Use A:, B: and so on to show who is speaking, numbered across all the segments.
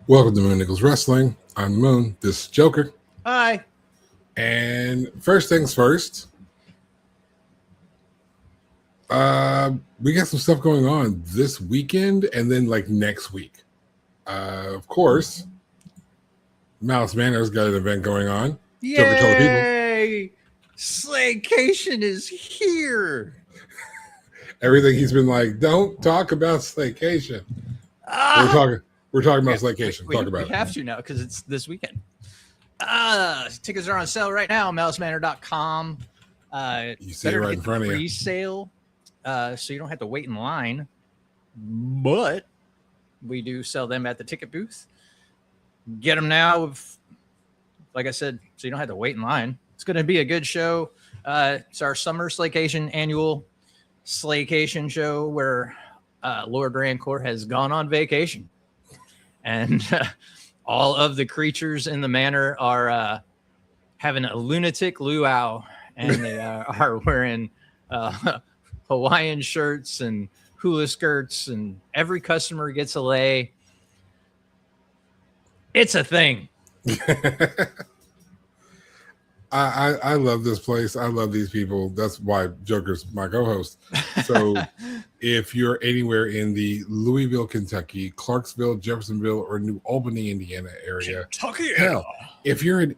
A: Welcome to Moon Nichols Wrestling. I'm Moon. This is Joker.
B: Hi.
A: And first things first, we got some stuff going on this weekend and then like next week. Of course, Malice Manor's got an event going on.
B: Yay!
A: Joker, tell the people.
B: Slaycation is here.
A: Everything he's been like, don't talk about Slaycation. We're talking about Slaycation. Talk about it.
B: We have to now because it's this weekend. Tickets are on sale right now. MaliceManor.com.
A: You see it right in front of you.
B: Pre-sale, so you don't have to wait in line. But we do sell them at the ticket booth. Get them now, like I said, so you don't have to wait in line. It's going to be a good show. It's our Summer Slaycation annual Slaycation show where Lord Rancor has gone on vacation. And all of the creatures in the manor are having a lunatic luau, and they are wearing Hawaiian shirts and hula skirts, and every customer gets a lei. It's a thing.
A: I love this place. I love these people. That's why Joker's my co-host. So if you're anywhere in the Louisville, Kentucky, Clarksville, Jeffersonville, or New Albany, Indiana area,
B: Kentucky,
A: hell, if you're in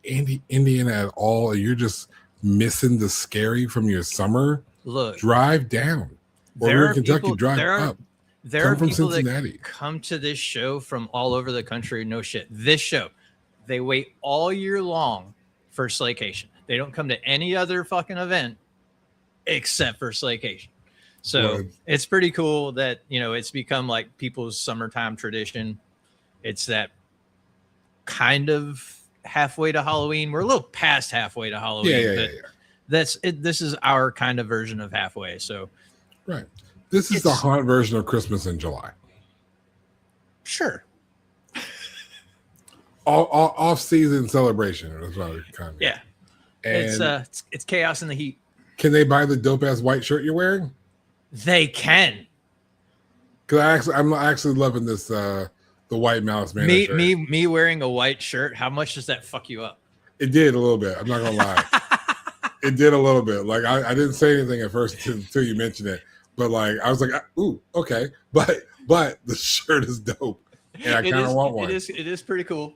A: Indiana at all, and you're just missing the scary from your summer,
B: look,
A: drive down. Or you're in Kentucky, drive up.
B: There are
A: from
B: people
A: Cincinnati.
B: that come to this show from all over the country. No shit. This show, they wait all year long for Slaycation. They don't come to any other fucking event except for Slaycation. So it's pretty cool that, it's become like people's summertime tradition. It's that kind of halfway to Halloween. We're a little past halfway to Halloween.
A: Yeah.
B: That's it. This is our kind of version of halfway. So,
A: right. This is the haunt version of Christmas in July.
B: Sure.
A: Off-season celebration. That's what I kind of.
B: Yeah.
A: And
B: it's chaos in the heat.
A: Can they buy the dope-ass white shirt you're wearing?
B: They can.
A: Because I'm actually loving this the white Malice Manor shirt.
B: Me wearing a white shirt. How much does that fuck you up?
A: It did a little bit. I'm not gonna lie. It did a little bit. Like I didn't say anything at first until you mentioned it, but like I was like, ooh, okay. But the shirt is dope, and I kind of want one.
B: It is pretty cool.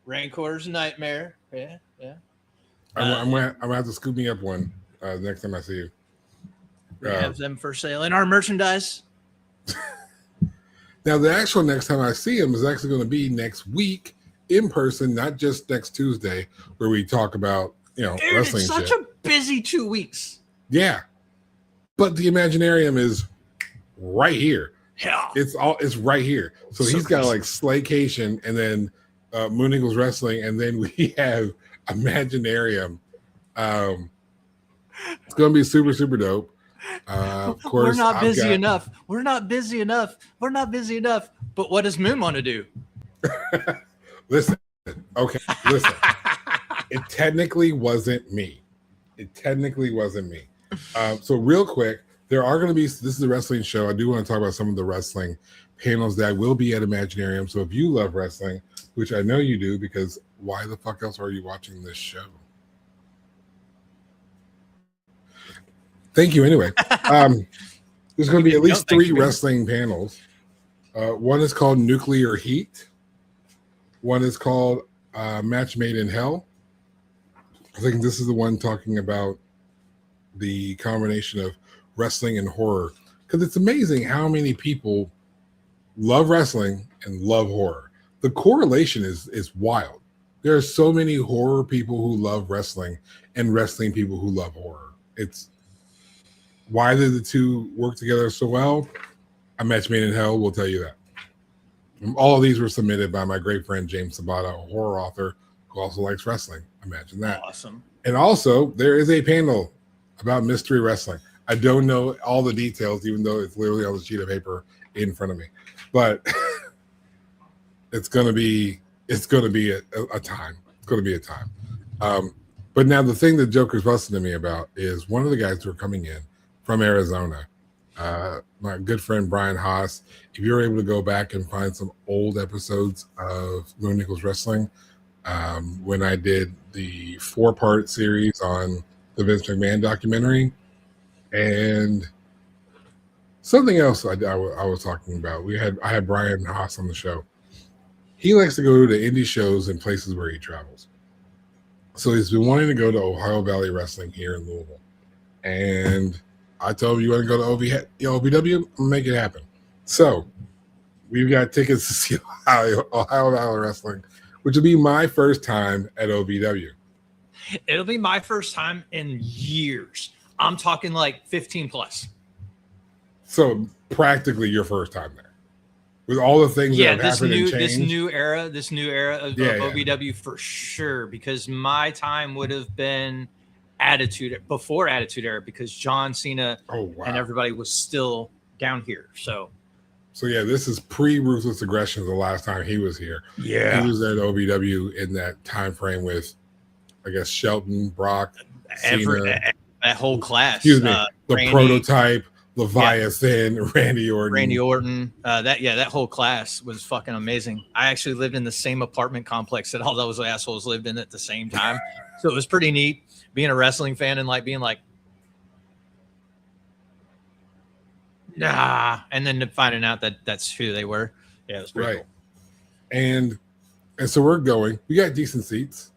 B: Rancor's nightmare. Yeah.
A: I'm gonna have to scoop me up one next time I see you.
B: We have them for sale in our merchandise.
A: Now, the actual next time I see him is actually going to be next week in person, not just next Tuesday, where we talk about wrestling.
B: It's such a busy 2 weeks.
A: Yeah, but the Imaginarium is right here.
B: Yeah,
A: it's right here. So he's got like Slaycation, and then Moon Eagles Wrestling, and then we have Imaginarium. It's going to be super, super dope. Of course,
B: we're not busy enough. We're not busy enough. But what does Moon want to do?
A: Listen. It technically wasn't me. So real quick, there are going to be, this is a wrestling show. I do want to talk about some of the wrestling panels that will be at Imaginarium. So if you love wrestling, which I know you do, because why the fuck else are you watching this show? Thank you anyway. There's going to be at least 3 wrestling panels. One is called Nuclear Heat. One is called Match Made in Hell. I think this is the one talking about the combination of wrestling and horror. Because it's amazing how many people love wrestling and love horror. The correlation is wild. There are so many horror people who love wrestling and wrestling people who love horror. It's why did the two work together so well? A Match Made in Hell will tell you that. All of these were submitted by my great friend James Sabata, a horror author who also likes wrestling. Imagine that.
B: Awesome.
A: And also, there is a panel about mystery wrestling. I don't know all the details, even though it's literally on the sheet of paper in front of me. But it's gonna be a time. It's gonna be a time. But now the thing that Joker's busting to me about is one of the guys who are coming in from Arizona my good friend Brian Haas. If you're able to go back and find some old episodes of Moon Nichols Wrestling, when I did the 4-part series on the Vince McMahon documentary, and something else I was talking about. I had Brian Haas on the show. He likes to go to indie shows in places where he travels. So he's been wanting to go to Ohio Valley Wrestling here in Louisville. And I told him, you want to go to OVW? Make it happen. So we've got tickets to see Ohio Valley Wrestling, which will be my first time at OVW.
B: It'll be my first time in years. I'm talking like 15 plus.
A: So practically your first time there. With all the things that have happened and changed.
B: This new era of OVW for sure, because my time would have been before Attitude Era, because John Cena and everybody was still down here. So yeah, this is pre-Ruthless Aggression the last time he was here. Yeah.
A: He was at OVW in that time frame with, I guess, Shelton, Brock, Cena.
B: That whole class.
A: Excuse me. The Randy, Prototype, Leviathan, Randy Orton.
B: That whole class was fucking amazing. I actually lived in the same apartment complex that all those assholes lived in at the same time. So it was pretty neat being a wrestling fan and like being like, nah, and then finding out that that's who they were. Yeah, it was pretty cool. And
A: so we're going. We got decent seats.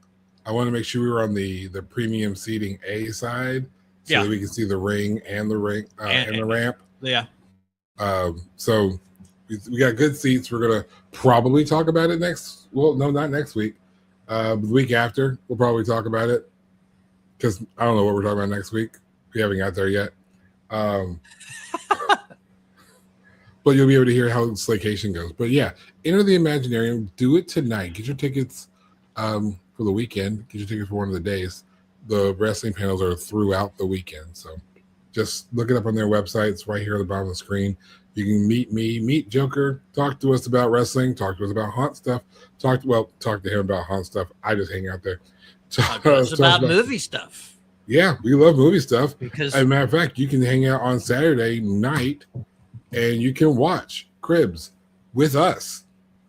A: I want to make sure we were on the premium seating A side, so that we can see the ring and the ramp.
B: Yeah.
A: So we got good seats. We're gonna probably talk about it next. Well, no, not next week. The week after, we'll probably talk about it, because I don't know what we're talking about next week. We haven't got there yet. But you'll be able to hear how Slaycation goes. But yeah, enter the Imaginarium. Do it tonight. Get your tickets for the weekend. Get your tickets for one of the days. The wrestling panels are throughout the weekend. So just look it up on their website. It's right here at the bottom of the screen. You can meet me, meet Joker, talk to us about wrestling, talk to us about haunt stuff. Talk to him about haunt stuff. I just hang out there.
B: Talk to us about movie stuff.
A: Yeah, we love movie stuff.
B: Because,
A: as a matter of fact, you can hang out on Saturday night and you can watch Cribs with us.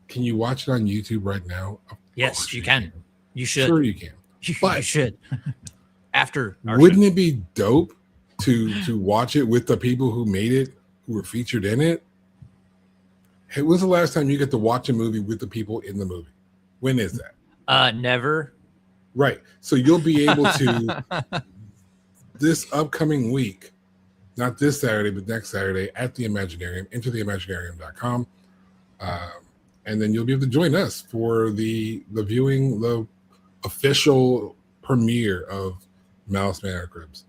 A: Can you watch it on YouTube right now?
B: Yes, you can. You should.
A: Sure, you can.
B: But you should. After
A: wouldn't it be dope to watch it with the people who made it, who were featured in it? Hey, when's the last time you get to watch a movie with the people in the movie? When is that?
B: Never.
A: Right. So you'll be able to this upcoming week, not this Saturday, but next Saturday at the Imaginarium, entertheimaginarium.com. And then you'll be able to join us for the viewing, the official premiere of Malice Manor Cribs,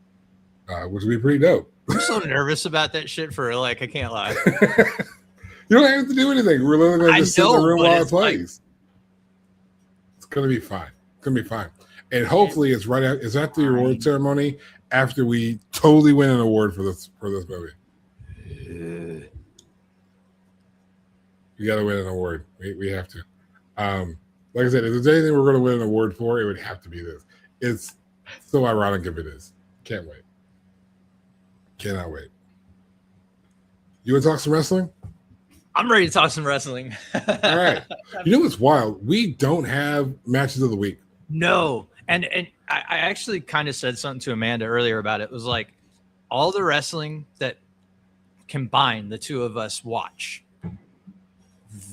A: which will be pretty dope.
B: I'm so nervous about that shit for like, I can't lie.
A: You don't have to do anything. We're literally going to just sit in the room while it plays. It's going to be fine. It's going to be fine. And hopefully it's it's at the award ceremony after we totally win an award for this movie. We got to win an award. We have to. Like I said, if there's anything we're going to win an award for, it would have to be this. It's so ironic if it is. Can't wait. Cannot wait. You want to talk some wrestling?
B: I'm ready to talk some wrestling.
A: All right. You know what's wild? We don't have matches of the week.
B: No. And I actually kind of said something to Amanda earlier about it. It was like all the wrestling that combined the two of us watch,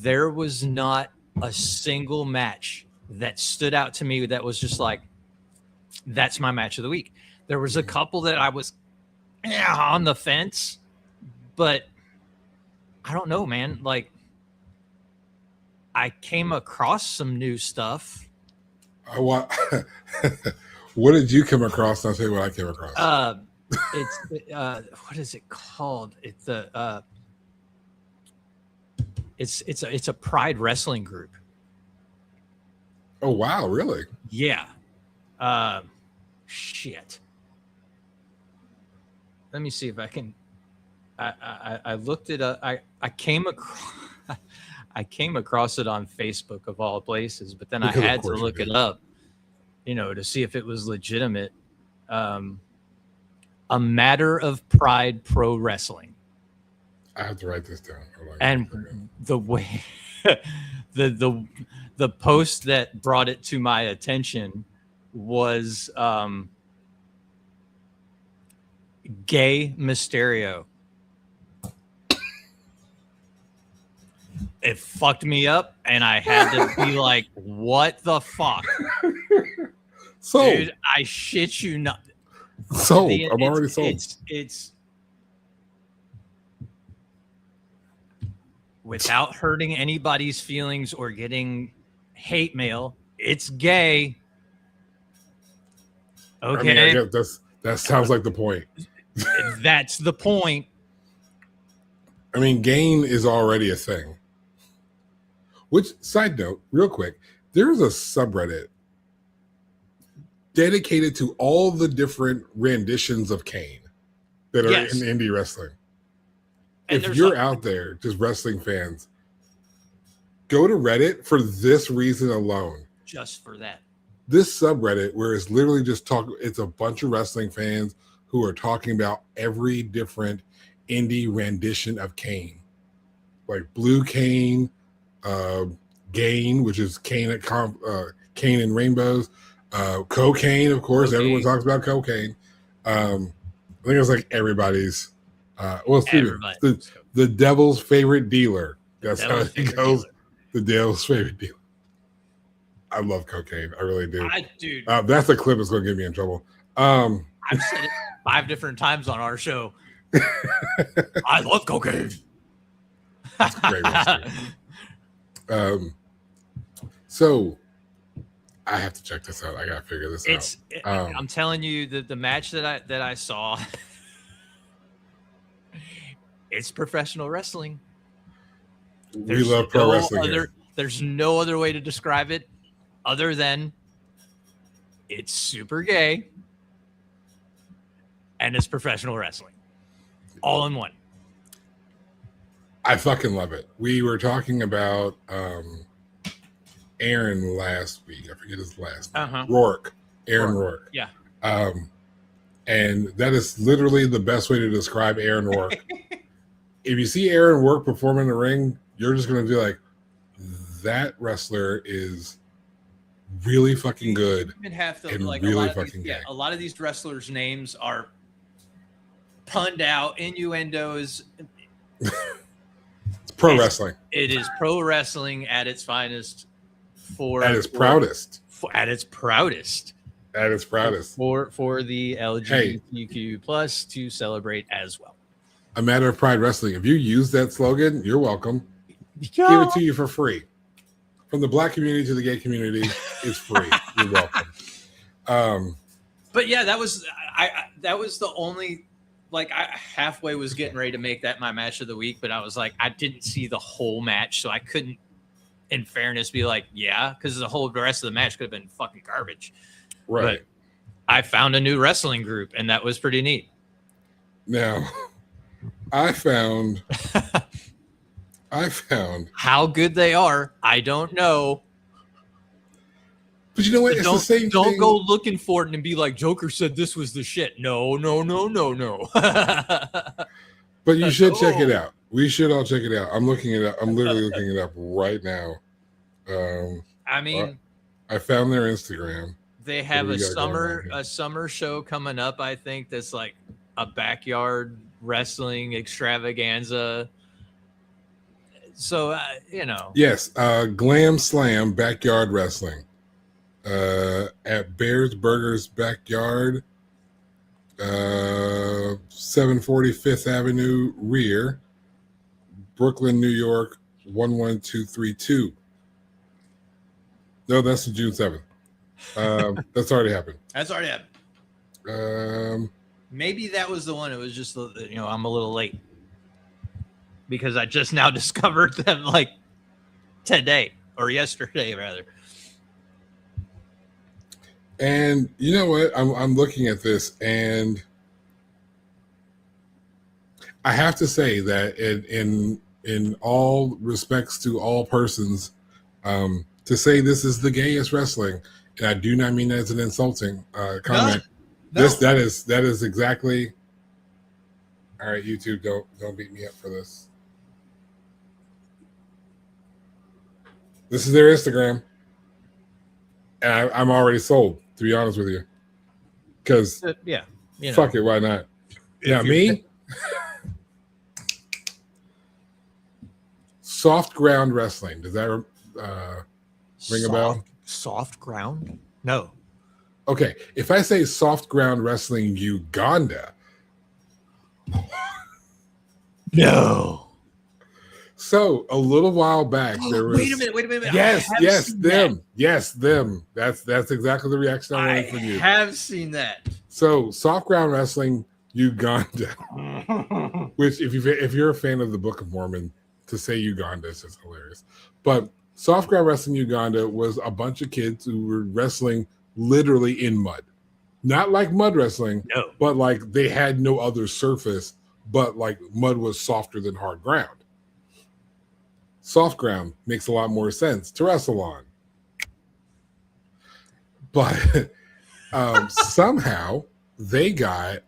B: there was not a single match that stood out to me that was just like, that's my match of the week. There was a couple that I was on the fence, but I don't know, man. Like, I came across some new stuff.
A: What did you come across? I'll tell you what I came across.
B: It's what is it called? It's it's a Pride wrestling group.
A: Oh wow, really?
B: Yeah. Shit. Let me see if I can. I looked it up. I came across it on Facebook of all places, but then I had to look it up, to see if it was legitimate. A Matter of Pride Pro Wrestling.
A: I have to write this down. Hold on.
B: And the way the post that brought it to my attention was Gay Mysterio. It fucked me up, and I had to be like, "What the fuck?"
A: So,
B: dude, I shit you not.
A: Sold. I'm already sold.
B: It's without hurting anybody's feelings or getting hate mail. It's gay. Okay,
A: I mean, that sounds like the point.
B: That's the point.
A: I mean, gain is already a thing. Which, side note, real quick, there's a subreddit dedicated to all the different renditions of Kane that are in indie wrestling. And if you're out there, just wrestling fans, go to Reddit for this reason alone.
B: Just for that.
A: This subreddit, where it's literally just it's a bunch of wrestling fans who are talking about every different indie rendition of Kane. Like Blue Kane, Gain, which is Kane and Rainbows, Cocaine, of course. Cocaine. Everyone talks about Cocaine. I think it's like everybody's. The devil's favorite dealer. That's how it goes. The devil's favorite dealer. I love Cocaine. I really do.
B: Dude,
A: that's a clip that's going to get me in trouble.
B: I've said it 5 different times on our show. I love cocaine.
A: That's great. So I have to check this out. I gotta figure this out.
B: I'm telling you that the match that I saw, it's professional wrestling.
A: We love pro wrestling.
B: There's no other way to describe it other than it's super gay and it's professional wrestling. All in one.
A: I fucking love it. We were talking about Aaron last week. I forget his last name. Rourke. Aaron Rourke.
B: Yeah.
A: And that is literally the best way to describe Aaron Rourke. If you see Aaron Rourke perform in the ring, you're just going to be like, that wrestler is really fucking good.
C: You even have to,
A: and
C: like,
A: really fucking gay.
C: A lot of these wrestlers' names are punned out, innuendos.
A: It's pro wrestling.
B: It is pro wrestling at its finest.
A: At its proudest.
B: At its proudest.
A: At its proudest.
B: For the LGBTQ plus to celebrate as well.
A: A matter of pride wrestling. If you use that slogan, you're welcome. Give it to you for free. From the black community to the gay community, it's free. You're welcome.
C: But yeah, that was the only, like, I halfway was getting ready to make that my match of the week, but I was like, I didn't see the whole match, so I couldn't, in fairness, be like, yeah, because the whole rest of the match could have been fucking garbage.
A: Right.
B: But I found a new wrestling group, and that was pretty neat.
A: Now, I found
B: how good they are. I don't know.
A: But you know what? It's the same thing.
B: Don't go looking for it and be like, Joker said this was the shit. No.
A: But you should check it out. We should all check it out. I'm looking it up. I'm literally looking it up right now.
B: I mean,
A: I found their Instagram.
B: They have a summer show coming up, I think, that's like a backyard wrestling extravaganza. So,
A: Yes, Glam Slam Backyard Wrestling at Bears Burgers Backyard, 740 Fifth Avenue rear, Brooklyn, New York, 11232. No, that's June 7th. That's already happened.
B: Maybe that was the one. It was just, I'm a little late because I just now discovered them like today or yesterday, rather.
A: And you know what? I'm looking at this, and I have to say that in all respects to all persons, to say this is the gayest wrestling, and I do not mean that as an insulting comment.
C: No.
A: That is exactly All right, YouTube, don't beat me up for this. This is their Instagram, and I'm already sold. To be honest with you, because
B: Yeah,
A: fuck it, why not? Yeah, me. Soft ground wrestling. Does that ring a bell?
B: Soft ground? No.
A: Okay, if I say soft ground wrestling Uganda.
B: No.
A: So a little while back, there was.
C: Wait a minute.
A: Yes, them. That's exactly the reaction I wanted from you.
C: I have seen that.
A: So soft ground wrestling Uganda, which if you're a fan of the Book of Mormon, to say Uganda is just hilarious. But soft ground wrestling Uganda was a bunch of kids who were wrestling literally in mud, not like mud wrestling,
B: No.
A: but like they had no other surface, but like mud was softer than hard ground. Soft ground makes a lot more sense to wrestle on. But somehow they got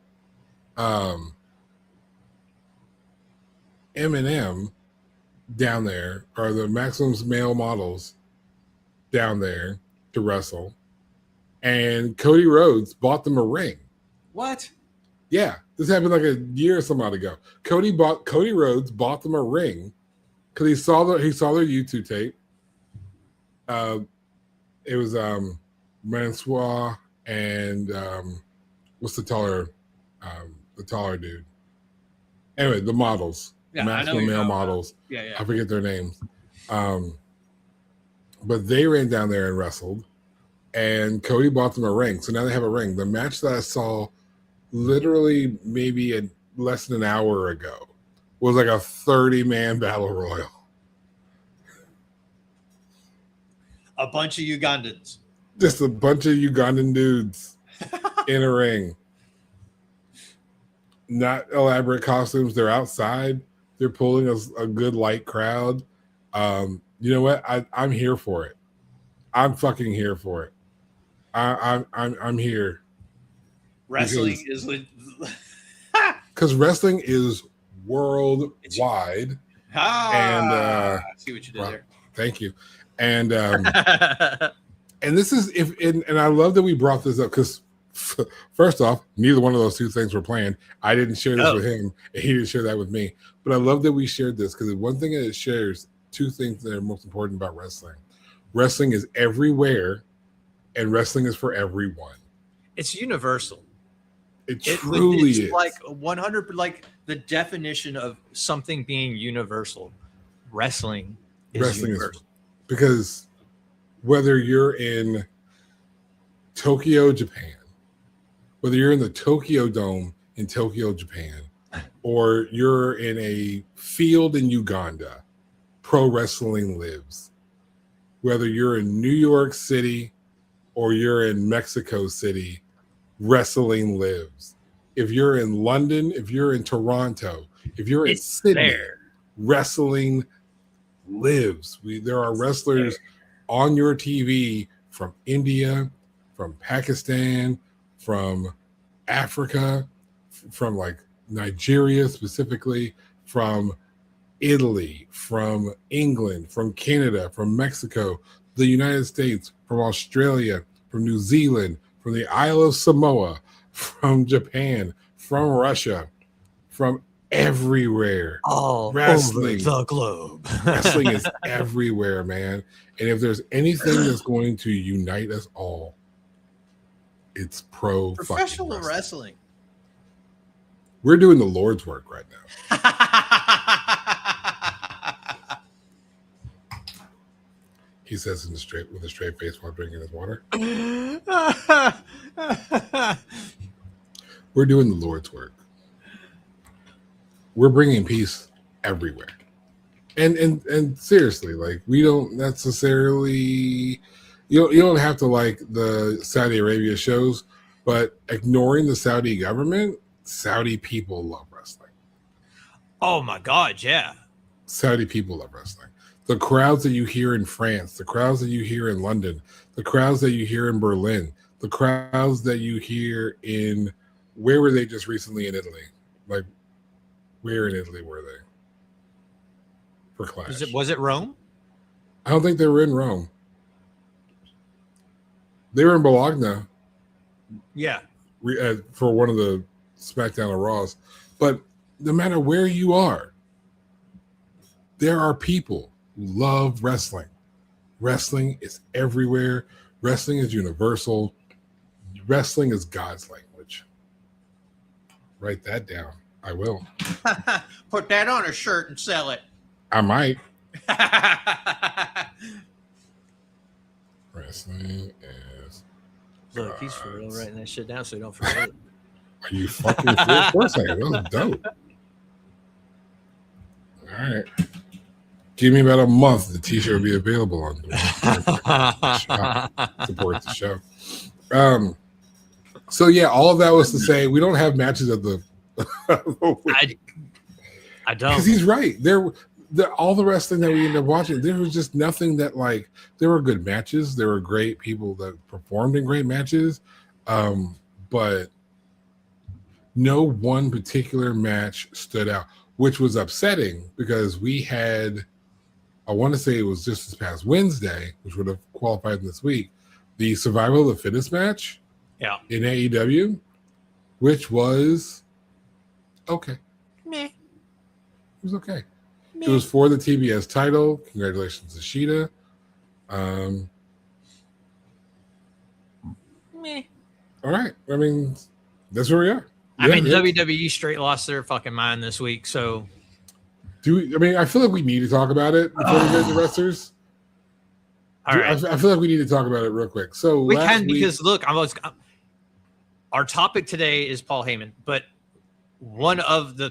A: Eminem down there, or the Maximum's male models down there to wrestle. And Cody Rhodes bought them a ring.
C: What?
A: Yeah, this happened like a year or something ago. Cody Rhodes bought them a ring because he saw their YouTube tape. It was Mansoor and what's the taller dude? Anyway, the models, maximum male models.
C: Yeah.
A: I forget their names. But they ran down there and wrestled, and Cody bought them a ring. So now they have a ring. The match that I saw literally maybe less than an hour ago was like a 30-man battle royal.
C: A bunch of Ugandans.
A: Just a bunch of Ugandan dudes in a ring. Not elaborate costumes. They're outside. They're pulling a good light crowd. You know what? I'm here for it. I'm fucking here for it. I'm here.
C: Wrestling is
A: because wrestling is worldwide. And
C: I see what you did there.
A: Thank you. And and this is and I love that we brought this up because first off, neither one of those two things were planned. I didn't share this with him, and he didn't share that with me. But I love that we shared this because one thing that it shares, two things that are most important about wrestling. Wrestling is everywhere, and wrestling is for everyone.
C: It's universal.
A: It truly
C: is.
A: Like
C: 100, like the definition of something being universal. Wrestling is universal.
A: Because whether you're in Tokyo, Japan, whether you're in the Tokyo Dome in Tokyo, Japan, or you're in a field in Uganda, pro wrestling lives. Whether you're in New York City or you're in Mexico City, wrestling lives. If you're in London, if you're in Toronto, if you're in Sydney, wrestling lives. There are wrestlers on your TV from India, from Pakistan, from Africa, from like Nigeria specifically, from Italy, from England, from Canada, from Mexico, the United States, from Australia, from New Zealand, from the Isle of Samoa, from Japan, from Russia, from everywhere.
B: All
A: wrestling,
B: over the globe.
A: Wrestling is everywhere, man. And if there's anything that's going to unite us all, it's
C: professional wrestling.
A: We're doing the Lord's work right now. He says with a straight face while drinking his water. We're doing the Lord's work. We're bringing peace everywhere. And seriously, like we don't necessarily you don't have to like the Saudi Arabia shows, but ignoring the Saudi government, Saudi people love wrestling.
C: Oh my God, yeah.
A: Saudi people love wrestling. The crowds that you hear in France, the crowds that you hear in London, the crowds that you hear in Berlin, the crowds that you hear in where were they just recently in Italy? Like Where in Italy were they? For Clash.
C: Was it Rome?
A: I don't think they were in Rome. They were in Bologna.
C: Yeah.
A: For one of the SmackDown or Raws. But no matter where you are, there are people who love wrestling. Wrestling is everywhere. Wrestling is universal. Wrestling is God's language. Write that down. I will.
C: Put that on a shirt and sell it.
A: I might. Wrestling is.
B: Look, he's for real writing that shit down so you don't forget it.
A: Are you fucking serious? Of course I am. That was dope. All right. Give me about a month. The t-shirt will be available on support the show. So yeah, all of that was to say we don't have matches at the
B: I don't.
A: Because he's right. All the wrestling that we ended up watching, there was just nothing that like there were good matches. There were great people that performed in great matches. But no one particular match stood out, which was upsetting because we had, I want to say it was just this past Wednesday, which would have qualified this week, the Survival of the Fittest match in AEW, which was okay.
B: Meh.
A: It was okay.
B: Meh.
A: It was for the TBS title. Congratulations to Sheeta.
B: Meh.
A: All right. I mean, that's where we are.
B: I mean, WWE straight lost their fucking mind this week. So,
A: I feel like we need to talk about it before we get to the wrestlers.
B: All right.
A: I feel like we need to talk about it real quick. So
B: we can because look, our topic today is Paul Heyman, but one of the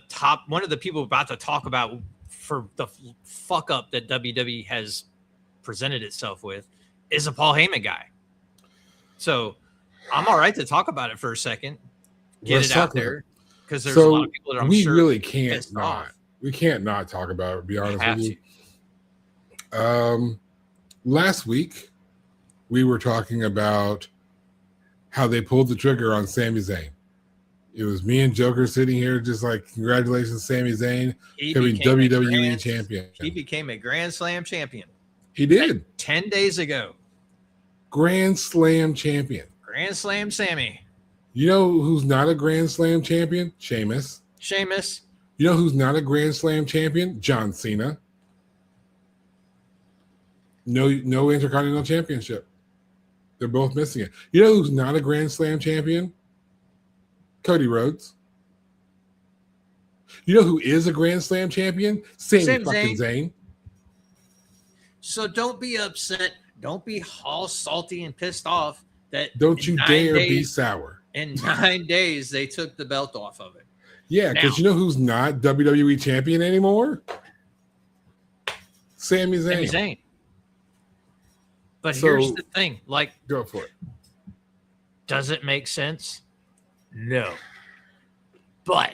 B: people we're about to talk about for the fuck up that WWE has presented itself with is a Paul Heyman guy. So I'm all right to talk about it for a second. Get it out there because there's a lot of people that I'm sure
A: really can't not. We can't not talk about it, to be honest with you. Last week, we were talking about how they pulled the trigger on Sami Zayn. It was me and Joker sitting here just like, congratulations, Sami Zayn, becoming WWE champion.
C: He became a Grand Slam champion.
A: He did.
C: Like 10 days ago.
A: Grand Slam champion.
C: Grand Slam Sammy.
A: You know who's not a Grand Slam champion? Sheamus. You know who's not a Grand Slam champion? John Cena. No Intercontinental Championship. They're both missing it. You know who's not a Grand Slam champion? Cody Rhodes. You know who is a Grand Slam champion? Sami fucking Zayn.
C: So don't be upset. Don't be all salty and pissed off that
A: don't you dare be sour.
C: In 9 days, they took the belt off of it.
A: Yeah, because you know who's not WWE champion anymore? Sami Zayn.
C: But here's the thing. Like,
A: go for it.
C: Does it make sense? No. But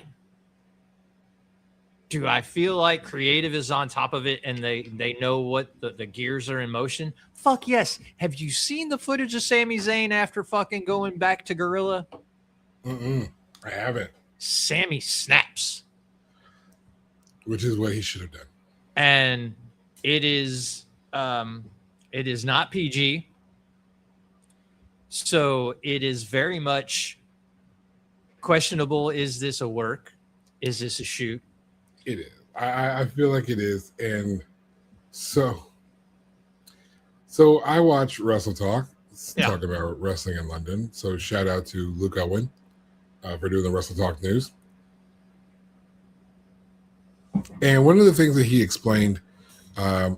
C: do I feel like creative is on top of it and they know what the gears are in motion? Fuck yes. Have you seen the footage of Sami Zayn after fucking going back to Gorilla?
A: I haven't.
C: Sammy snaps.
A: Which is what he should have done.
C: And it is not PG. So it is very much questionable. Is this a work? Is this a shoot?
A: It is. I feel like it is. And so I watch Wrestle Talk. Talk about wrestling in London. So shout out to Luke Owen for doing the Wrestle Talk news. And one of the things that he explained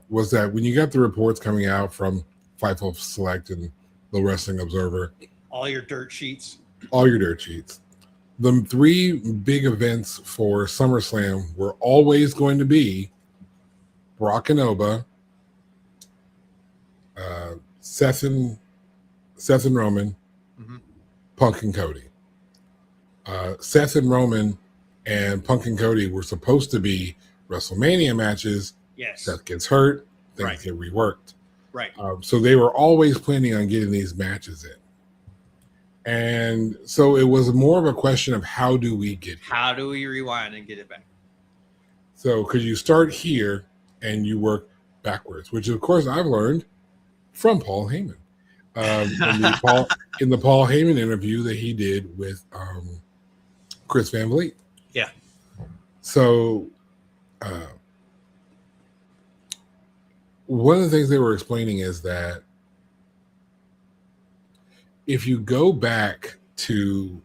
A: was that when you got the reports coming out from Fightful Select and the Wrestling Observer,
C: all your dirt sheets,
A: the three big events for SummerSlam were always going to be Brock and Oba, Seth and Roman, Punk and Cody. Seth and Roman and Punk and Cody were supposed to be WrestleMania matches.
C: Yes.
A: Seth gets hurt, things get reworked.
C: Right.
A: So they were always planning on getting these matches in. And so it was more of a question of how do we get here?
C: How do we rewind and get it back?
A: So, because you start here and you work backwards, which of course I've learned from Paul Heyman. In the Paul Heyman interview that he did with Chris Van Vliet.
C: Yeah.
A: So, one of the things they were explaining is that if you go back to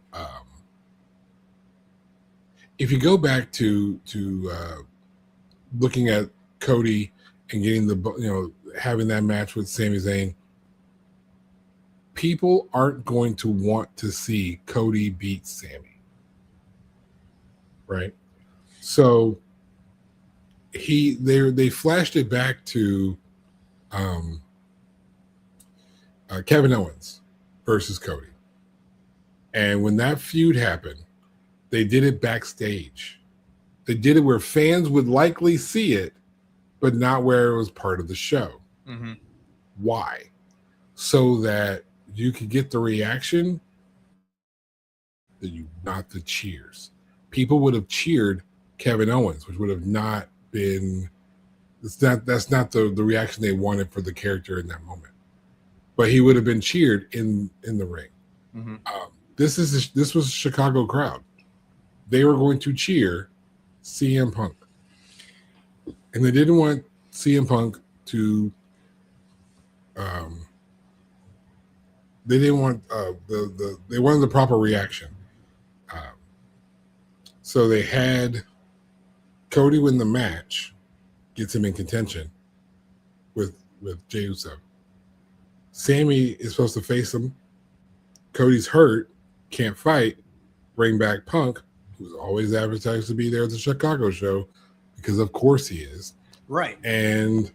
A: looking at Cody and getting having that match with Sami Zayn, people aren't going to want to see Cody beat Sami, right? So they flashed it back to Kevin Owens versus Cody, and when that feud happened, they did it backstage. They did it where fans would likely see it, but not where it was part of the show.
C: Mm-hmm.
A: Why? So that you could get the reaction not the cheers. People would have cheered Kevin Owens, which would have not been. That's not the reaction they wanted for the character in that moment. But he would have been cheered in the ring.
C: Mm-hmm.
A: This was a Chicago crowd. They were going to cheer CM Punk, and they didn't want CM Punk to. They didn't want they wanted the proper reaction. So they had Cody win the match, gets him in contention with Jey Uso. Sammy is supposed to face him. Cody's hurt, can't fight. Bring back Punk, who's always advertised to be there at the Chicago show, because of course he is.
C: Right.
A: And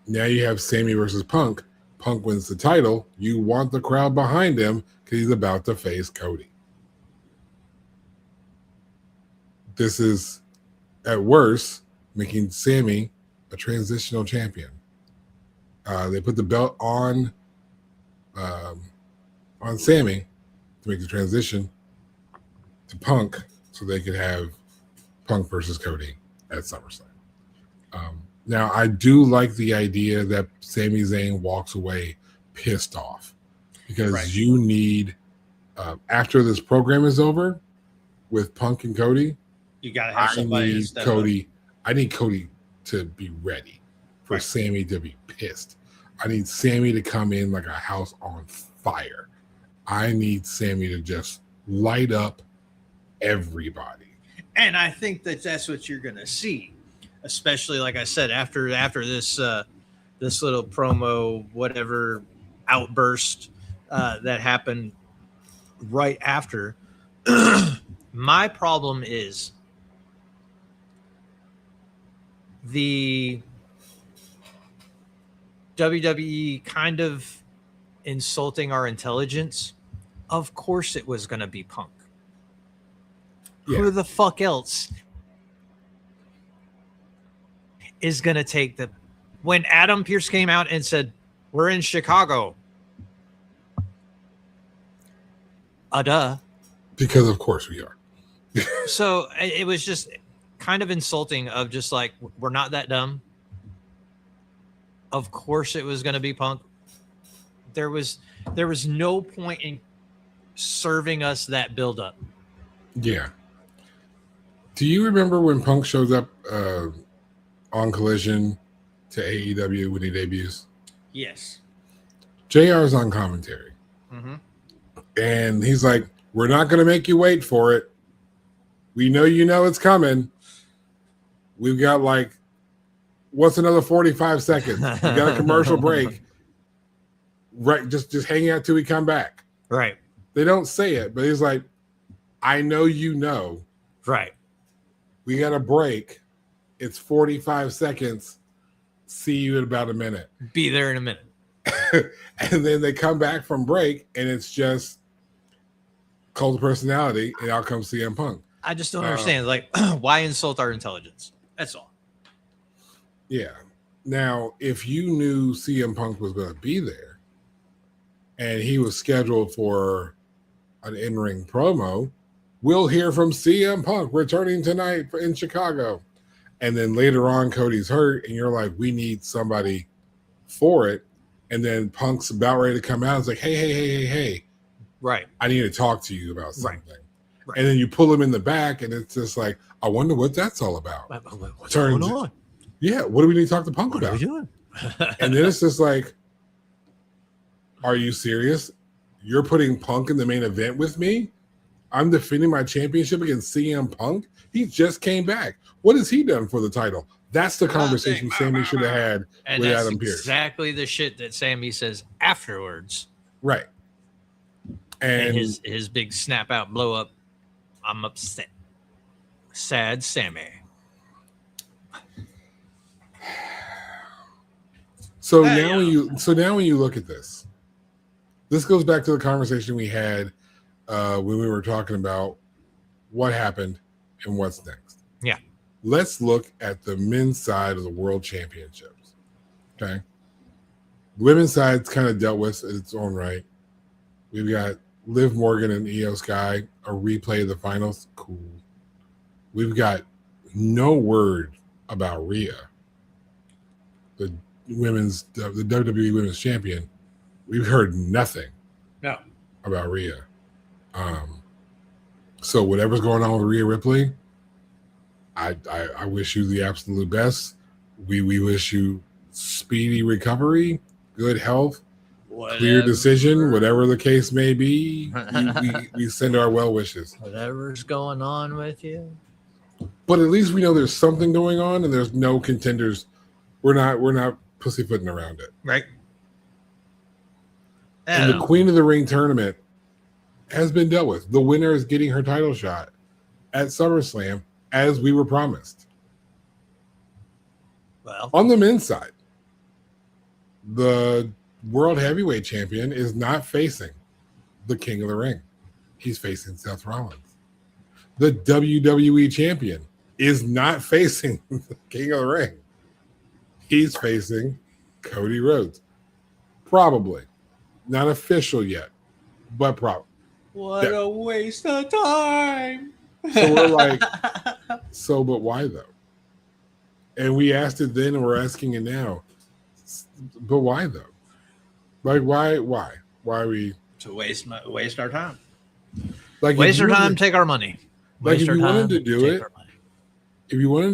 A: now you have Sammy versus Punk. Punk wins the title. You want the crowd behind him because he's about to face Cody. This is, at worst, making Sammy a transitional champion. They put the belt on Sammy to make the transition to Punk so they could have Punk versus Cody at SummerSlam. Now, I do like the idea that Sami Zayn walks away pissed off because you need, after this program is over with Punk and Cody,
C: you got to have somebody to step up.
A: I need Cody to be ready for Sammy to be pissed. I need Sammy to come in like a house on fire. I need Sammy to just light up everybody.
C: And I think that's what you're going to see, especially, like I said, after this this little promo, whatever outburst that happened right after. My problem is the WWE kind of insulting our intelligence. Of course it was going to be Punk. Yeah. Who the fuck else is going to take the... When Adam Pearce came out and said, we're in Chicago. Duh.
A: Because of course we are.
C: So it was just kind of insulting of just like, we're not that dumb. Of course it was going to be Punk. There was no point in serving us that buildup.
A: Yeah. Do you remember when Punk shows up on Collision to AEW when he debuts?
C: Yes.
A: JR is on commentary.
C: Mm-hmm.
A: And he's like, we're not going to make you wait for it. We know you know it's coming. We've got like, what's another 45 seconds? We got a commercial break. Right, just hang out till we come back.
C: Right.
A: They don't say it, but he's like, I know you know.
C: Right.
A: We got a break. It's 45 seconds. See you in about a minute.
C: Be there in a minute.
A: And then they come back from break, and it's just cult of personality, and out comes CM Punk.
C: I just don't understand. Like, why insult our intelligence? That's all.
A: Yeah. Now, if you knew CM Punk was going to be there, and he was scheduled for an in-ring promo, we'll hear from CM Punk returning tonight in Chicago. And then later on, Cody's hurt, and you're like, we need somebody for it. And then Punk's about ready to come out. It's like, hey.
C: Right.
A: I need to talk to you about something.
C: Right.
A: And then you pull him in the back, and it's just like, I wonder what that's all about.
C: What's going on?
A: Yeah, what do we need to talk to Punk about?
C: What are we doing?
A: And then it's just like, are you serious? You're putting Punk in the main event with me? I'm defending my championship against CM Punk? He just came back. What has he done for the title? That's the conversation Sammy should have had
C: and
A: with
C: that's
A: Adam Pearce.
C: Exactly the shit that Sammy says afterwards.
A: Right.
C: And his big snap out blow up. I'm upset. Sad Sammy.
A: So now when you look at this goes back to the conversation we had when we were talking about what happened and what's next.
C: Yeah.
A: Let's look at the men's side of the world championships. Okay. Women's side's kind of dealt with in its own right. We've got Liv Morgan and Io Sky, a replay of the finals. Cool. We've got no word about Rhea, the WWE Women's Champion. We've heard nothing about Rhea. So whatever's going on with Rhea Ripley, I wish you the absolute best. We wish you speedy recovery, good health, clear decision, whatever the case may be. We send our well wishes.
C: Whatever's going on with you.
A: But at least we know there's something going on, and there's no contenders. We're not pussyfooting around it.
C: Right.
A: And the Queen of the Ring tournament has been dealt with. The winner is getting her title shot at SummerSlam, as we were promised.
C: Well,
A: on the men's side, the World Heavyweight Champion is not facing the King of the Ring. He's facing Seth Rollins. The WWE Champion is not facing the King of the Ring. He's facing Cody Rhodes. Probably. Not official yet, but probably.
C: What a waste of time.
A: So we're like, but why though? And we asked it then and we're asking it now. But why though? Like why are we
C: to waste our time?
A: Like
C: waste our time, take our money.
A: Like if you wanted to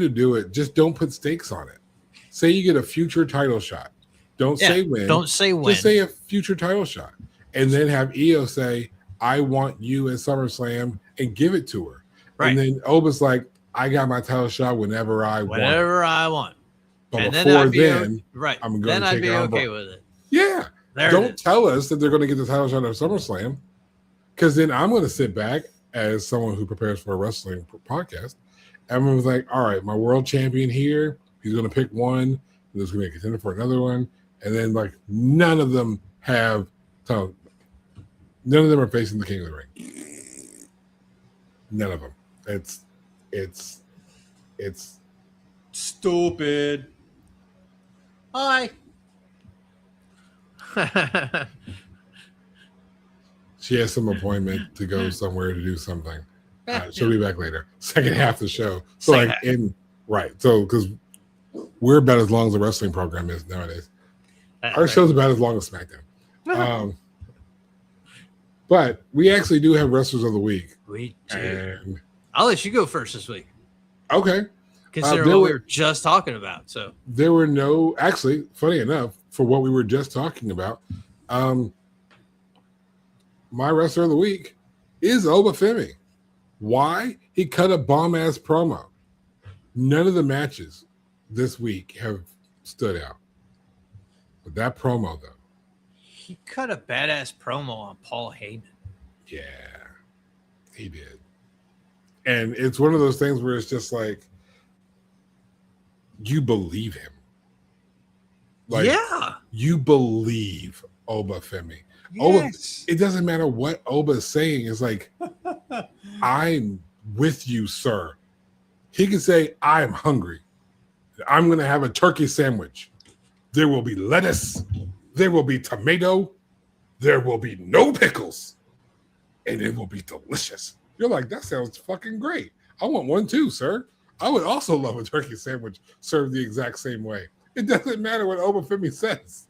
A: do it, just don't put stakes on it. Say you get a future title shot. Don't say when.
C: Don't say when.
A: Just say a future title shot. And then have Io say, I want you at SummerSlam, and give it to her.
C: Right.
A: And then Oba's like, I got my title shot whenever I want. But
C: and
A: before then,
C: right.
A: I'm going to
C: I'd
A: take
C: be
A: it on
C: okay
A: board.
C: with it.
A: Yeah. Don't tell us that they're going to get the title shot at SummerSlam, because then I'm going to sit back as someone who prepares for a wrestling podcast. Everyone's like, all right, my world champion here, he's going to pick one, and there's going to be a contender for another one. And then, like, none of them are facing the King of the Ring. None of them. It's
C: stupid. Hi.
A: She has some appointment to go somewhere to do something. She'll be back later. Second half of the show. So because we're about as long as the wrestling program is nowadays. Our show's about as long as SmackDown. But we actually do have wrestlers of the week.
C: We do. And I'll let you go first this week.
A: Okay.
C: Consider what we were just talking about. So
A: there were no, actually, funny enough, for what we were just talking about, my wrestler of the week is Obafemi. Why? He cut a bomb-ass promo. None of the matches this week have stood out. But that promo, though.
C: He cut a badass promo on Paul Heyman.
A: Yeah, he did. And it's one of those things where it's just like, you believe him. Like, yeah. You believe Obafemi.
C: Yes.
A: It doesn't matter what Oba is saying. It's like, I'm with you, sir. He can say, I'm hungry. I'm going to have a turkey sandwich. There will be lettuce. There will be tomato. There will be no pickles. And it will be delicious. You're like, that sounds fucking great. I want one too, sir. I would also love a turkey sandwich served the exact same way. It doesn't matter what Obafemi says.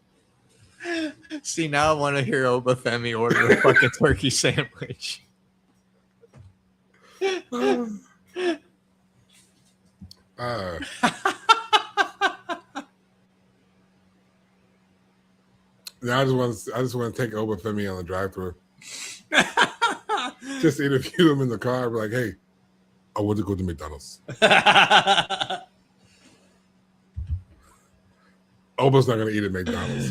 C: See, now I want to hear Obafemi order a fucking turkey sandwich.
A: Now I just want to take Obafemi on the drive-thru. Just interview him in the car. Be like, hey, I want to go to McDonald's. Oba's not going to eat at McDonald's,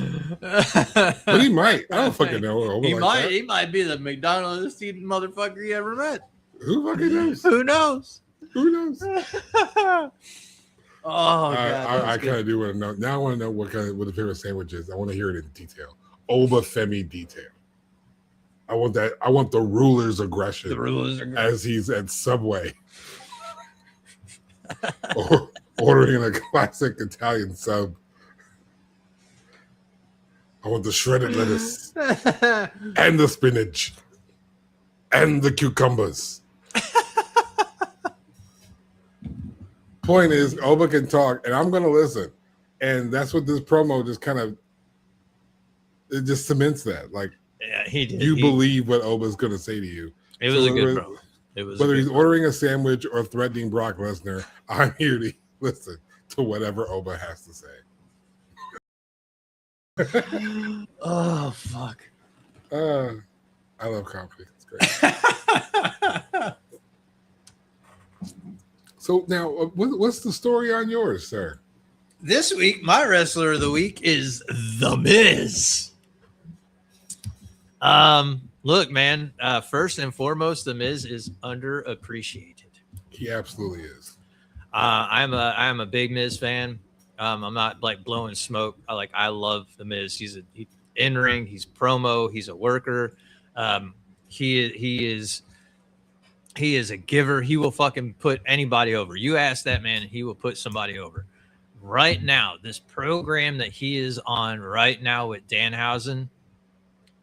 A: but he might. I don't fucking know. Oba
C: He
A: like
C: might.
A: that.
C: He might be the McDonald's eating motherfucker you ever met.
A: Who fucking knows?
C: Who knows?
A: Who knows?
C: Oh god,
A: I kind of do want to know. Now I want to know what the favorite sandwich is. I want to hear it in detail. Obafemi detail. I want that. I want the ruler's aggression.
C: The rulers are
A: as he's at Subway, or ordering a classic Italian sub. I want the shredded lettuce and the spinach and the cucumbers. Point is, Oba can talk, and I'm going to listen. And that's what this promo just kind of, it just cements that. Like,
C: yeah, he did.
A: You believe what Oba's going to say to you.
C: It was a good promo. It was
A: whether he's ordering a sandwich or threatening Brock Lesnar, I'm here to listen to whatever Oba has to say.
C: Oh fuck!
A: I love comedy. It's great. So now, what's the story on yours, sir?
C: This week, my wrestler of the week is The Miz. Look, man. First and foremost, The Miz is underappreciated.
A: He absolutely is.
C: I'm a big Miz fan. I'm not like blowing smoke. I love The Miz. He's in ring. He's promo. He's a worker. He is a giver. He will fucking put anybody over. You ask that man, and he will put somebody over. Right now, this program that he is on right now with Danhausen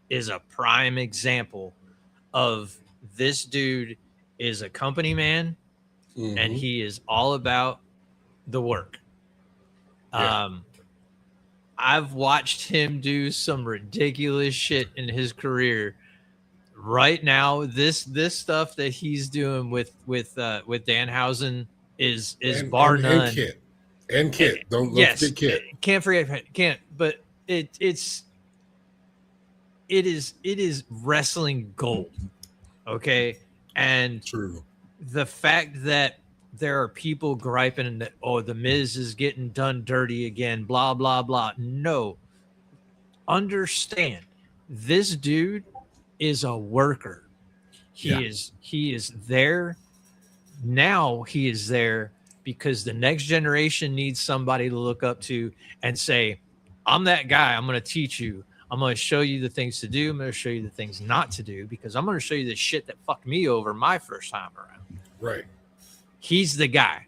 C: is a prime example of this dude is a company man, and he is all about the work. Yeah. I've watched him do some ridiculous shit in his career. Right now, this stuff that he's doing with Danhausen is bar none.
A: And Kit. Don't
C: yes,
A: forget Kit.
C: Can't forget. Can't. But it is wrestling gold. Okay, and
A: true.
C: The fact that there are people griping that, oh, The Miz is getting done dirty again, blah, blah, blah. No. Understand, this dude is a worker. He is there. Now he is there because the next generation needs somebody to look up to and say, I'm that guy. I'm going to teach you. I'm going to show you the things to do. I'm going to show you the things not to do because I'm going to show you the shit that fucked me over my first time around.
A: Right.
C: He's the guy.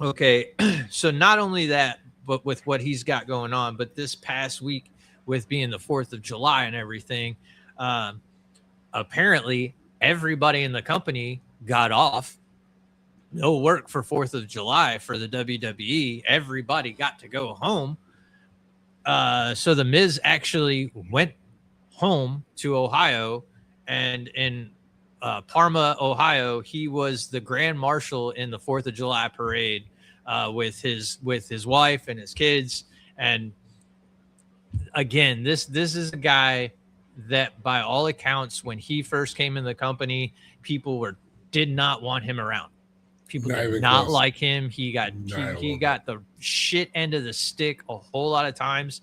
C: Okay. So not only that, but with what he's got going on, but this past week with being the 4th of July and everything, apparently everybody in the company got off. No work for 4th of July for the WWE. Everybody got to go home. So The Miz actually went home to Ohio, and in Parma, Ohio, he was the grand marshal in the 4th of July parade with his wife and his kids. And again, this is a guy that, by all accounts, when he first came in the company, people did not want him around. People did not like him. He got the shit end of the stick a whole lot of times.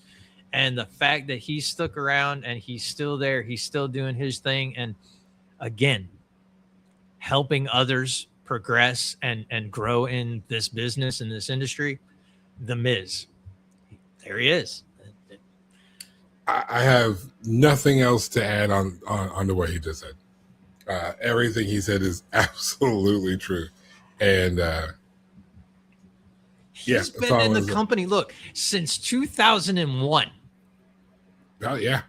C: And the fact that he stuck around and he's still there, he's still doing his thing. And again, helping others progress and grow in this business, in this industry, The Miz. There he is.
A: I have nothing else to add on to what he just said. Everything he said is absolutely true. And
C: he's been in the company, look, since 2001.
A: Oh, yeah.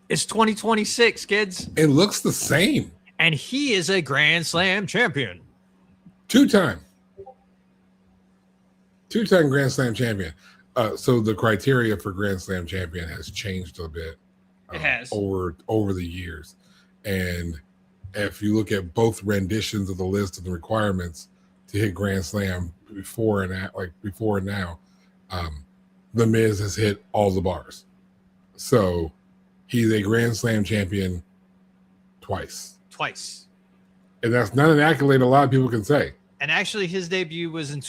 C: It's 2026, kids.
A: It looks the same.
B: And he is a Grand Slam champion.
A: Two-time Grand Slam champion. So the criteria for Grand Slam champion has changed a bit.
C: It has.
A: Over the years. And if you look at both renditions of the list of the requirements to hit Grand Slam before and now, The Miz has hit all the bars. So he's a Grand Slam champion twice. And that's not an accolade a lot of people can say.
B: And actually, his debut was in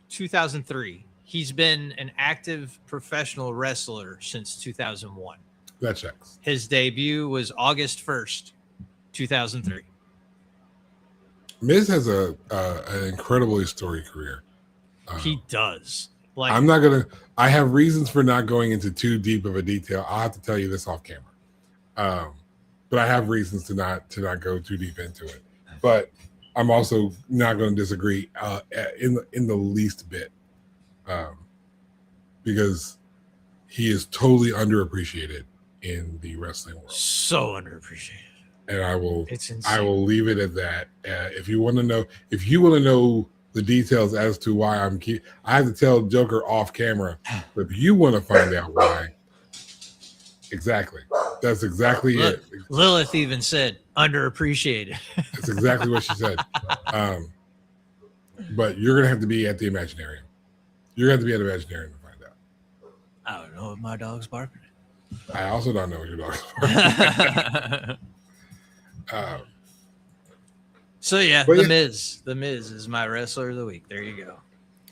B: 2003. He's been an active professional wrestler since 2001.
A: That checks.
B: His debut was August 1st, 2003.
A: Miz has an incredibly storied career.
B: He does. Like,
A: I have reasons for not going into too deep of a detail. I'll have to tell you this off camera. But I have reasons to not go too deep into it. But I'm also not going to disagree in the least bit, because he is totally underappreciated in the wrestling world.
B: So underappreciated.
A: And I will
B: insane.
A: leave it at that. If you want to know the details as to why I have to tell Joker off camera. But if you want to find out why, exactly. That's exactly it.
B: Lilith even said underappreciated.
A: That's exactly what she said. But you're gonna have to be at the Imaginarium. You're gonna have to be at the Imaginarium to find out.
B: I don't know if my dog's barking.
A: I also don't know what your dog's barking.
B: So yeah,
A: But
B: The
A: yeah.
B: Miz. The Miz is my wrestler of the week. There you go.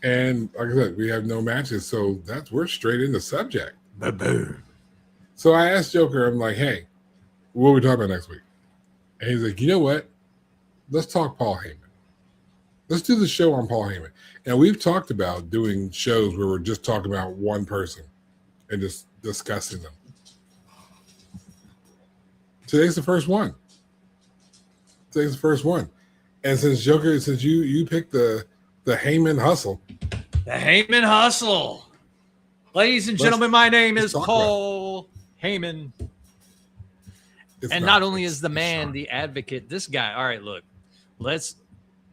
A: And like I said, we have no matches, so we're straight into subject.
B: Boom.
A: So I asked Joker, I'm like, hey, what are we talking about next week? And he's like, you know what? Let's talk Paul Heyman. Let's do the show on Paul Heyman. And we've talked about doing shows where we're just talking about one person and just discussing them. Today's the first one. And since you picked the Heyman Hustle.
B: The Heyman Hustle. Ladies and gentlemen, my name is
A: talk
B: Paul Heyman.
A: It's
B: And not only is the man
A: Sean.
B: the advocate, this guy. All right, look, this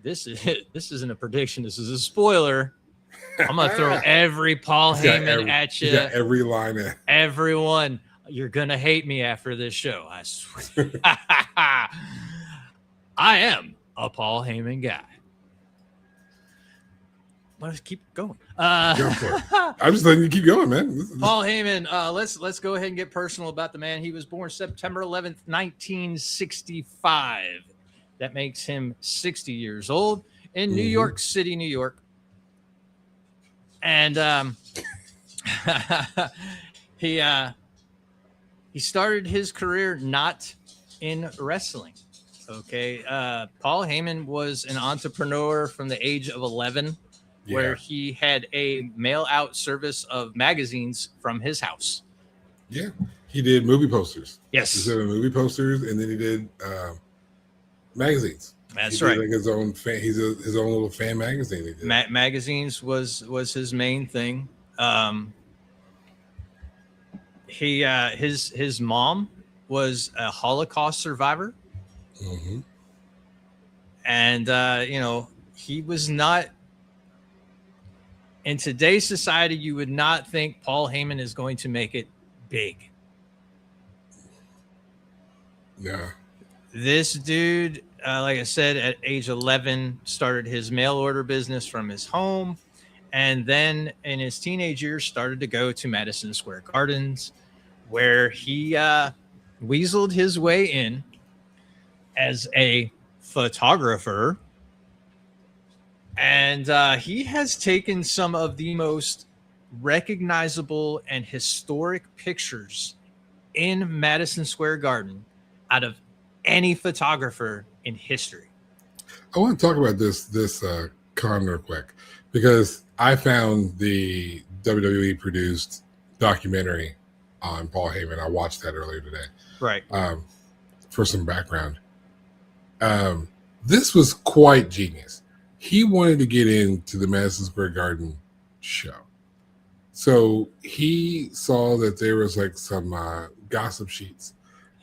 B: isn't a prediction. This is a spoiler. I'm gonna throw every Paul Heyman at you.
A: You got every line in.
B: Everyone, you're gonna hate me after this show. I swear. I am a Paul Heyman guy. Let's keep going.
A: Go for it. I'm just letting you keep going, man.
B: Paul Heyman. Let's go ahead and get personal about the man. He was born September 11th, 1965. That makes him 60 years old in New York City, New York. And he started his career not in wrestling. Okay. Paul Heyman was an entrepreneur from the age of 11. Where he had a mail out service of magazines from his house.
A: Yeah. He did movie posters.
B: Yes.
A: He did movie posters, and then he did magazines.
B: That's
A: he
B: right.
A: Did like his own fan, his own little fan magazine. He did.
B: Magazines was his main thing. His mom was a Holocaust survivor.
A: Mm-hmm.
B: And he was not. In today's society, you would not think Paul Heyman is going to make it big.
A: Yeah.
B: This dude, like I said, at age 11, started his mail order business from his home. And then in his teenage years, started to go to Madison Square Gardens, where he weaseled his way in as a photographer. And he has taken some of the most recognizable and historic pictures in Madison Square Garden out of any photographer in history.
A: I want to talk about this con real quick, because I found the WWE produced documentary on Paul Heyman. I watched that earlier today.
B: Right.
A: For some background. This was quite genius. He wanted to get into the Madison Square Garden show. So he saw that there was like some gossip sheets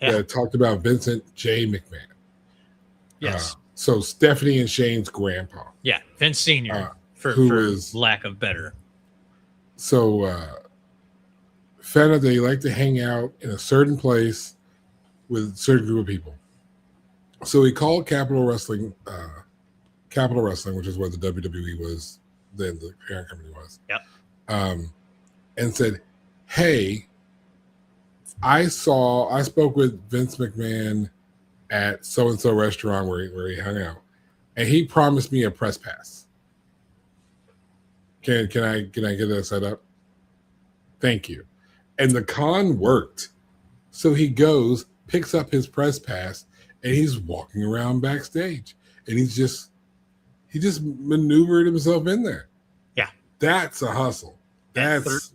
A: that talked about Vincent J. McMahon.
B: Yes.
A: So Stephanie and Shane's grandpa.
B: Yeah. Vince Senior, for
A: is
B: lack of better.
A: So found out they like to hang out in a certain place with a certain group of people. So he called Capital Wrestling, which is what the WWE was then, the parent company was.
B: Yep.
A: And said, "Hey, I spoke with Vince McMahon at so and so restaurant where he hung out, and he promised me a press pass. Can I get that set up? Thank you." And the con worked. So he goes, picks up his press pass, and he's walking around backstage, and he just maneuvered himself in there.
B: Yeah,
A: that's a hustle. That's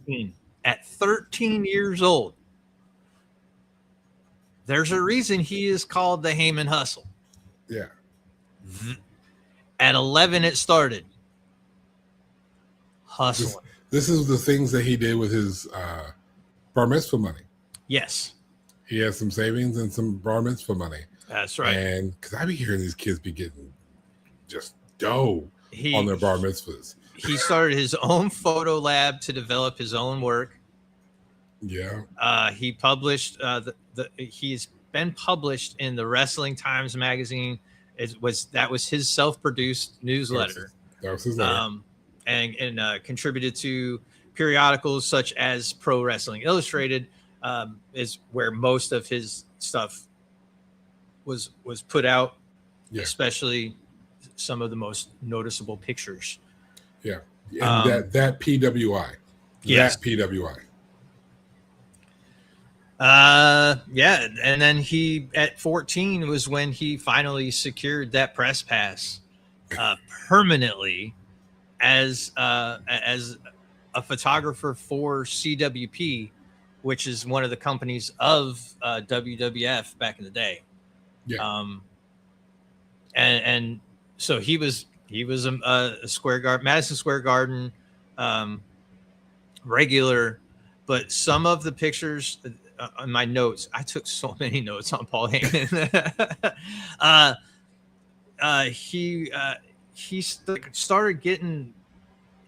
B: at 13 years old. There's a reason he is called the Heyman Hustle.
A: Yeah.
B: At 11, it started hustling.
A: This is the things that he did with his bar mitzvah money.
B: Yes.
A: He has some savings and some bar mitzvah money.
B: That's right.
A: And because I be hearing these kids be getting just dough on their bar mitzvahs.
C: He started his own photo lab to develop his own work.
A: Yeah.
C: He published he's been published in the Wrestling Times magazine. That was his self-produced newsletter.
A: That was his letter.
C: And contributed to periodicals such as Pro Wrestling Illustrated, is where most of his stuff was put out, especially some of the most noticeable pictures.
A: Yeah. And that PWI.
C: Yes.
A: That PWI.
C: Yeah. And then he, at 14, was when he finally secured that press pass permanently as a photographer for CWP, which is one of the companies of WWF back in the day.
A: Yeah.
C: And so he was a Madison Square Garden regular, but some of the pictures on my notes, I took so many notes on Paul Heyman. He started getting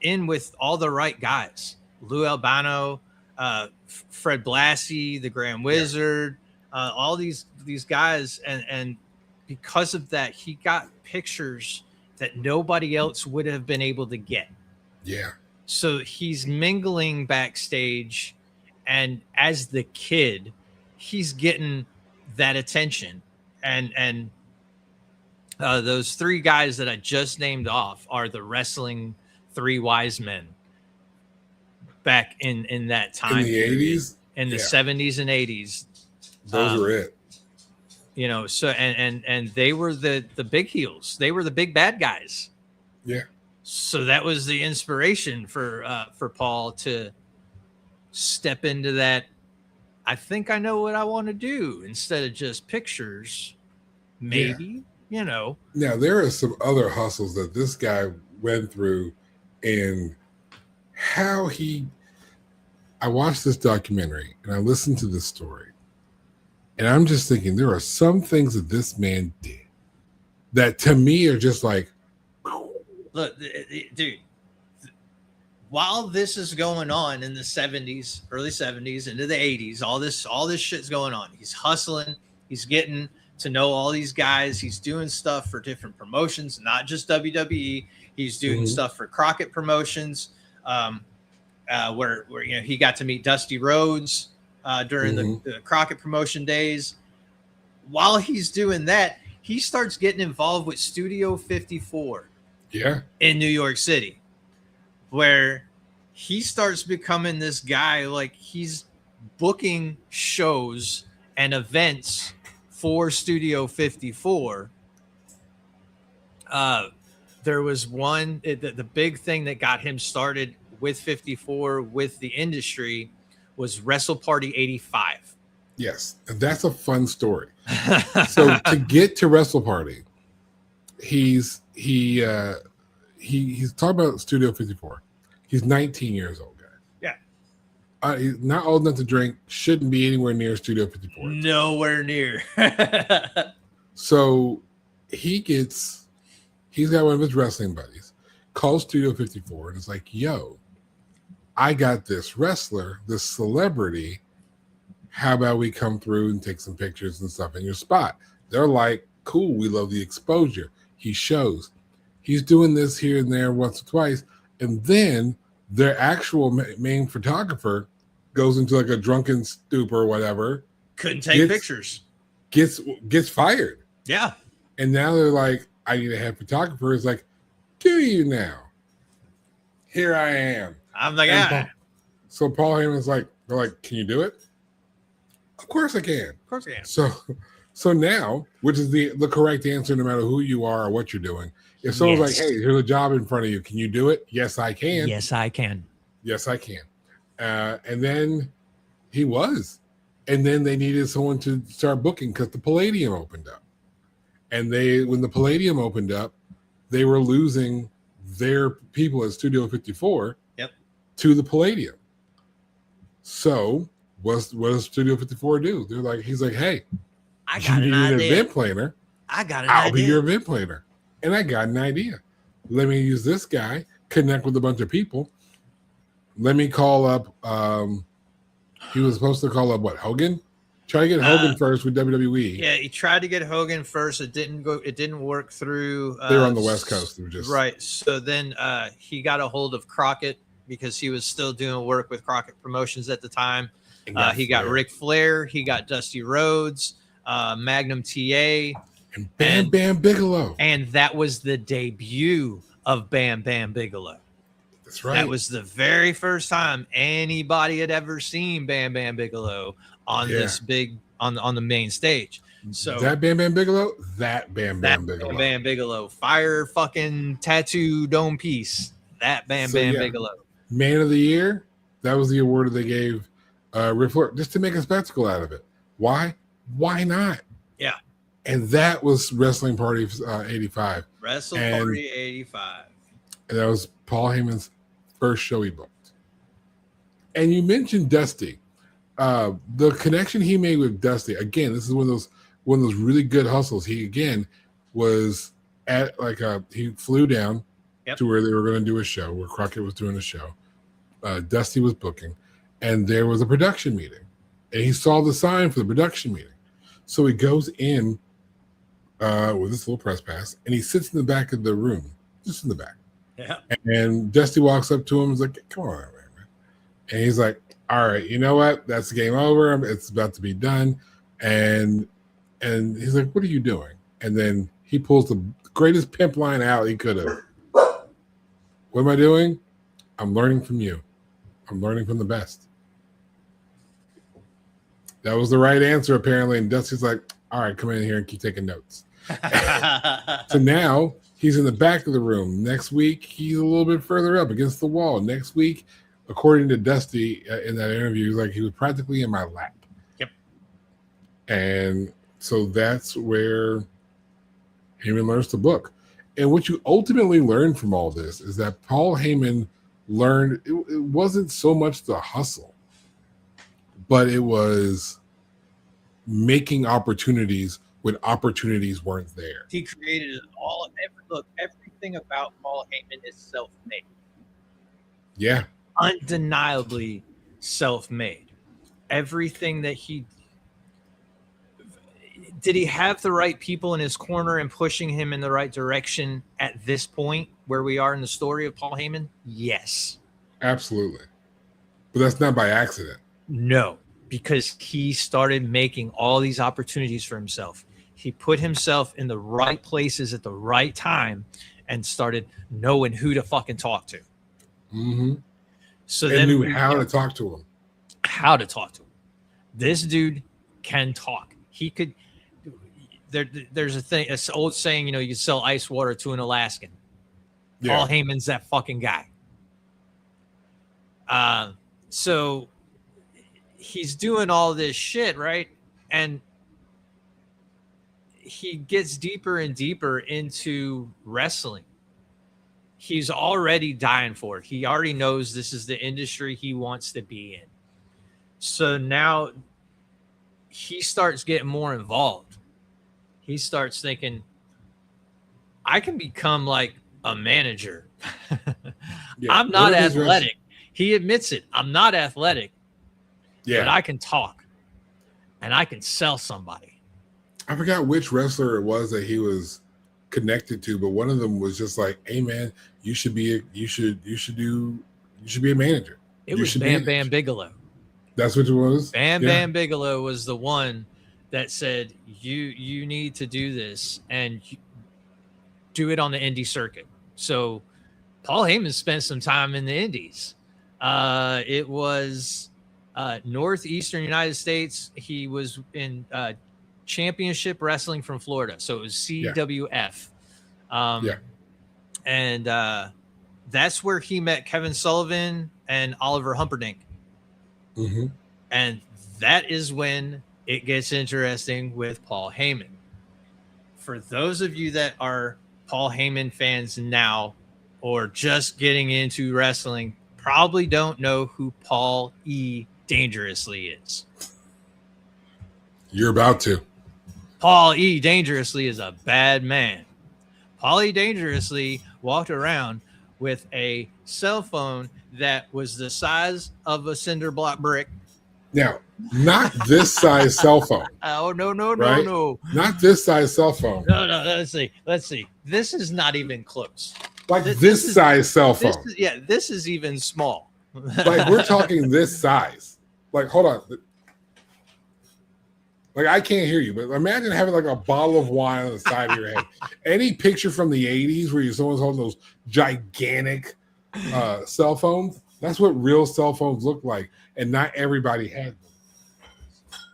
C: in with all the right guys: Lou Albano, Fred Blassie, the Grand Wizard, all these guys, and because of that, he got pictures that nobody else would have been able to get.
A: Yeah.
C: So he's mingling backstage, and as the kid, he's getting that attention. And those three guys that I just named off are the wrestling three wise men back in that time.
A: In the 80s?
C: In the 70s and 80s.
A: Those were it.
C: You know, so and they were the big heels. They were the big bad guys.
A: Yeah.
C: So that was the inspiration for Paul to step into that. I think I know what I want to do instead of just pictures. Maybe, you know.
A: Now there are some other hustles that this guy went through, and how I watched this documentary and I listened to this story. And I'm just thinking, there are some things that this man did that to me are just like,
C: look, dude, while this is going on in the 70s, early 70s, into the 80s, all this shit's going on. He's hustling. He's getting to know all these guys. He's doing stuff for different promotions, not just WWE. He's doing stuff for Crockett Promotions, where you know he got to meet Dusty Rhodes during the Crockett promotion days. While he's doing that, he starts getting involved with Studio 54 in New York City, where he starts becoming this guy. Like, he's booking shows and events for Studio 54. There was one, the big thing that got him started with 54 with the industry was Wrestle Party 85.
A: Yes, and that's a fun story. So to get to Wrestle Party, he's talking about Studio 54. He's 19 years old, guys.
C: Yeah.
A: He's not old enough to drink, shouldn't be anywhere near Studio 54.
C: Nowhere near.
A: So he's got one of his wrestling buddies, calls Studio 54 and is like, yo, I got this wrestler, this celebrity. How about we come through and take some pictures and stuff in your spot? They're like, cool, we love the exposure. He shows. He's doing this here and there once or twice. And then their actual main photographer goes into like a drunken stupor or whatever.
C: Couldn't take pictures.
A: Gets fired.
C: Yeah.
A: And now they're like, I need a head photographer. It's like, do you now? Here I am.
C: I'm like,
A: So Paul Heyman's like, they're like, can you do it? Of course I can.
C: Of course I can.
A: So now, which is the correct answer no matter who you are or what you're doing. If someone's like, hey, here's a job in front of you. Can you do it? Yes, I can.
B: Yes, I can.
A: Yes, I can. And then he was. And then they needed someone to start booking because the Palladium opened up. And when the Palladium opened up, they were losing their people at Studio 54 to the Palladium. So what does Studio 54 do? He's like, hey,
C: I got an
A: idea. An
C: idea.
A: event planner.
C: I got an idea.
A: I'll be your event planner. And I got an idea. Let me use this guy, connect with a bunch of people. Let me call up, he was supposed to call up Hogan? Try to get Hogan first with WWE.
C: Yeah, he tried to get Hogan first. It didn't work through.
A: They were on the West Coast. They were just
C: right. So then he got a hold of Crockett because he was still doing work with Crockett Promotions at the time. He got Ric Flair. He got Dusty Rhodes, Magnum TA.
A: And Bam Bigelow.
C: And that was the debut of Bam Bam Bigelow.
A: That's right.
C: That was the very first time anybody had ever seen Bam Bam Bigelow on this big on the main stage. So
A: that Bam Bam Bigelow, that Bam Bigelow.
C: Bam Bam Bigelow, fire fucking tattoo dome piece. That Bam Bam Bigelow.
A: Man of the Year, that was the award that they gave Ric Flair just to make a spectacle out of it. Why? Why not?
C: Yeah.
A: And that was Wrestling Party 85.
C: Party 85.
A: And that was Paul Heyman's first show he booked. And you mentioned Dusty. The connection he made with Dusty, again, this is one of those really good hustles. He again was at he flew down to where they were going to do a show, where Crockett was doing a show. Dusty was booking, and there was a production meeting. And he saw the sign for the production meeting. So he goes in with this little press pass, and he sits in the back of the room, just in the back.
C: Yeah.
A: And Dusty walks up to him and is like, come on, man. And he's like, all right, you know what? That's the game over. It's about to be done. And he's like, what are you doing? And then he pulls the greatest pimp line out he could have. What am I doing? I'm learning from you. I'm learning from the best. That was the right answer, apparently. And Dusty's like, all right, come in here and keep taking notes. So now he's in the back of the room. Next week, he's a little bit further up against the wall. Next week, according to Dusty in that interview, he's like, he was practically in my lap.
C: Yep.
A: And so that's where Heyman learns to book. And what you ultimately learn from all this is that Paul Heyman learned it wasn't so much the hustle, but it was making opportunities when opportunities weren't there.
C: He created everything about Paul Heyman is self-made.
A: Yeah.
C: Undeniably self-made. Everything that did he have the right people in his corner and pushing him in the right direction at this point where we are in the story of Paul Heyman? Yes.
A: Absolutely. But that's not by accident.
C: No, because he started making all these opportunities for himself. He put himself in the right places at the right time and started knowing who to fucking talk to.
A: Mm-hmm.
C: So
A: and
C: then
A: knew how to talk to him.
C: How to talk to him. This dude can talk. He could. There's a thing, an old saying, you sell ice water to an Alaskan. Yeah. Paul Heyman's that fucking guy. So he's doing all this shit, right? And he gets deeper and deeper into wrestling. He's already dying for it. He already knows this is the industry he wants to be in. So now he starts getting more involved. He starts thinking, I can become like a manager.
A: Yeah.
C: I'm not
A: What if his
C: athletic. He admits it. I'm not athletic, but
A: Yeah.
C: I can talk and I can sell somebody.
A: I forgot which wrestler it was that he was connected to, but one of them was just like, "Hey man, you should be a manager."
C: It
A: You
C: was
A: should
C: Bam
A: manage.
C: Bam Bigelow.
A: That's what it was.
C: Bam
A: Yeah.
C: Bam Bigelow was the one that said, you need to do this and do it on the indie circuit. So Paul Heyman spent some time in the indies. It was northeastern United States. He was in championship wrestling from Florida. So it was CWF.
A: Yeah.
C: And that's where he met Kevin Sullivan and Oliver Humperdinck.
A: Mm-hmm.
C: And that is when it gets interesting with Paul Heyman. For those of you that are Paul Heyman fans now, or just getting into wrestling, probably don't know who Paul E. Dangerously is.
A: You're about to.
C: Paul E. Dangerously is a bad man. Paul E. Dangerously walked around with a cell phone that was the size of a cinder block brick.
A: Now, not this size cell phone.
C: Oh, no,
A: right? Not this size cell phone.
C: No. Let's see. This is not even close.
A: Like this size cell phone.
C: This is even small.
A: Like we're talking this size. Like, hold on. Like I can't hear you, but imagine having like a bottle of wine on the side of your head. Any picture from the 80s where someone's holding those gigantic cell phones, that's what real cell phones look like. And not everybody had them.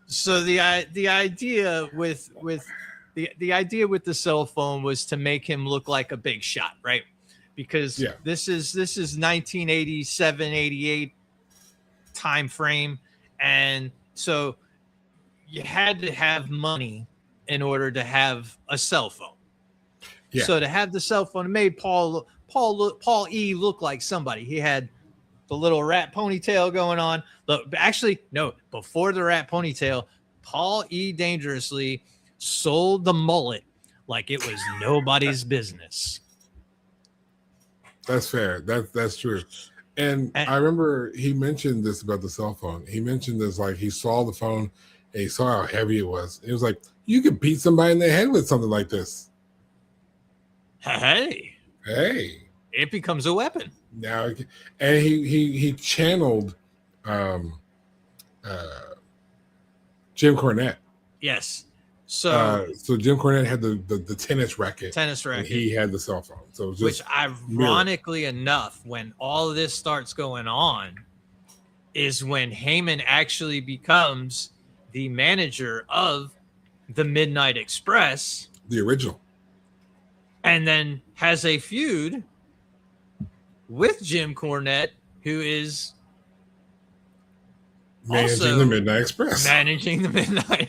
C: So the idea with the idea with the cell phone was to make him look like a big shot, right? Because this is 1987, 88 time frame, and so you had to have money in order to have a cell phone. Yeah. So to have the cell phone, it made Paul E look like somebody. He had the little rat ponytail going on. Look, actually, no, before the rat ponytail, Paul E. Dangerously sold the mullet like it was nobody's business.
A: That's fair. That's true. And I remember he mentioned this about the cell phone. He mentioned this like he saw the phone and he saw how heavy it was. It was like, you could beat somebody in the head with something like this.
C: Hey. It becomes a weapon.
A: Now, and he channeled Jim Cornette.
C: Yes. So
A: Jim Cornette had the tennis racket.
C: And
A: he had the cell phone. So it was just
C: which ironically enough, when all of this starts going on, is when Heyman actually becomes the manager of the Midnight Express,
A: the original,
C: and then has a feud with Jim Cornette, who is
A: managing the Midnight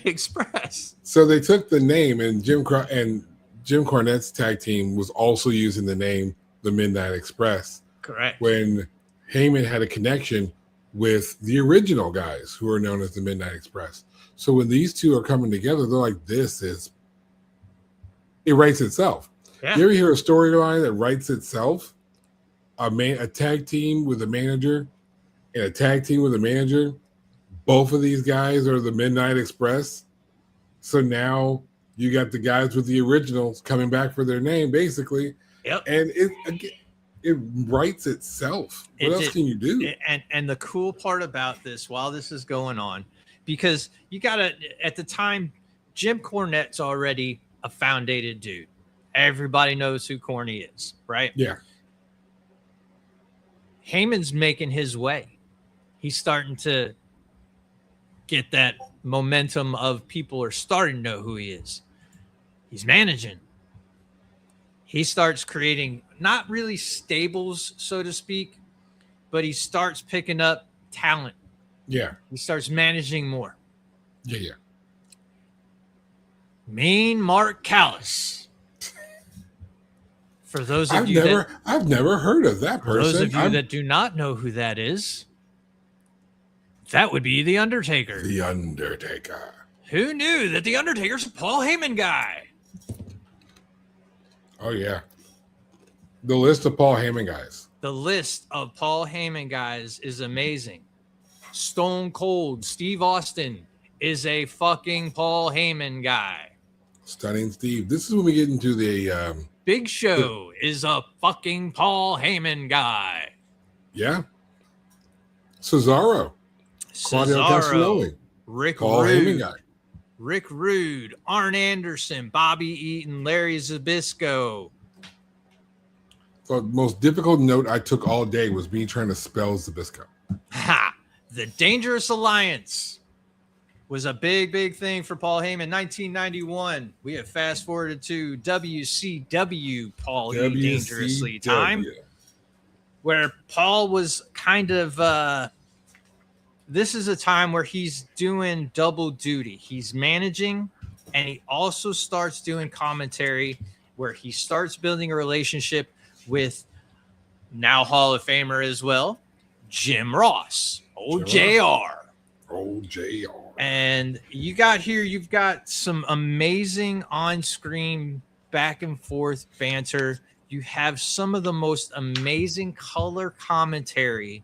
C: Express.
A: So they took the name, and Jim Cornette's tag team was also using the name the Midnight Express.
C: Correct.
A: When Heyman had a connection with the original guys who are known as the Midnight Express. So when these two are coming together, they're like, it writes itself. Yeah. You ever hear a storyline that writes itself? A tag team with a manager and a tag team with a manager. Both of these guys are the Midnight Express. So now you got the guys with the originals coming back for their name, basically.
C: Yep.
A: And it writes itself. What else can you do?
C: And the cool part about this, while this is going on, because you got to, at the time, Jim Cornette's already a foundated dude. Everybody knows who Corny is, right?
A: Yeah.
C: Heyman's making his way. He's starting to get that momentum of people are starting to know who he is. He's managing. He starts creating not really stables, so to speak, but he starts picking up talent.
A: Yeah.
C: He starts managing more.
A: Yeah.
C: Mean Mark Callis. For those of
A: I've never heard of that person.
C: For those of you that do not know who that is, that would be The Undertaker.
A: The Undertaker.
C: Who knew that The Undertaker's a Paul Heyman guy?
A: Oh yeah. The list of Paul Heyman guys.
C: The list of Paul Heyman guys is amazing. Stone Cold Steve Austin is a fucking Paul Heyman guy.
A: Stunning Steve. This is when we get into the
C: Big Show is a fucking Paul Heyman guy.
A: yeah. Cesaro. Claudio
C: Cesaro,
A: Castagnoli.
C: Rick
A: Paul Heyman
C: Rude,
A: guy.
C: Rick Rude, Arn Anderson, Bobby Eaton, Larry Zbyszko.
A: The most difficult note I took all day was me trying to spell Zbyszko.
C: Ha! The Dangerous Alliance was a big thing for Paul Heyman. 1991. We have fast forwarded to WCW Paul E. Dangerously time, where Paul was kind of. This is a time where he's doing double duty. He's managing, and he also starts doing commentary, where he starts building a relationship with now Hall of Famer as well, Jim Ross, old JR.
A: Old JR.
C: And you've got some amazing on-screen back and forth banter. You have some of the most amazing color commentary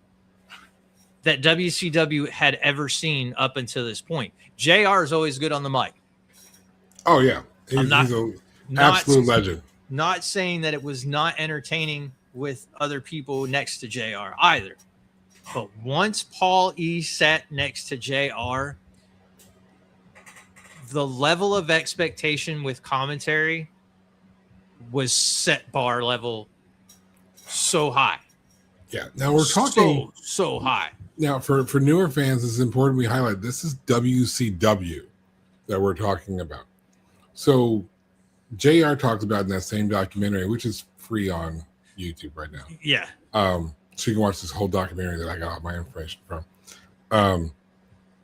C: that WCW had ever seen up until this point. JR is always good on the mic.
A: Oh yeah. He's an absolute legend.
C: Not saying that it was not entertaining with other people next to JR either. But once Paul E sat next to JR, the level of expectation with commentary was set bar level so high.
A: Yeah. Now we're talking
C: so high.
A: Now for newer fans, it's important we highlight this is WCW that we're talking about. So JR talks about in that same documentary, which is free on YouTube right now.
C: Yeah.
A: So you can watch this whole documentary that I got all my information from.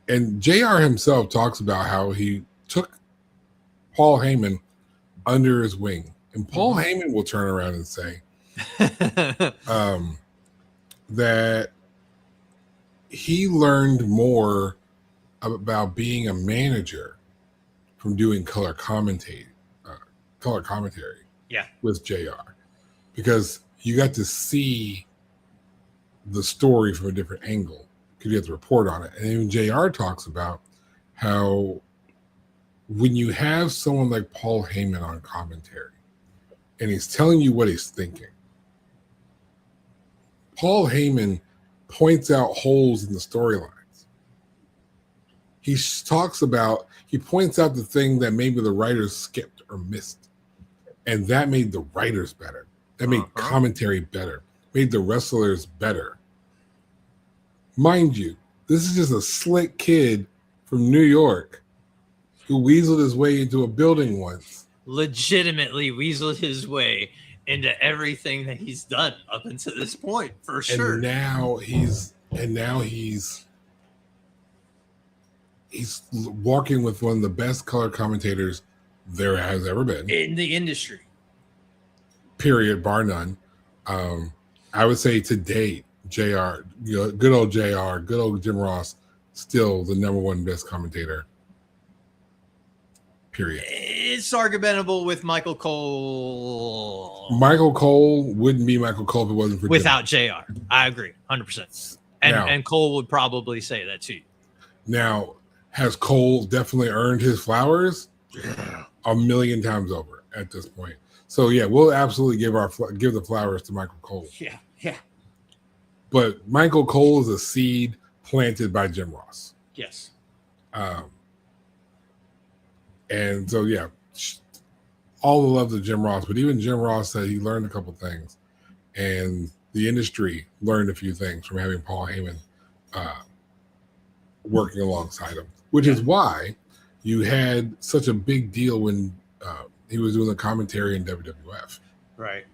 A: And JR himself talks about how he took Paul Heyman under his wing. And Paul Heyman will turn around and say that he learned more about being a manager from doing color commentary with JR, because you got to see the story from a different angle because you have to report on it. And even JR talks about how when you have someone like Paul Heyman on commentary and he's telling you what he's thinking, Paul Heyman points out holes in the storylines. He points out the thing that maybe the writers skipped or missed. And that made the writers better. That made commentary better, made the wrestlers better. Mind you, this is just a slick kid from New York who weaseled his way into a building once.
C: Legitimately weaseled his way into everything that he's done up until this point, for sure.
A: And now he's walking with one of the best color commentators there has ever been
C: in the industry.
A: Period, bar none. I would say to date, JR, good old JR, good old Jim Ross, still the number one best commentator. Period.
C: It's arguable with Michael Cole.
A: Michael Cole wouldn't be Michael Cole if it wasn't for
C: without JR. I agree, 100%. And Cole would probably say that too.
A: Now, has Cole definitely earned his flowers? Yeah. 1,000,000 times over at this point. So yeah, we'll absolutely give the flowers to Michael Cole.
C: Yeah.
A: But Michael Cole is a seed planted by Jim Ross.
C: Yes.
A: And so yeah, all the love to Jim Ross. But even Jim Ross said he learned a couple things, and the industry learned a few things from having Paul Heyman working alongside him, which is why you had such a big deal when he was doing the commentary in WWF.
C: Right.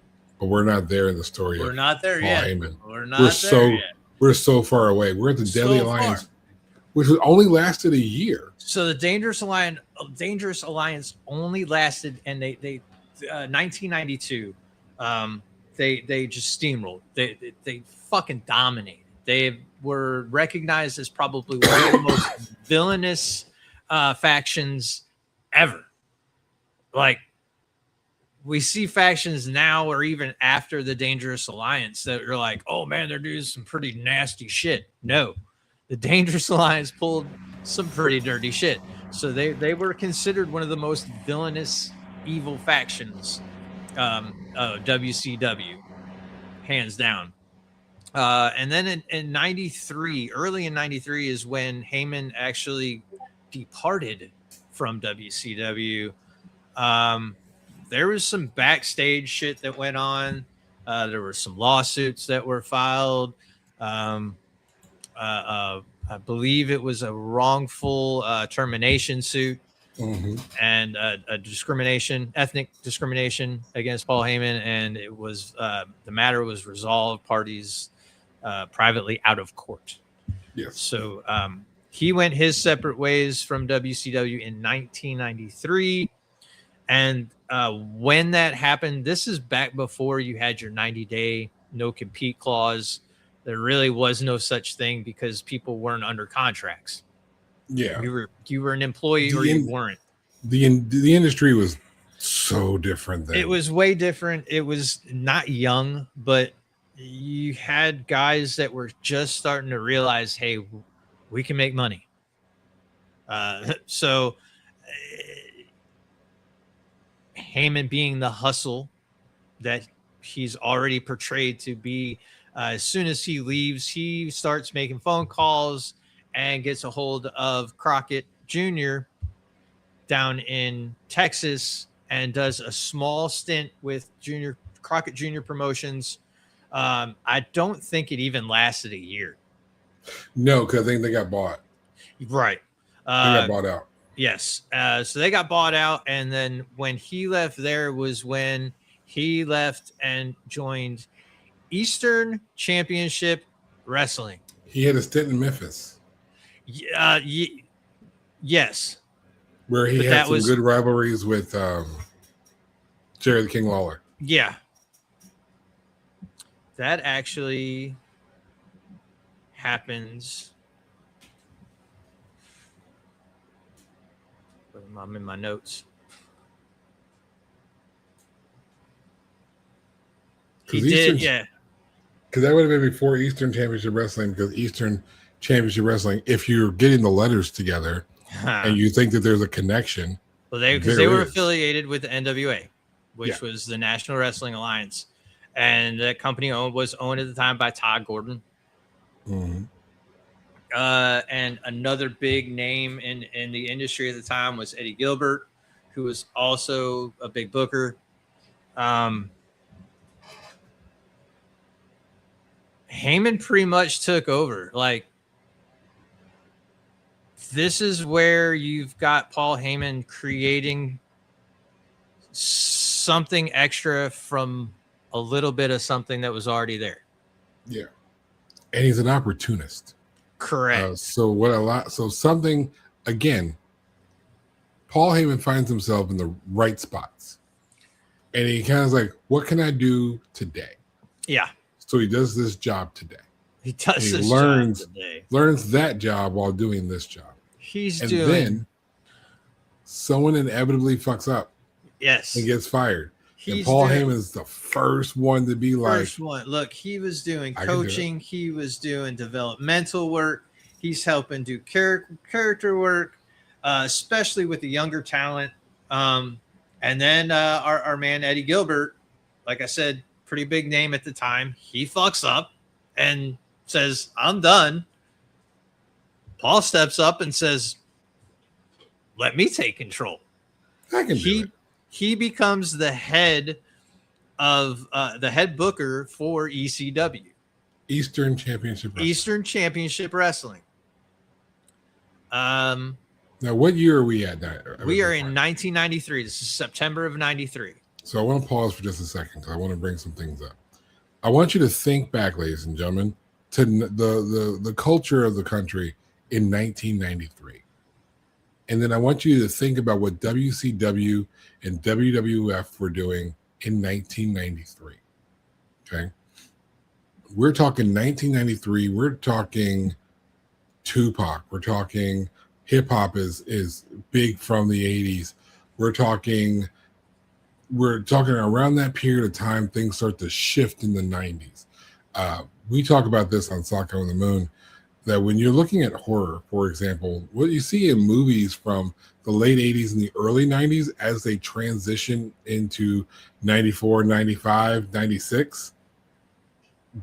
A: But we're not there in the story.
C: We're not there yet.
A: Heyman.
C: We're not there yet.
A: We're so far away. We're at the Deadly Alliance, which only lasted a year.
C: So the Dangerous Alliance only lasted, and they 1992. They just steamrolled. They fucking dominated. They were recognized as probably one of the most villainous factions ever. Like, we see factions now or even after the Dangerous Alliance that are like, oh man, they're doing some pretty nasty shit. No, the Dangerous Alliance pulled some pretty dirty shit. So they were considered one of the most villainous, evil factions WCW, hands down. And then in 93, early in 93 is when Heyman actually departed from WCW. There was some backstage shit that went on. There were some lawsuits that were filed. I believe it was a wrongful termination suit and a discrimination, ethnic discrimination against Paul Heyman. And it was the matter was resolved, parties privately out of court.
A: Yes.
C: So he went his separate ways from WCW in 1993. And when that happened, this is back before you had your 90-day no compete clause. There really was no such thing because people weren't under contracts.
A: Yeah.
C: You were an employee or you weren't.
A: The industry was so different then.
C: It was way different. It was not young, but you had guys that were just starting to realize, hey, we can make money. So Heyman being the hustle that he's already portrayed to be, as soon as he leaves, he starts making phone calls and gets a hold of Crockett Jr. down in Texas and does a small stint with Crockett Jr. Promotions. I don't think it even lasted a year.
A: No, because I think they got bought.
C: Right.
A: They got bought out.
C: Yes. So they got bought out. And then when he left there was when he left and joined Eastern Championship Wrestling.
A: He had a stint in Memphis.
C: Yes.
A: Where he had some good rivalries with Jerry the King Lawler.
C: Yeah. That actually happens. I'm in my notes. He did, yeah.
A: Because that would have been before Eastern Championship Wrestling, because Eastern Championship Wrestling, if you're getting the letters together and you think that there's a connection.
C: Well, they were affiliated with the NWA, which was the National Wrestling Alliance. And that company was owned at the time by Todd Gordon.
A: Mm-hmm.
C: And another big name in the industry at the time was Eddie Gilbert, who was also a big booker. Heyman pretty much took over. Like, this is where you've got Paul Heyman creating something extra from a little bit of something that was already there.
A: Yeah. And he's an opportunist.
C: Correct.
A: So something, again, Paul Heyman finds himself in the right spots. And he kind of like, what can I do today?
C: Yeah.
A: So he does this job today.
C: He does this
A: learns,
C: job today.
A: Learns that job while doing this job. Then someone inevitably fucks up.
C: Yes.
A: And gets fired. And Paul Heyman's the first one to be like.
C: First one. Look, he was doing coaching. He was doing developmental work. He's helping do character work, especially with the younger talent. And then our man, Eddie Gilbert, like I said, pretty big name at the time. He fucks up and says, I'm done. Paul steps up and says, let me take control.
A: I can do it.
C: He becomes the head of the head booker for ECW,
A: Eastern Championship Wrestling.
C: Eastern Championship Wrestling.
A: Now, what year are we at now?
C: We are in 1993. This is September of 93.
A: So I want to pause for just a second because I want to bring some things up. I want you to think back, ladies and gentlemen, to the culture of the country in 1993. And then I want you to think about what WCW and WWF were doing in 1993. Okay. We're talking 1993. We're talking Tupac. We're talking hip hop is big from the 80s. We're talking we're talking around that period of time, things start to shift in the 90s. We talk about this on Soccer on the Moon, that when you're looking at horror, for example, what you see in movies from the late 80s and the early 90s as they transition into 94, 95, 96,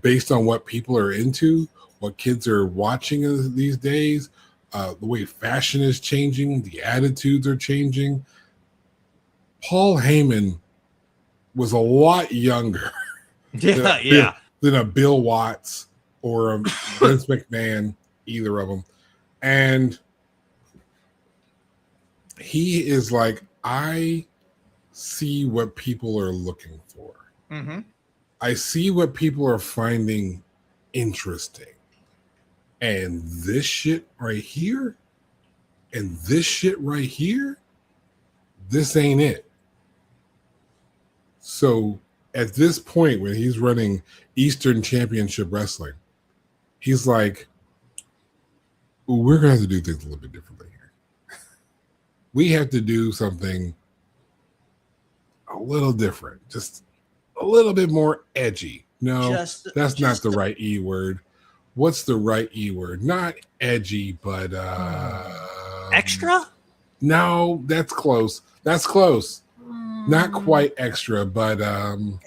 A: based on what people are into, what kids are watching these days, the way fashion is changing, the attitudes are changing. Paul Heyman was a lot younger than a Bill Watts or a Vince McMahon, either of them. And he is like, I see what people are looking for.
B: Mm-hmm.
A: I see what people are finding interesting. And this shit right here, and this shit right here, this ain't it. So at this point, when he's running Eastern Championship Wrestling, he's like, we're going to have to do things a little bit differently here. We have to do something a little different, just a little bit more edgy. No, that's not the right E word. What's the right E word? Not edgy, but
C: extra?
A: No, that's close. That's close. Not quite extra, but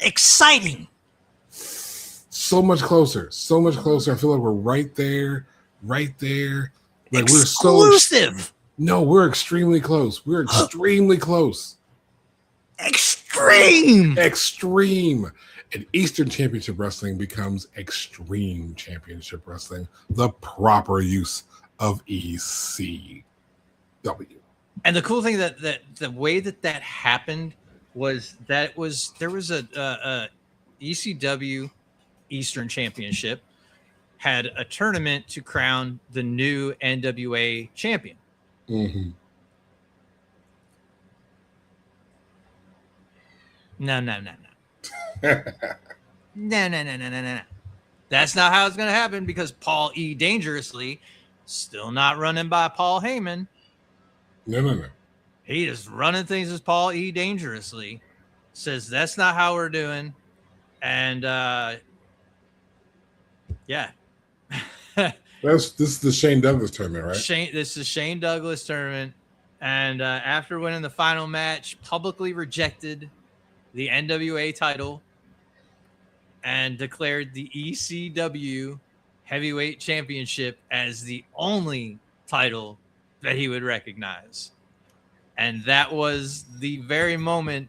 C: exciting.
A: So much closer. So much closer. I feel like we're right there. Right there. Like
C: exclusive.
A: We're extremely close. We're extremely close.
C: Extreme.
A: And Eastern Championship Wrestling becomes Extreme Championship Wrestling, the proper use of ECW.
B: And the cool thing that the way that happened was there was a ECW Eastern Championship had a tournament to crown the new NWA champion.
A: Mm-hmm.
B: No. No. That's not how it's going to happen, because Paul E. Dangerously, still not running by Paul Heyman.
A: No.
B: He is running things as Paul E. Dangerously. Says that's not how we're doing. And yeah.
A: This is the Shane Douglas tournament, right?
B: This is Shane Douglas tournament. And after winning the final match, publicly rejected the NWA title and declared the ECW Heavyweight Championship as the only title that he would recognize. And that was the very moment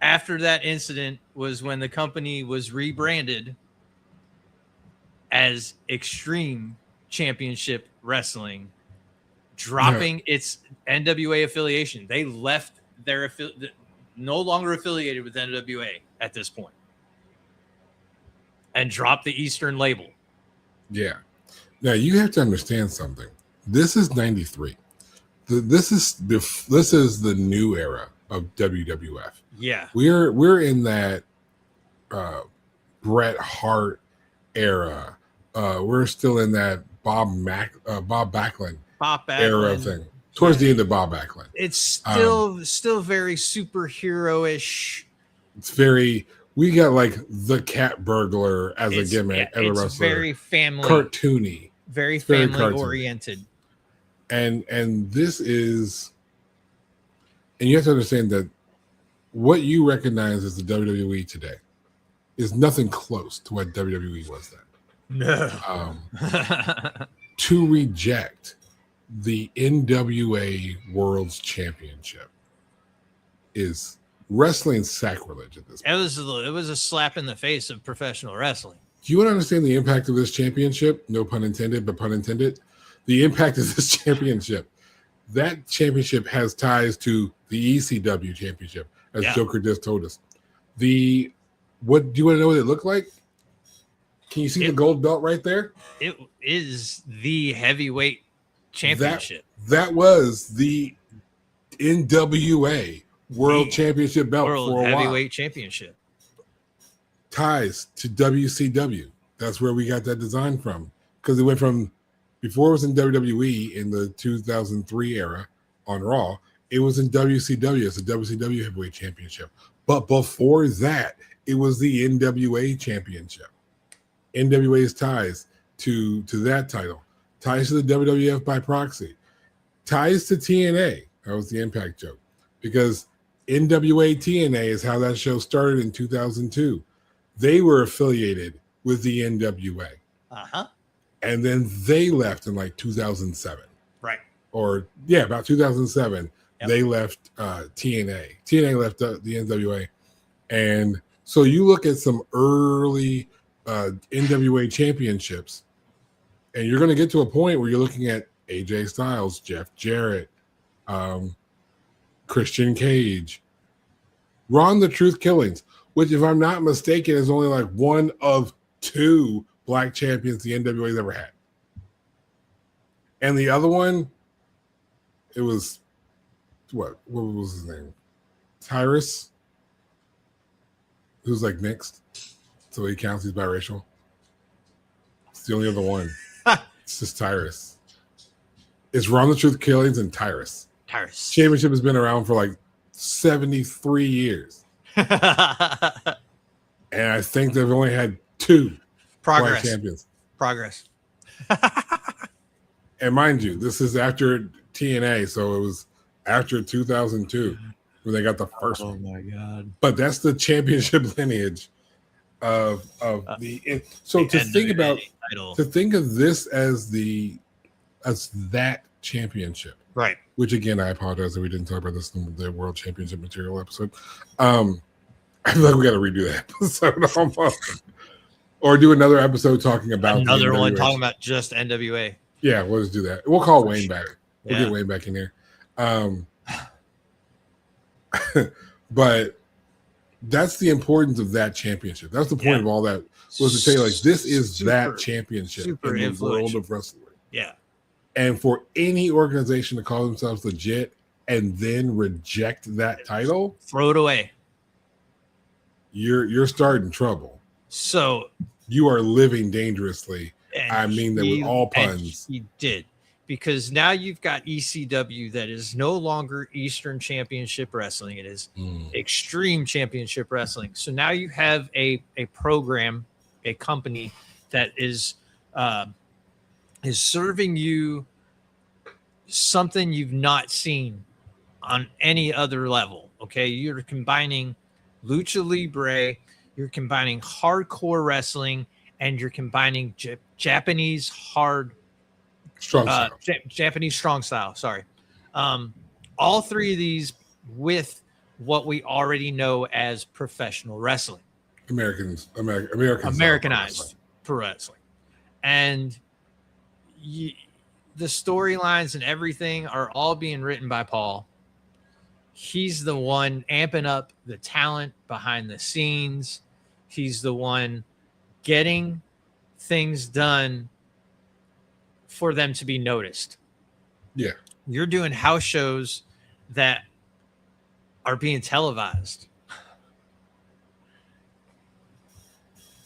B: after that incident was when the company was rebranded as Extreme Championship Wrestling, dropping its NWA affiliation. They left their no longer affiliated with NWA at this point, and dropped the Eastern label.
A: Yeah. Now you have to understand something. This is 93. This is the new era of WWF.
B: Yeah.
A: We're in that Bret Hart era. We're still in that Bob Backlund era thing. Towards the end of Bob Backlund.
B: It's still very superhero-ish.
A: It's very, we got like the Cat Burglar as a gimmick, as a wrestler.
B: It's very family,
A: cartoony,
B: very family oriented.
A: And this is, and you have to understand that what you recognize as the WWE today is nothing close to what WWE was then.
B: No.
A: To reject the NWA World's Championship is wrestling sacrilege at this point.
B: It was a slap in the face of professional wrestling.
A: Do you want to understand the impact of this championship? No pun intended, but pun intended. The impact of this championship. That championship has ties to the ECW championship, as Joker just told us. What do you want to know what it looked like? Can you see the gold belt right there?
B: It is the heavyweight championship.
A: That was the NWA World Championship belt
B: World
A: for a while.
B: Heavyweight Championship.
A: Ties to WCW. That's where we got that design from. Because it went from, before it was in WWE in the 2003 era on Raw, It was in WCW. It's a WCW Heavyweight Championship. But before that, it was the NWA Championship. NWA's ties to that title, ties to the WWF by proxy, ties to TNA. That was the Impact joke, because NWA TNA is how that show started in 2002. They were affiliated with the NWA.
C: Uh-huh.
A: And then they left in like 2007.
C: Right.
A: Or, yeah, about 2007.
C: Yep.
A: They left TNA. TNA left the NWA. And so you look at some early NWA championships, and you're going to get to a point where you're looking at AJ Styles, Jeff Jarrett, Christian Cage, Ron the Truth Killings, which, if I'm not mistaken, is only like one of 2 black champions the NWA's ever had. And the other one, it was what was his name? Tyrus, who's like mixed, so he counts, he's biracial. It's the only other one. It's just Tyrus. It's Ron the Truth Killings and Tyrus.
C: Tyrus.
A: Championship has been around for like 73 years. And I think they've only had 2
C: Progress.
A: black champions.
C: Progress.
A: And mind you, this is after TNA, so it was after 2002 when they got the first one.
C: Oh my God.
A: But that's the championship lineage of the. So
C: The
A: to think
C: NWA
A: about,
C: title.
A: to think of this as that championship,
C: Right.
A: which again, I apologize that we didn't talk about this in the World Championship material episode. I feel like we got to redo that episode almost. Or do another episode talking about
C: Another
A: the
C: one
A: NWA.
C: talking about just NWA.
A: Yeah, we'll just do that. We'll call
C: For
A: Wayne
C: sure.
A: back. We'll
C: Yeah.
A: get Wayne back in here. But that's the importance of that championship. That's the point
C: Yeah.
A: of all that, was to tell you, like, this is that
C: Super-
A: championship
C: super
A: in the world
C: influential.
A: of wrestling.
C: Yeah.
A: And for any organization to call themselves legit and then reject that title,
C: Throw it away.
A: you're starting trouble.
C: So
A: You are living dangerously.
C: and
A: I mean that with all
C: and
A: puns.
C: He did. Because now you've got ECW that is no longer Eastern Championship Wrestling. It is Extreme Championship Wrestling. So now you have a program, a company that is serving you something you've not seen on any other level. Okay, you're combining lucha libre, you're combining hardcore wrestling, and you're combining Japanese hard
A: Strong style.
C: Japanese strong style. Sorry. All 3 of these with what we already know as professional wrestling,
A: Americanized
C: pro wrestling. And the storylines and everything are all being written by Paul. He's the one amping up the talent behind the scenes. He's the one getting things done for them to be noticed.
A: Yeah.
C: You're doing house shows that are being televised.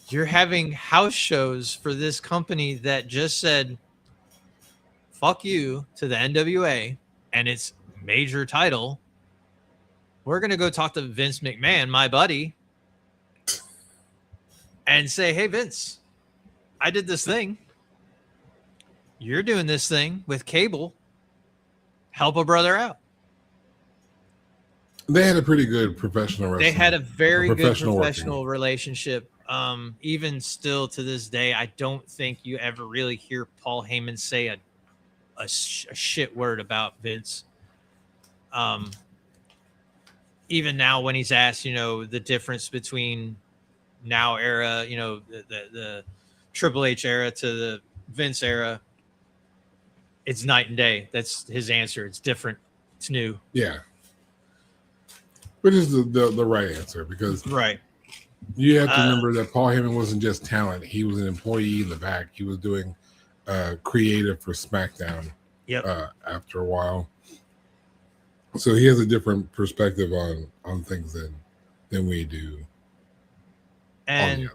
C: You're having house shows for this company that just said, fuck you to the NWA and its major title. We're going to go talk to Vince McMahon, my buddy, and say, hey, Vince, I did this thing. You're doing this thing with cable. Help a brother out.
A: They had a pretty good professional wrestling.
C: They had a very good
A: professional
C: professional relationship. Even still to this day, I don't think you ever really hear Paul Heyman say a shit word about Vince. Even now when he's asked, the difference between now era, the Triple H era to the Vince era, it's night and day. That's his answer. It's different. It's new.
A: Yeah. Which is the right answer, because
C: Right.
A: you have to remember that Paul Heyman wasn't just talent. He was an employee in the back. He was doing creative for SmackDown.
C: Yep.
A: After a while. So he has a different perspective on things than we do.
C: And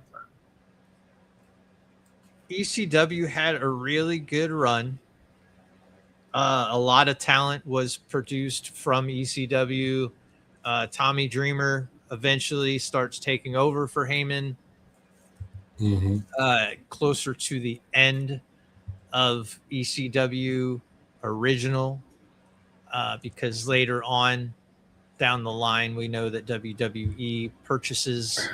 C: ECW had a really good run A lot of talent was produced from ECW. Tommy Dreamer eventually starts taking over for Heyman
A: Mm-hmm.
C: closer to the end of ECW original, because later on down the line, we know that WWE purchases.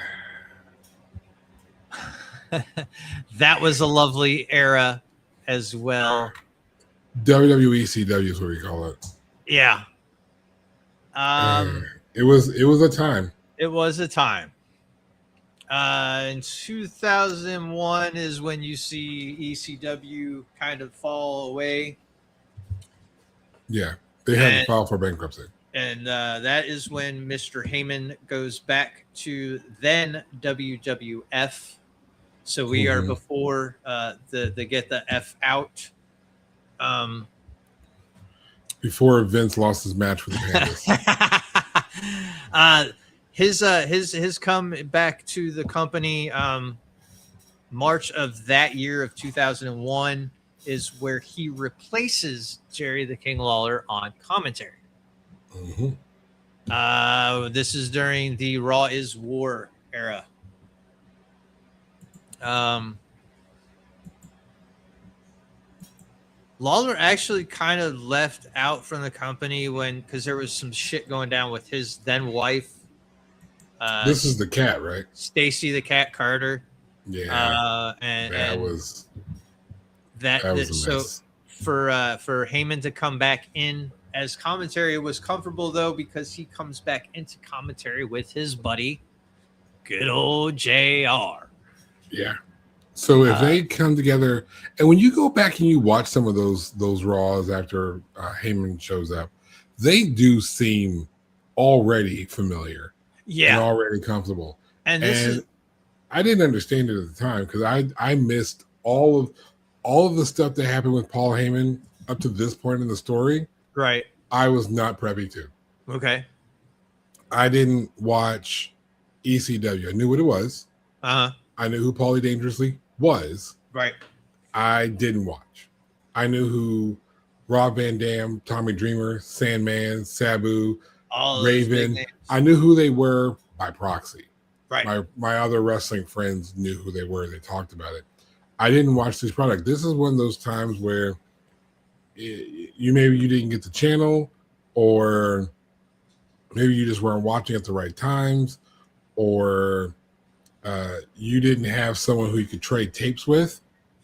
C: That was a lovely era as well.
A: WWE CW is what we call it.
C: Yeah.
A: It was a time.
C: It was a time. In 2001 is when you see ECW kind of fall away.
A: Yeah, they had to file for bankruptcy.
C: And that is when Mr. Heyman goes back to then WWF. So we are before the get the F out.
A: Before Vince lost his match with the Pandas.
C: His come back to the company March of that year of 2001 is where he replaces Jerry the King Lawler on commentary. This is during the Raw is War era. Lawler actually kind of left out from the company because there was some shit going down with his then wife.
A: This is the cat, right?
C: Stacy the Cat Carter.
A: Yeah,
C: that
A: was
C: a
A: mess.
C: So for Heyman to come back in as commentary was comfortable though, because he comes back into commentary with his buddy, good old JR.
A: Yeah. So if they come together, and when you go back and you watch some of those Raws after Heyman shows up, they do seem already familiar, and already comfortable. And I didn't understand it at the time because I missed all of the stuff that happened with Paul Heyman up to this point in the story.
C: Right.
A: I was not privy to.
C: Okay.
A: I didn't watch ECW. I knew what it was. I knew who Paulie Dangerously was.
C: Right.
A: I didn't watch. I knew who Rob Van Dam, Tommy Dreamer, Sandman, Sabu, Raven. I knew who they were by proxy.
C: Right.
A: My other wrestling friends knew who they were. They talked about it. I didn't watch this product. This is one of those times where you didn't get the channel, or maybe you just weren't watching at the right times, or you didn't have someone who you could trade tapes with.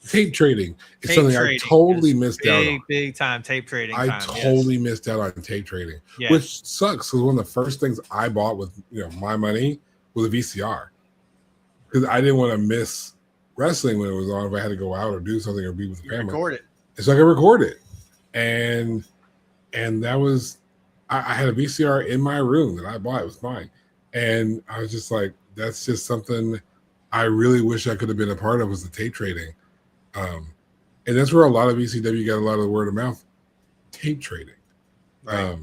A: Tape trading is something I totally missed out on.
C: Big time tape trading.
A: I totally missed out on tape trading, which sucks because one of the first things I bought with my money was a VCR, because I didn't want to miss wrestling when it was on if I had to go out or do something or be with the family.
C: Record it.
A: And so I could record it, and that was I had a VCR in my room that I bought. It was mine, and I was just like, that's just something I really wish I could have been a part of, was the tape trading. And that's where a lot of ECW got a lot of the word of mouth, tape trading.
C: Right.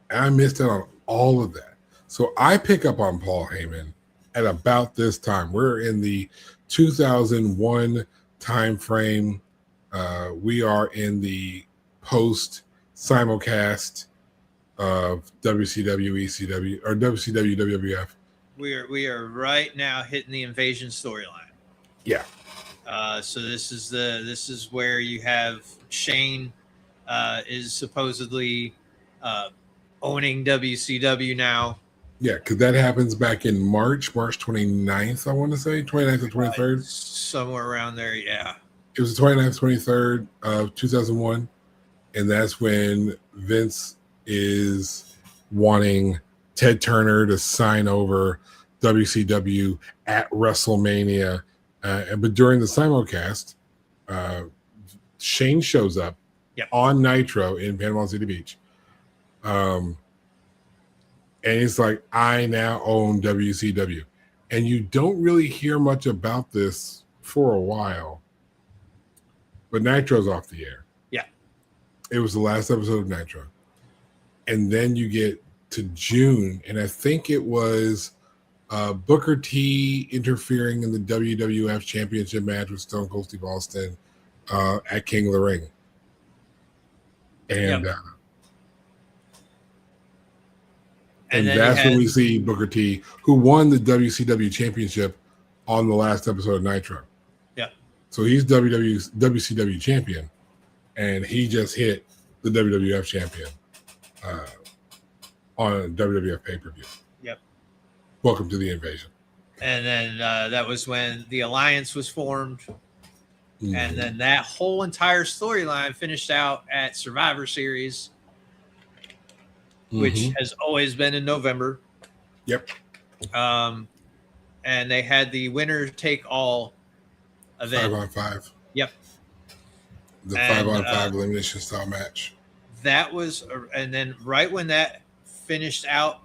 A: And I missed out on all of that. So I pick up on Paul Heyman at about this time. We're in the 2001 time frame. We are in the post simulcast of WCW, ECW, or WCW, WWF.
C: We are right now hitting the invasion storyline.
A: Yeah.
C: So this is where you have Shane is supposedly owning WCW now.
A: Yeah, because that happens back in March 29th, I want to say, 29th or 23rd.
C: Somewhere around there, yeah.
A: It was the 29th, 23rd of 2001. And that's when Vince is wanting Ted Turner to sign over WCW at WrestleMania. But during the simulcast, Shane shows up on Nitro in Panama City Beach. And it's like, I now own WCW. And you don't really hear much about this for a while. But Nitro's off the air.
C: Yeah.
A: It was the last episode of Nitro. And then you get to June, and I think it was Booker T interfering in the WWF Championship match with Stone Cold Steve Austin. at King of the Ring. And and that's when we see Booker T, who won the WCW championship on the last episode of Nitro.
C: Yeah.
A: So he's WCW champion, and he just hit the WWF champion on a WWF pay-per-view.
C: Yep.
A: Welcome to the invasion.
C: And then that was when the Alliance was formed. Mm-hmm. And then that whole entire storyline finished out at Survivor Series, which has always been in November.
A: Yep.
C: And they had the winner take all event.
A: 5-on-5.
C: Yep.
A: The 5-on-5 elimination style match.
C: That was, and then right when that finished out,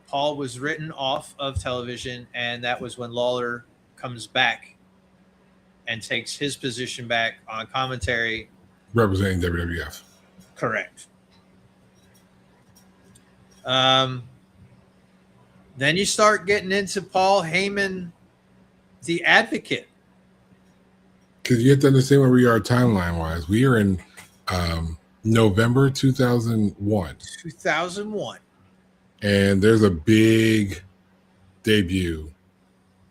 C: Paul was written off of television, and that was when Lawler comes back and takes his position back on commentary.
A: Representing WWF.
C: Correct. Then you start getting into Paul Heyman, the Advocate.
A: Because you have to understand where we are timeline-wise. We are in November 2001.
C: 2001.
A: And there's a big debut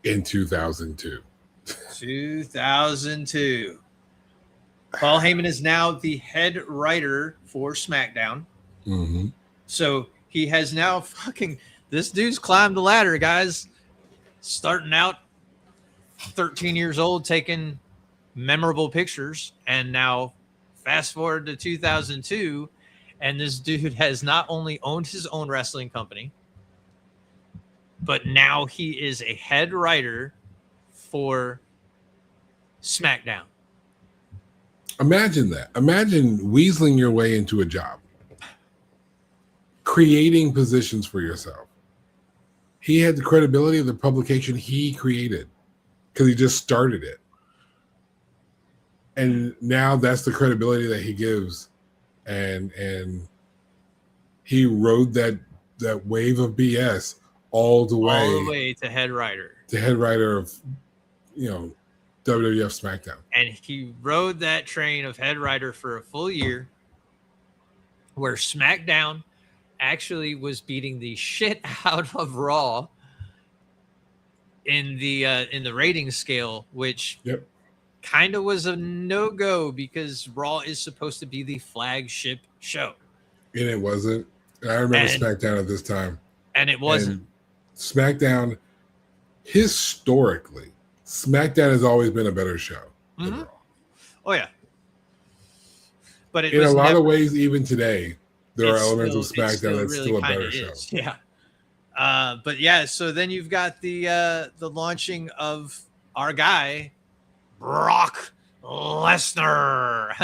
A: in 2002.
C: 2002. Paul Heyman is now the head writer for SmackDown.
A: Mm-hmm.
C: So he has now this dude's climbed the ladder, guys. Starting out 13 years old, taking memorable pictures, and now fast forward to 2002, and this dude has not only owned his own wrestling company, but now he is a head writer for SmackDown.
A: Imagine that. Imagine weaseling your way into a job, creating positions for yourself. He had the credibility of the publication he created because he just started it. And now that's the credibility that he gives. And he rode that wave of BS all the way
C: to head writer.
A: To head writer of, WWF SmackDown.
C: And he rode that train of head writer for a full year, where SmackDown actually was beating the shit out of Raw in the rating scale, which kind of was a no-go because Raw is supposed to be the flagship show.
A: And it wasn't. I remember SmackDown at this time.
C: And it wasn't.
A: And SmackDown, historically, SmackDown has always been a better show than Raw.
C: Oh, yeah. But
A: in a lot of ways, even today, there are elements of SmackDown that's still a better show.
C: Yeah. But yeah, so then you've got the launching of our guy, Brock Lesnar.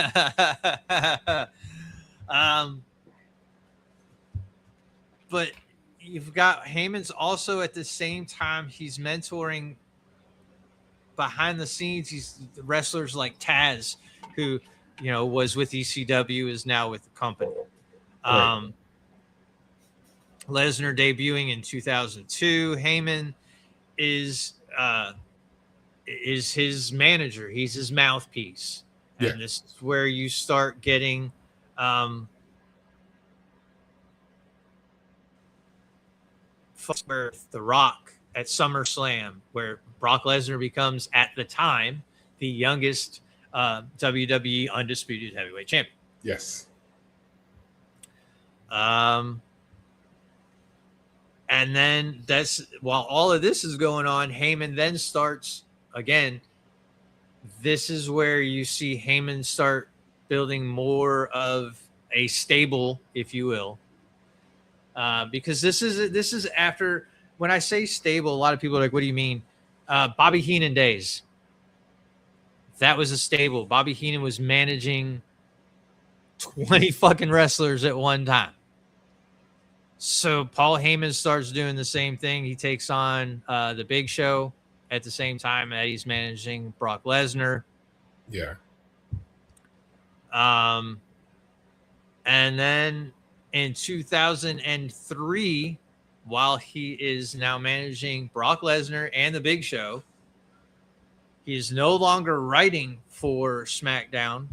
C: But you've got Heyman's also at the same time, he's mentoring behind the scenes. He's wrestlers like Taz, who, was with ECW, is now with the company. Right. Lesnar debuting in 2002. Heyman is his manager. He's his mouthpiece. And this is where you start getting where The Rock at SummerSlam, where Brock Lesnar becomes, at the time, the youngest WWE Undisputed Heavyweight Champion.
A: Yes.
C: And then while all of this is going on, Heyman then starts again. This is where you see Heyman start building more of a stable, if you will, because this is after. When I say stable, a lot of people are like, "What do you mean?" Bobby Heenan days. That was a stable. Bobby Heenan was managing 20 fucking wrestlers at one time. So Paul Heyman starts doing the same thing. He takes on the Big Show at the same time that he's managing Brock Lesnar.
A: Yeah.
C: And then in 2003, while he is now managing Brock Lesnar and the Big Show, He is no longer writing for SmackDown,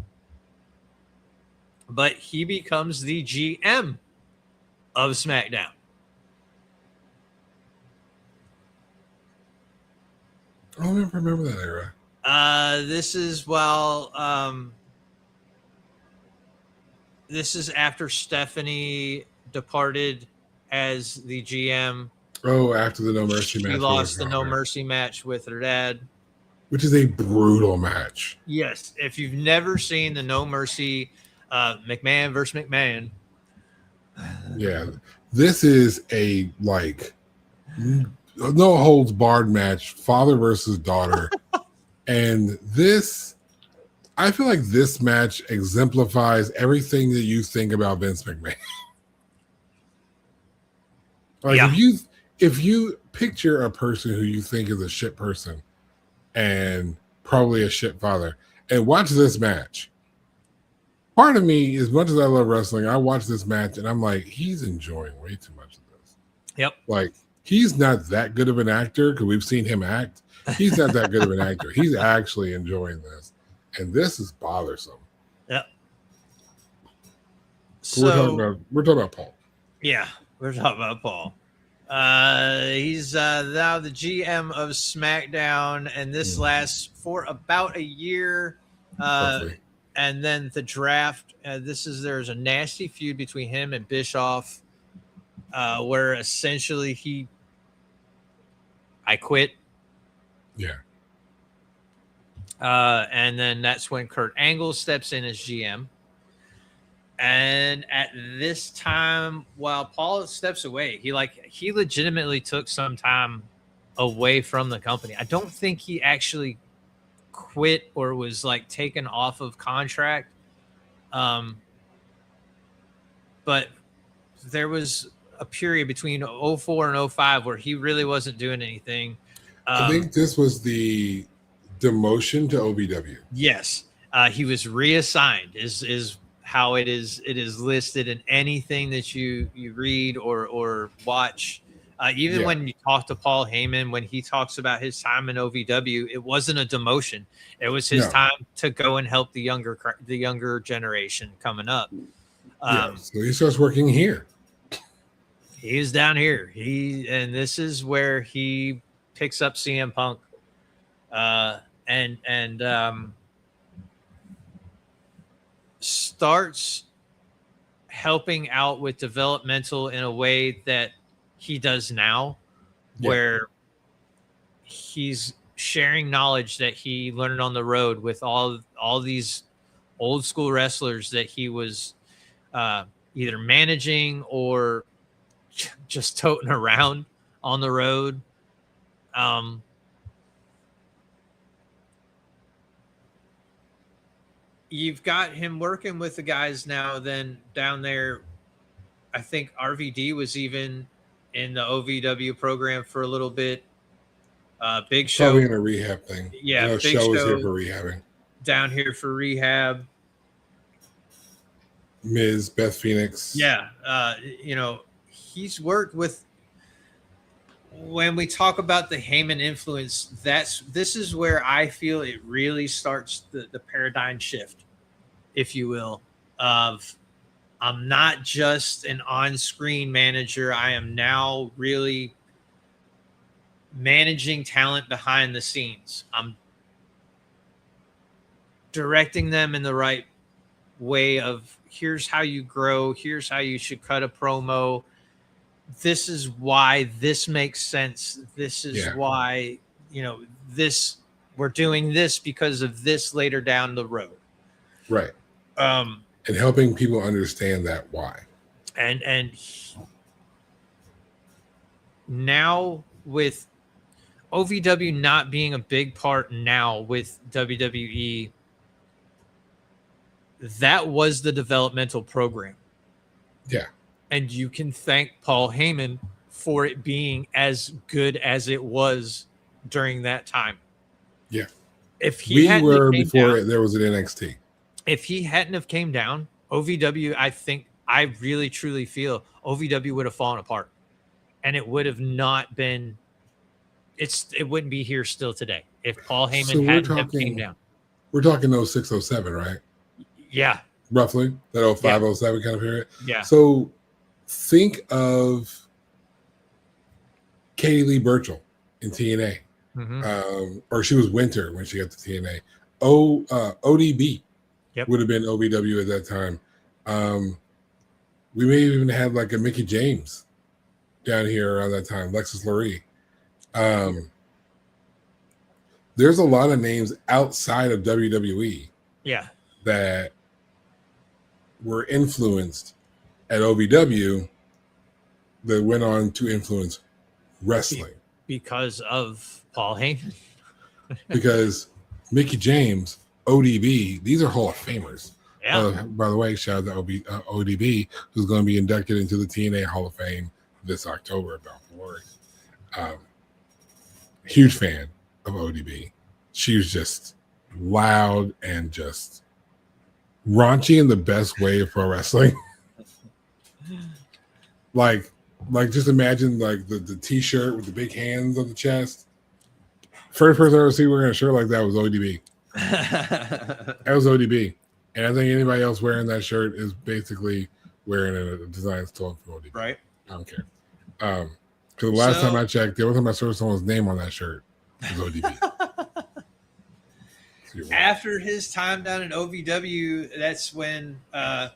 C: but he becomes the GM of SmackDown.
A: I don't remember that era.
C: This is this is after Stephanie departed as the GM.
A: Oh, after the No Mercy match.
C: She lost the No Mercy match with her dad,
A: which is a brutal match.
C: Yes, if you've never seen the No Mercy McMahon versus McMahon.
A: Yeah, this is a no holds barred match, father versus daughter. And this, I feel like this match exemplifies everything that you think about Vince McMahon. If you picture a person who you think is a shit person and probably a shit father and watch this match, part of me, as much as I love wrestling, I watch this match and I'm like, he's enjoying way too much of this.
C: Yep.
A: Like, he's not that good of an actor because we've seen him act. He's not that good of an actor. He's actually enjoying this. And this is bothersome.
C: Yep.
A: So we're talking about Paul.
C: Yeah, we're talking about Paul. He's now the GM of SmackDown, and this lasts for about a year. And then the draft. There's a nasty feud between him and Bischoff, where essentially I quit.
A: Yeah.
C: And then that's when Kurt Angle steps in as GM. And at this time, while Paul steps away, he legitimately took some time away from the company. I don't think he actually quit or was taken off of contract. But there was a period between 04 and 05 where he really wasn't doing anything.
A: I think this was the demotion to OVW.
C: Yes. He was reassigned is how it is listed in anything that you read or watch. When you talk to Paul Heyman, when he talks about his time in OVW, it wasn't a demotion. It was his time to go and help the younger generation coming up.
A: So he starts working here.
C: He's down here. And this is where he picks up CM Punk, and starts helping out with developmental in a way that he does now, where he's sharing knowledge that he learned on the road with all these old school wrestlers that he was either managing or just toting around on the road. You've got him working with the guys now then down there. I think RVD was even in the OVW program for a little bit. Big Show.
A: Probably in a rehab thing.
C: Yeah,
A: Big Show was here for rehabbing.
C: Down here for rehab.
A: Miz, Beth Phoenix.
C: Yeah. He's worked with, when we talk about the Heyman influence, this is where I feel it really starts the paradigm shift, if you will, of I'm not just an on-screen manager. I am now really managing talent behind the scenes. I'm directing them in the right way of here's how you grow. Here's how you should cut a promo. This is why this makes sense. This is why, we're doing this because of this later down the road.
A: Right. And helping people understand that why.
C: And now with OVW not being a big part now with WWE, that was the developmental program.
A: Yeah.
C: And you can thank Paul Heyman for it being as good as it was during that time.
A: Yeah.
C: If he
A: there was an NXT.
C: If he hadn't have came down, OVW, I really truly feel OVW would have fallen apart. And it would have not been
B: it wouldn't be here still today if Paul
A: So
B: Heyman
A: we're
B: hadn't have came
A: talking-
B: down.
A: We're talking 06, 07, right?
B: Yeah,
A: Roughly that 05, 07 kind of period.
B: yeah.
A: So think of Katie Lee Burchill in TNA.
B: Mhm.
A: Or she was Winter when she got to TNA. ODB
B: Yep.
A: would have been OVW at that time. We may have even had like a Mickey James down here around that time, Lexus Lurie. There's a lot of names outside of WWE
B: Yeah.
A: that were influenced at OVW that went on to influence wrestling.
B: Because of Paul Heyman.
A: Because Mickey James, ODB, these are Hall of Famers.
B: Yeah.
A: By the way, shout out to ODB, who's going to be inducted into the TNA Hall of Fame this October. About Glory. Huge fan of ODB. She was just loud and just raunchy in the best way of pro wrestling. like just imagine like the t-shirt with the big hands on the chest. First person I ever see wearing a shirt like that was ODB. That was ODB. And I think anybody else wearing that shirt is basically wearing a design stolen from ODB.
C: Right.
A: I don't care. Because the last time I checked, the only time I saw someone's name on that shirt was ODB.
C: After his time down in OVW, that's when I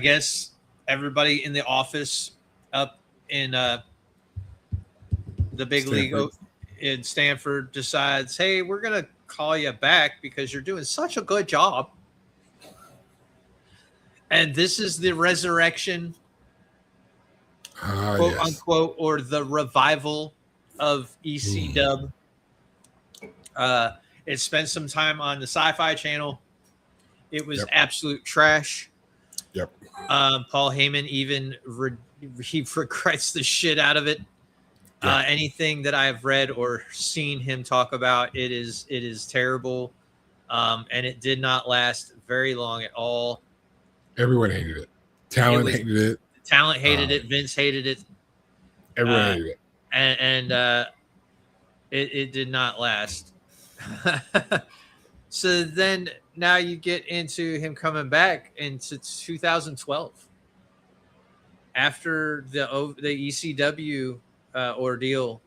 C: guess everybody in the office up in the big league in Stanford decides, hey, we're going to call you back because you're doing such a good job. And this is the resurrection, quote unquote, or the revival of EC Dub. It spent some time on the Sci-Fi Channel. It was absolute trash.
A: Yep.
C: Paul Heyman even he regrets the shit out of it. Anything that I've read or seen him talk about, it is terrible, and it did not last very long at all.
A: Everyone hated it. Talent hated it.
C: Talent hated it. Vince hated it.
A: Everyone hated it.
C: And it did not last. So then now you get into him coming back into 2012 after the ECW ordeal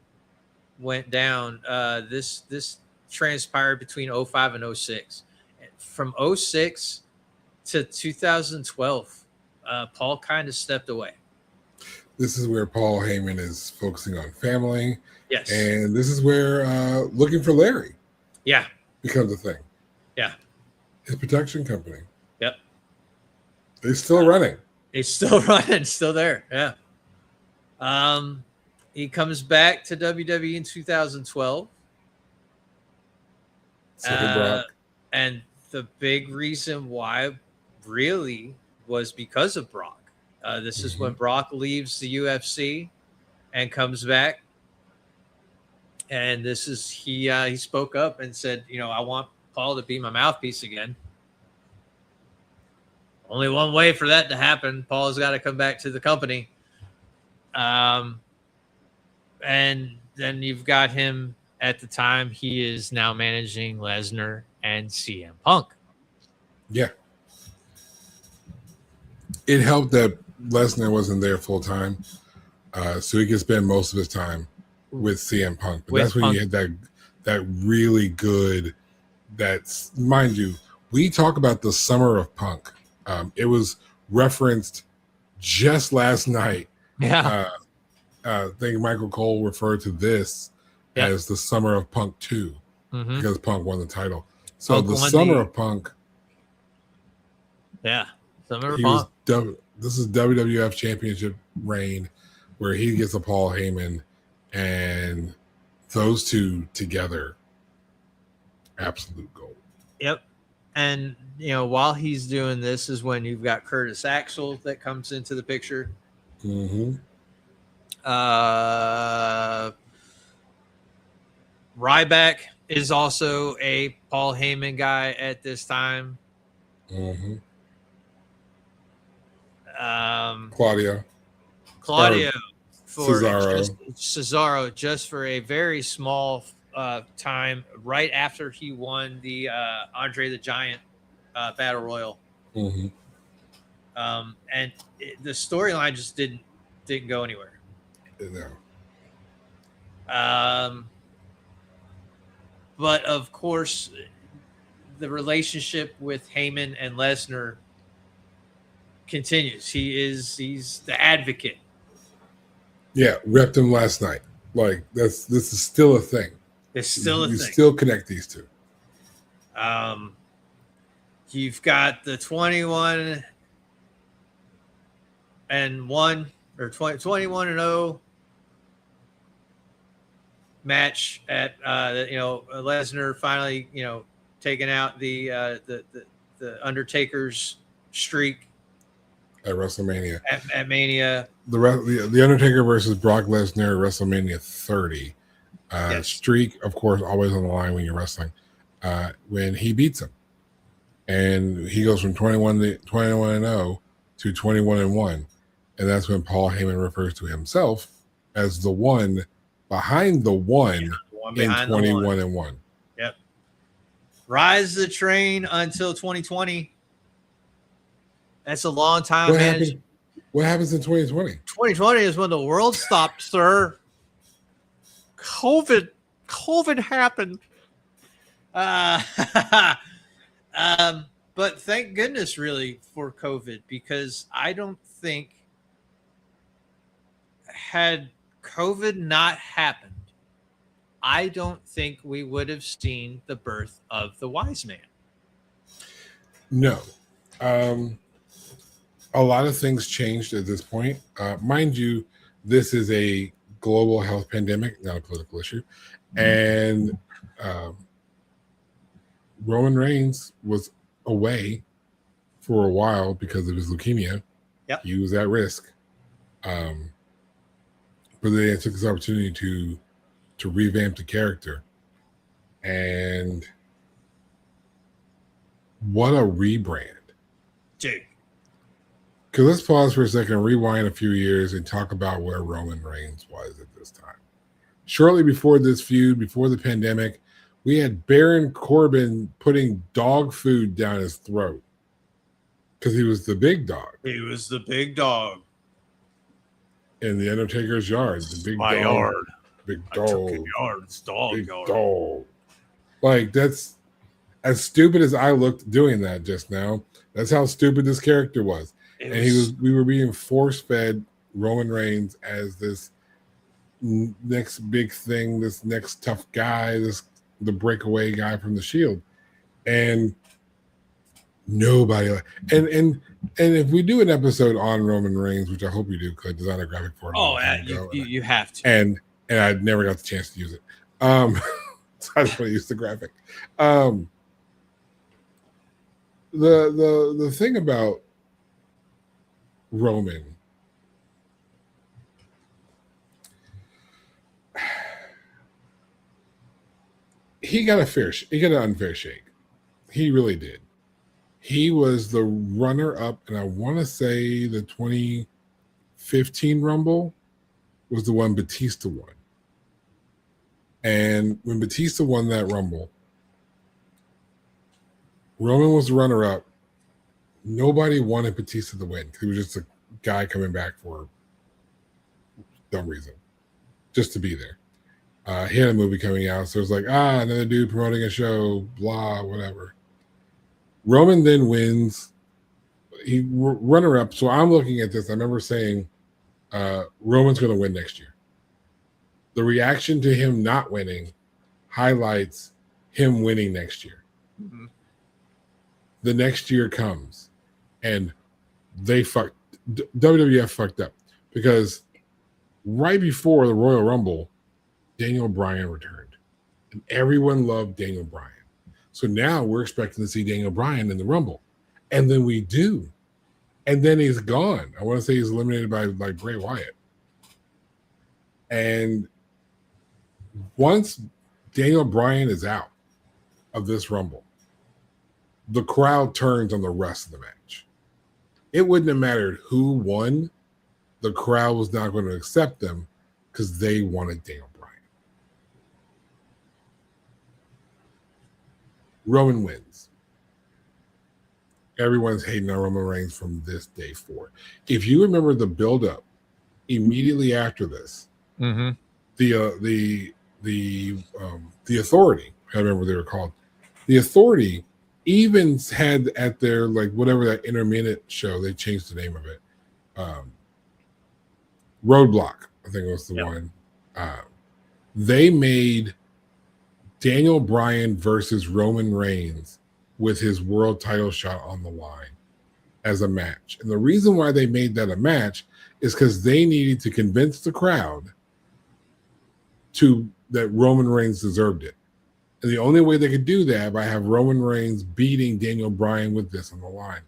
C: went down. This transpired between 05 and 06. From 06 to 2012, Paul kind of stepped away.
A: This is where Paul Heyman is focusing on family.
C: Yes.
A: And this is where looking for Larry becomes a thing.
C: Yeah.
A: His production company.
C: Yep.
A: They're still running.
C: He's still running, still there. Yeah. He comes back to WWE in 2012.
A: Brock.
C: And the big reason why really was because of Brock. This is when Brock leaves the UFC and comes back. And this is he spoke up and said, I want Paul to be my mouthpiece again. Only one way for that to happen. Paul's got to come back to the company. And then you've got him at the time. He is now managing Lesnar and CM Punk.
A: Yeah. It helped that Lesnar wasn't there full time. So he could spend most of his time with CM Punk. But that's when you had that really good, that's, mind you, we talk about the summer of Punk. It was referenced just last night.
B: Yeah.
A: I think Michael Cole referred to this as the summer of Punk 2 because Punk won the title. So Punk, the summer of Punk.
B: Yeah. Summer of Punk.
A: This is WWF Championship reign where he gets a Paul Heyman, and those two together, absolute gold.
B: Yep. And, while he's doing this is when you've got Curtis Axel that comes into the picture. Ryback is also a Paul Heyman guy at this time.
A: Claudio
C: Cesaro just for a very small time right after he won the Andre the Giant Battle Royal.
A: Mm-hmm.
C: And the storyline just didn't go anywhere.
A: No.
C: But of course, the relationship with Heyman and Lesnar continues. He's the advocate.
A: Yeah, repped him last night. Like this is still a thing.
C: It's still a
A: you
C: thing.
A: Still connect these two.
C: You've got the 21 and 1 or 21 and 0 match at Lesnar finally taking out the Undertaker's streak
A: at WrestleMania.
C: At Mania.
A: The Undertaker versus Brock Lesnar at WrestleMania 30.
C: Yes.
A: Streak, of course, always on the line when you're wrestling. When he beats him. And he goes from 21 and 0 to 21 and 1. And that's when Paul Heyman refers to himself as the one behind the one in 21 and 1.
C: Yep. Rise the train until 2020. That's a long time.
A: What happens in 2020?
C: 2020 is when the world stopped, sir. COVID happened. But thank goodness, really, for COVID, because I don't think had COVID not happened, I don't think we would have seen the birth of the wise man.
A: No. A lot of things changed at this point. Mind you, this is a global health pandemic, not a political issue. And Roman Reigns was away for a while because of his leukemia.
C: Yep.
A: He was at risk. But they took this opportunity to revamp the character. And what a rebrand.
C: Dude.
A: Because let's pause for a second, rewind a few years, and talk about where Roman Reigns was at this time. Shortly before this feud, before the pandemic, we had Baron Corbin putting dog food down his throat because he was the big dog.
C: He was the big dog.
A: In the Undertaker's yard. The big
C: My
A: dog.
C: yard.
A: Big
C: I took
A: dog.
C: your yard. It's dog
A: Big
C: yard.
A: dog. Like, that's as stupid as I looked doing that just now. That's how stupid this character was. We were being force-fed Roman Reigns as this next big thing, this next tough guy, the breakaway guy from the Shield. And nobody and if we do an episode on Roman Reigns, which I hope you do, because I designed a graphic for it.
C: Oh, you have to.
A: And I never got the chance to use it. So I just want to use the graphic. The thing about Roman, he got an unfair shake. He really did. He was the runner-up, and I want to say the 2015 Rumble was the one Batista won. And when Batista won that Rumble, Roman was the runner-up. Nobody wanted Batista to win. He was just a guy coming back for dumb reason, just to be there. He had a movie coming out, so it was like, another dude promoting a show, blah, whatever. Roman then wins. He runner-up. So I'm looking at this. I remember saying, Roman's going to win next year. The reaction to him not winning highlights him winning next year. Mm-hmm. The next year comes, and WWF fucked up because right before the Royal Rumble, Daniel Bryan returned, and everyone loved Daniel Bryan. So now we're expecting to see Daniel Bryan in the Rumble, and then we do, and then he's gone. I want to say he's eliminated by Bray Wyatt, and once Daniel Bryan is out of this Rumble, the crowd turns on the rest of the match. It wouldn't have mattered who won. the crowd was not going to accept them because they wanted Daniel Bryan. Roman wins. Everyone's hating on Roman Reigns from this day forward. If you remember the build-up immediately after this,
B: Mm-hmm.
A: the Authority, I remember what they were called. The Authority even had at their like whatever that intermittent show, they changed the name of it. Roadblock, I think it was the one. They made Daniel Bryan versus Roman Reigns with his world title shot on the line as a match. And the reason why they made that a match is because they needed to convince the crowd that Roman Reigns deserved it. And the only way they could do that by have Roman Reigns beating Daniel Bryan with this on the line.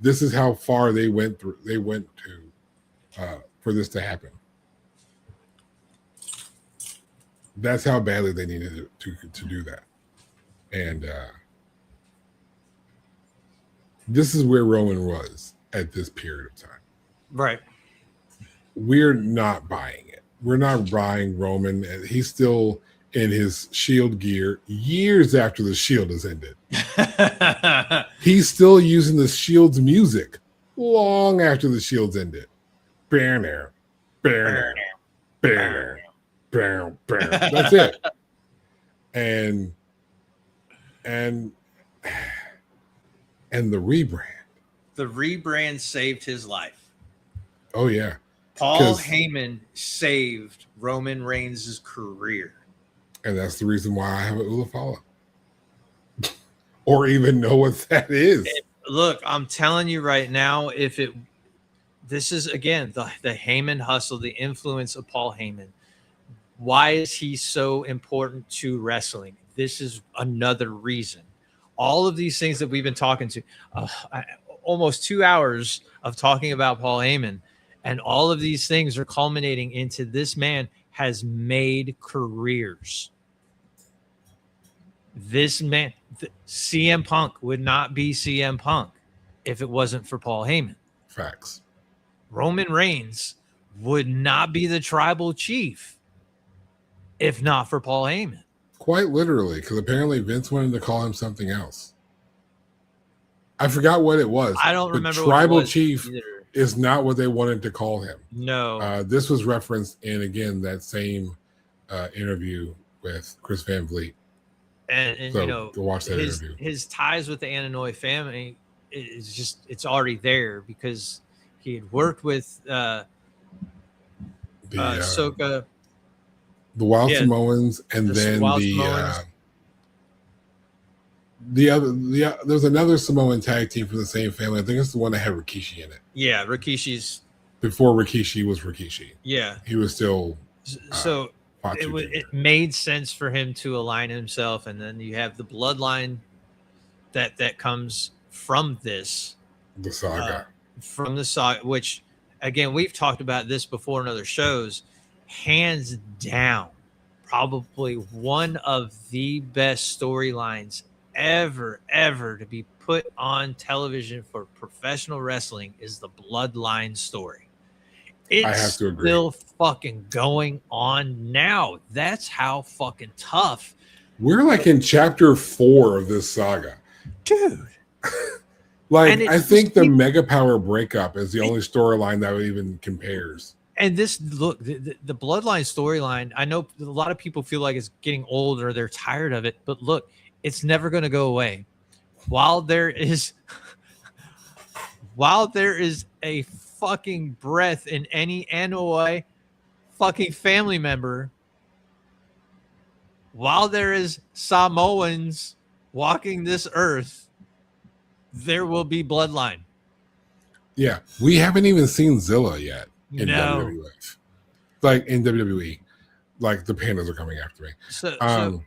A: This is how far they went to for this to happen. That's how badly they needed to do that. And this is where Roman was at this period of time.
B: Right.
A: We're not buying it. We're not buying Roman. He's still in his Shield gear years after the Shield has ended. He's still using the Shield's music long after the Shield's ended. Banner, banner, banner, banner, banner. That's it. And the rebrand.
C: The rebrand saved his life.
A: Oh yeah.
C: Paul Heyman saved Roman Reigns' career.
A: And that's the reason why I have an Ulafala. Or even know what that is.
C: Look, I'm telling you right now, this is again the Heyman hustle, the influence of Paul Heyman. Why is he so important to wrestling? This is another reason. All of these things that we've been talking to, almost 2 hours of talking about Paul Heyman, and all of these things are culminating into this man has made careers. This man, CM Punk would not be CM Punk if it wasn't for Paul Heyman.
A: Facts.
C: Roman Reigns would not be the tribal chief if not for Paul Heyman.
A: Quite literally, because apparently Vince wanted to call him something else. I forgot what it was.
C: I don't remember.
A: Tribal
C: what it was
A: chief
C: either.
A: Is not what they wanted to call him.
C: No.
A: This was referenced in, again, that same interview with Chris Van Vliet.
C: And
A: so
C: you know,
A: go watch that interview.
C: His ties with the Ananoy family is just, it's already there because he had worked with Soka.
A: The Wild Samoans, and then there's another Samoan tag team from the same family. I think it's the one that had Rikishi in it.
C: Yeah, Rikishi's
A: before Rikishi was Rikishi.
C: Yeah,
A: he was still.
C: So it made sense for him to align himself, and then you have the bloodline that comes from this.
A: The saga.
C: From the saga, which again we've talked about this before in other shows. Hands down, probably one of the best storylines ever to be put on television for professional wrestling is the Bloodline story. It's
A: I have to agree.
C: Still fucking going on now. That's how fucking tough.
A: We're like in chapter 4 of this saga,
C: dude.
A: I think the Mega Power breakup is the only storyline that even compares.
C: And this, look, the Bloodline storyline, I know a lot of people feel like it's getting old or they're tired of it, but look, it's never going to go away. While there is a fucking breath in any Anoa'i fucking family member, while there is Samoans walking this earth, there will be Bloodline.
A: Yeah, we haven't even seen Zilla yet. In WWF, like in WWE, like the pandas are coming after me. So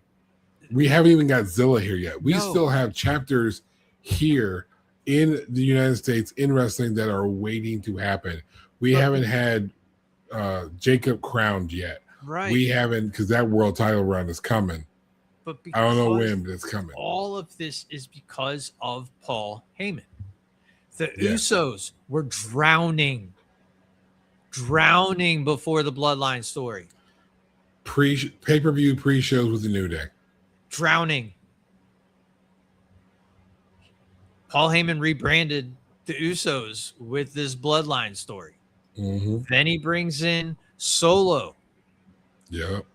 A: we haven't even got Zilla here yet. We still have chapters here in the United States in wrestling that are waiting to happen. We haven't had Jacob crowned yet.
C: Right.
A: We haven't, because that world title run is coming.
C: But
A: I don't know when, but it's coming.
C: All of this is because of Paul Heyman. The Usos were drowning drowning before the Bloodline story.
A: Pay-per-view pre-shows with the New Day.
C: Drowning. Paul Heyman rebranded the Usos with this Bloodline story.
A: Mm-hmm.
C: Then he brings in Solo.
A: Yep.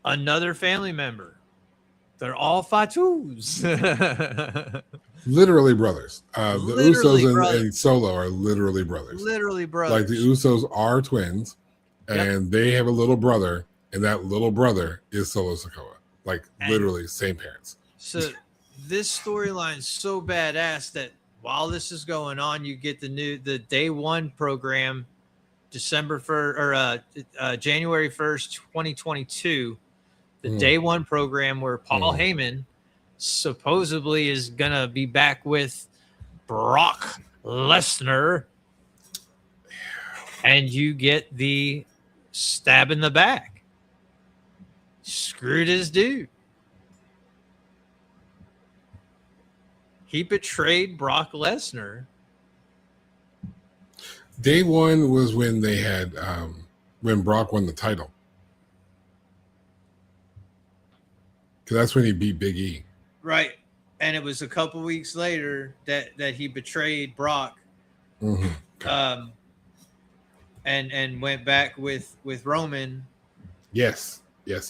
C: Another family member. They're all Fatus.
A: Literally brothers. The
C: Literally
A: Usos
C: brothers.
A: and Solo are literally brothers.
C: Literally brothers.
A: Like the Usos are twins, and they have a little brother, and that little brother is Solo Sikoa. Like literally same parents.
C: So this storyline is so badass that while this is going on, you get the day one program, January 1st, 2022. The day one program where Paul Heyman supposedly is gonna be back with Brock Lesnar, and you get the stab in the back. Screwed his dude. He betrayed Brock Lesnar.
A: Day one was when they had when Brock won the title. Because that's when he beat Big E.
C: Right. And it was a couple weeks later that he betrayed Brock.
A: Mm-hmm.
C: And went back with Roman.
A: Yes.
C: And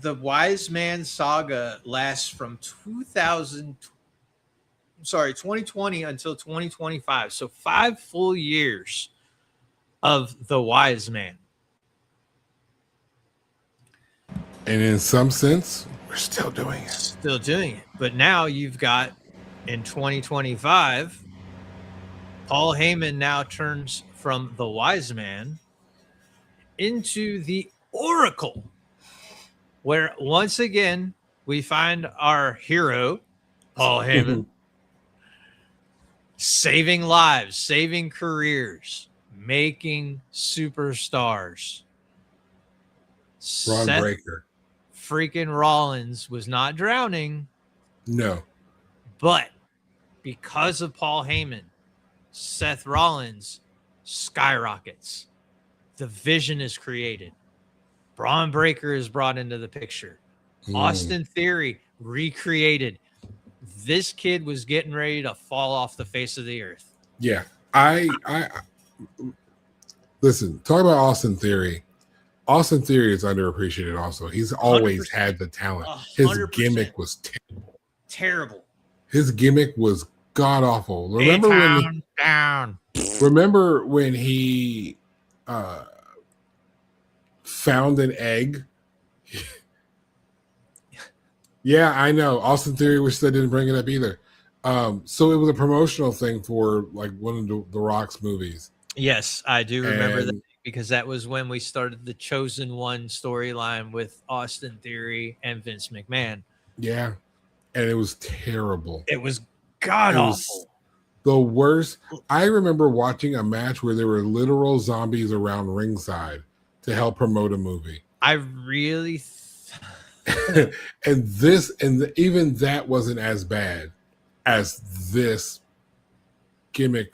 C: the Wise Man saga lasts from 2020 until 2025. So 5 full years of the Wise Man.
A: And in some sense, we're still doing it.
C: Still doing it. But now you've got in 2025, Paul Heyman now turns from the Wise Man into the Oracle, where once again we find our hero, Paul Heyman, saving lives, saving careers, making superstars.
A: Ron
C: Seth
A: Breaker.
C: freaking Rollins was not drowning,
A: No.
C: but because of Paul Heyman, Seth Rollins skyrockets. The vision is created. Braun Breaker is brought into the picture. Austin Theory recreated. This kid was getting ready to fall off the face of the earth.
A: Yeah. I listen, talk about Austin Theory. Austin Theory is underappreciated also. He's always
C: 100%.
A: had the talent. His
C: 100%.
A: gimmick was terrible.
C: Terrible.
A: His gimmick was god awful. Remember when he found an egg? Yeah, I know. Austin Theory wish they didn't bring it up either. So it was a promotional thing for like one of the Rock's movies.
C: Yes, I do remember that because that was when we started the Chosen One storyline with Austin Theory and Vince McMahon.
A: Yeah, and it was terrible.
C: It was god awful.
A: The worst. I remember watching a match where there were literal zombies around ringside to help promote a movie.
C: I really
A: even that wasn't as bad as this gimmick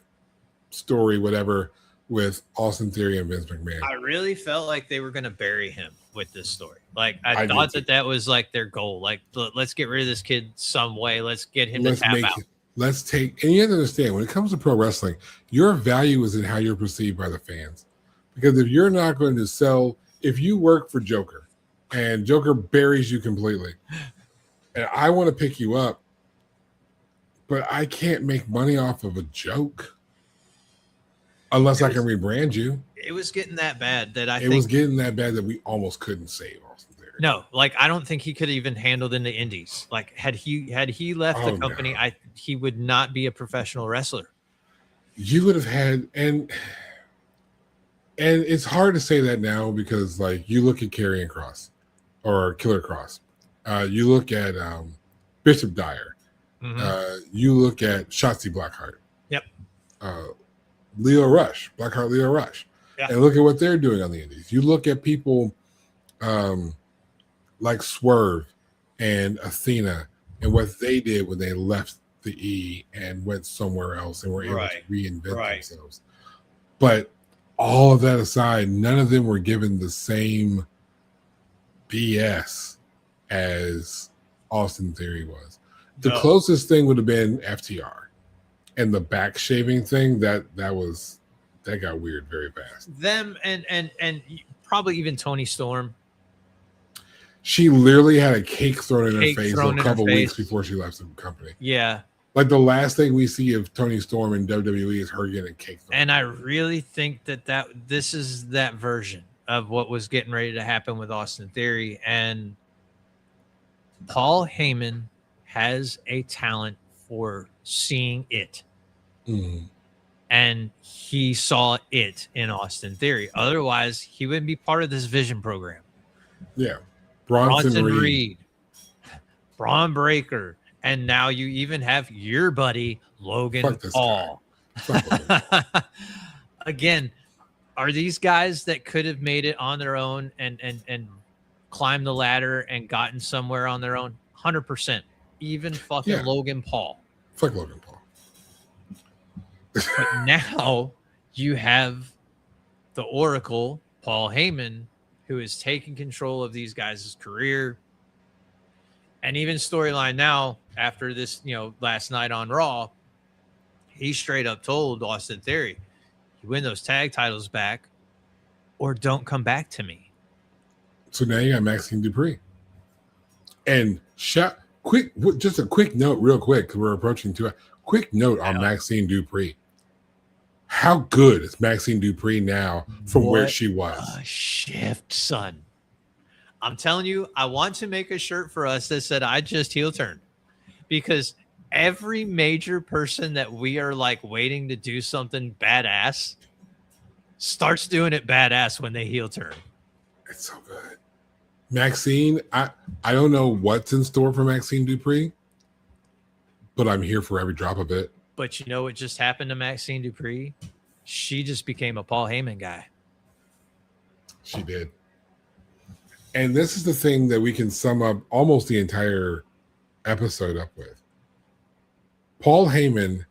A: story, whatever, with Austin Theory and Vince McMahon.
C: I really felt like they were going to bury him with this story. Like I thought that was like their goal. Like, let's get rid of this kid some way. Let's get him to tap out.
A: Let's take, and you have to understand, when it comes to pro wrestling, your value is in how you're perceived by the fans. Because if you're not going to sell, if you work for Joker and Joker buries you completely, and I want to pick you up, but I can't make money off of a joke unless I can rebrand you.
C: It was getting that bad that
A: it was getting that bad that we almost couldn't save Austin Theory.
C: No, like I don't think he could have even handled in the indies. Like had he left the company,
A: no.
C: He would not be a professional wrestler.
A: You would have had, and it's hard to say that now because like you look at Karrion Kross or Killer Kross, you look at Bishop Dyer, you look at Shotzi Blackheart.
C: Yep.
A: Leo Rush, Blackheart Leo Rush.
C: Yeah.
A: And look at what they're doing on the indies. You look at people like Swerve and Athena and what they did when they left the E and went somewhere else and were able to reinvent
C: Right.
A: themselves. But all of that aside, none of them were given the same BS as Austin Theory was. The closest thing would have been FTR, and the back shaving thing that got weird very fast.
B: Them and probably even Toni Storm.
A: She literally had a cake thrown in her face
B: thrown
A: a
B: in her
A: couple weeks
B: face.
A: before she left the company.
B: Yeah.
A: Like the last thing we see of Toni Storm in WWE is her getting a cake thrown.
B: And I really think that this is that version of what was getting ready to happen with Austin Theory. And Paul Heyman has a talent for seeing it.
A: Mm.
B: And he saw it in Austin Theory. Otherwise, he wouldn't be part of this vision program.
A: Yeah.
B: Bronson Reed, Braun Breaker, and now you even have your buddy Logan Paul. Again, are these guys that could have made it on their own and climbed the ladder and gotten somewhere on their own? 100%. Even fucking Logan Paul.
A: Fuck Logan Paul.
B: But now you have the Oracle, Paul Heyman, who is taking control of these guys' career. And even storyline now, after this, last night on Raw, he straight up told Austin Theory, you win those tag titles back or don't come back to me.
A: So now you got Maxine Dupree. And just a quick note real quick, because we're approaching 2 hours. Quick note on Maxine Dupree. How good is Maxine Dupree now from where she was?
B: A shift, son. I'm telling you, I want to make a shirt for us that said, I just heel turned. Because every major person that we are like waiting to do something badass starts doing it badass when they heel turn.
A: It's so good. Maxine, I don't know what's in store for Maxine Dupree, but I'm here for every drop of it.
B: But you know what just happened to Maxine Dupree? She just became a Paul Heyman guy.
A: She did. And this is the thing that we can sum up almost the entire episode up with. Paul Heyman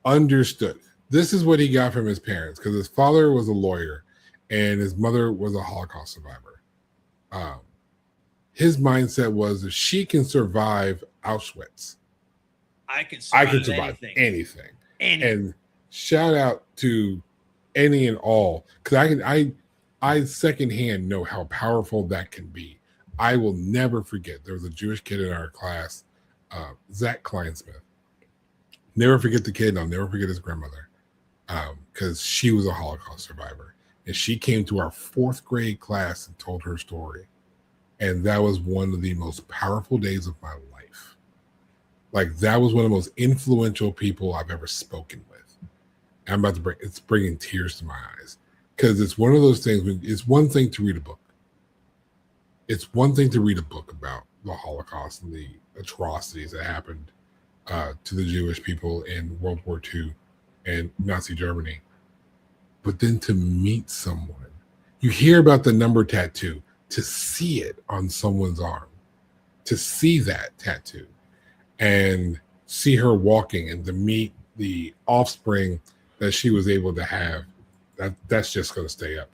A: understood. This is what he got from his parents, because his father was a lawyer and his mother was a Holocaust survivor. His mindset was, if she can survive Auschwitz, I can survive anything. And shout out to any and all, because I secondhand know how powerful that can be. I will never forget. There was a Jewish kid in our class, Zach Kleinsmith. Never forget the kid. And I'll never forget his grandmother, because she was a Holocaust survivor. And she came to our 4th grade class and told her story. And that was one of the most powerful days of my life. Like, that was one of the most influential people I've ever spoken with. I'm about to it's bringing tears to my eyes, because it's one of those things. It's one thing to read a book. It's one thing to read a book about the Holocaust and the atrocities that happened to the Jewish people in World War II and Nazi Germany. But then to meet someone, you hear about the number tattoo, to see it on someone's arm, to see that tattoo and see her walking, and to meet the offspring that she was able to have, that's just going to stay up.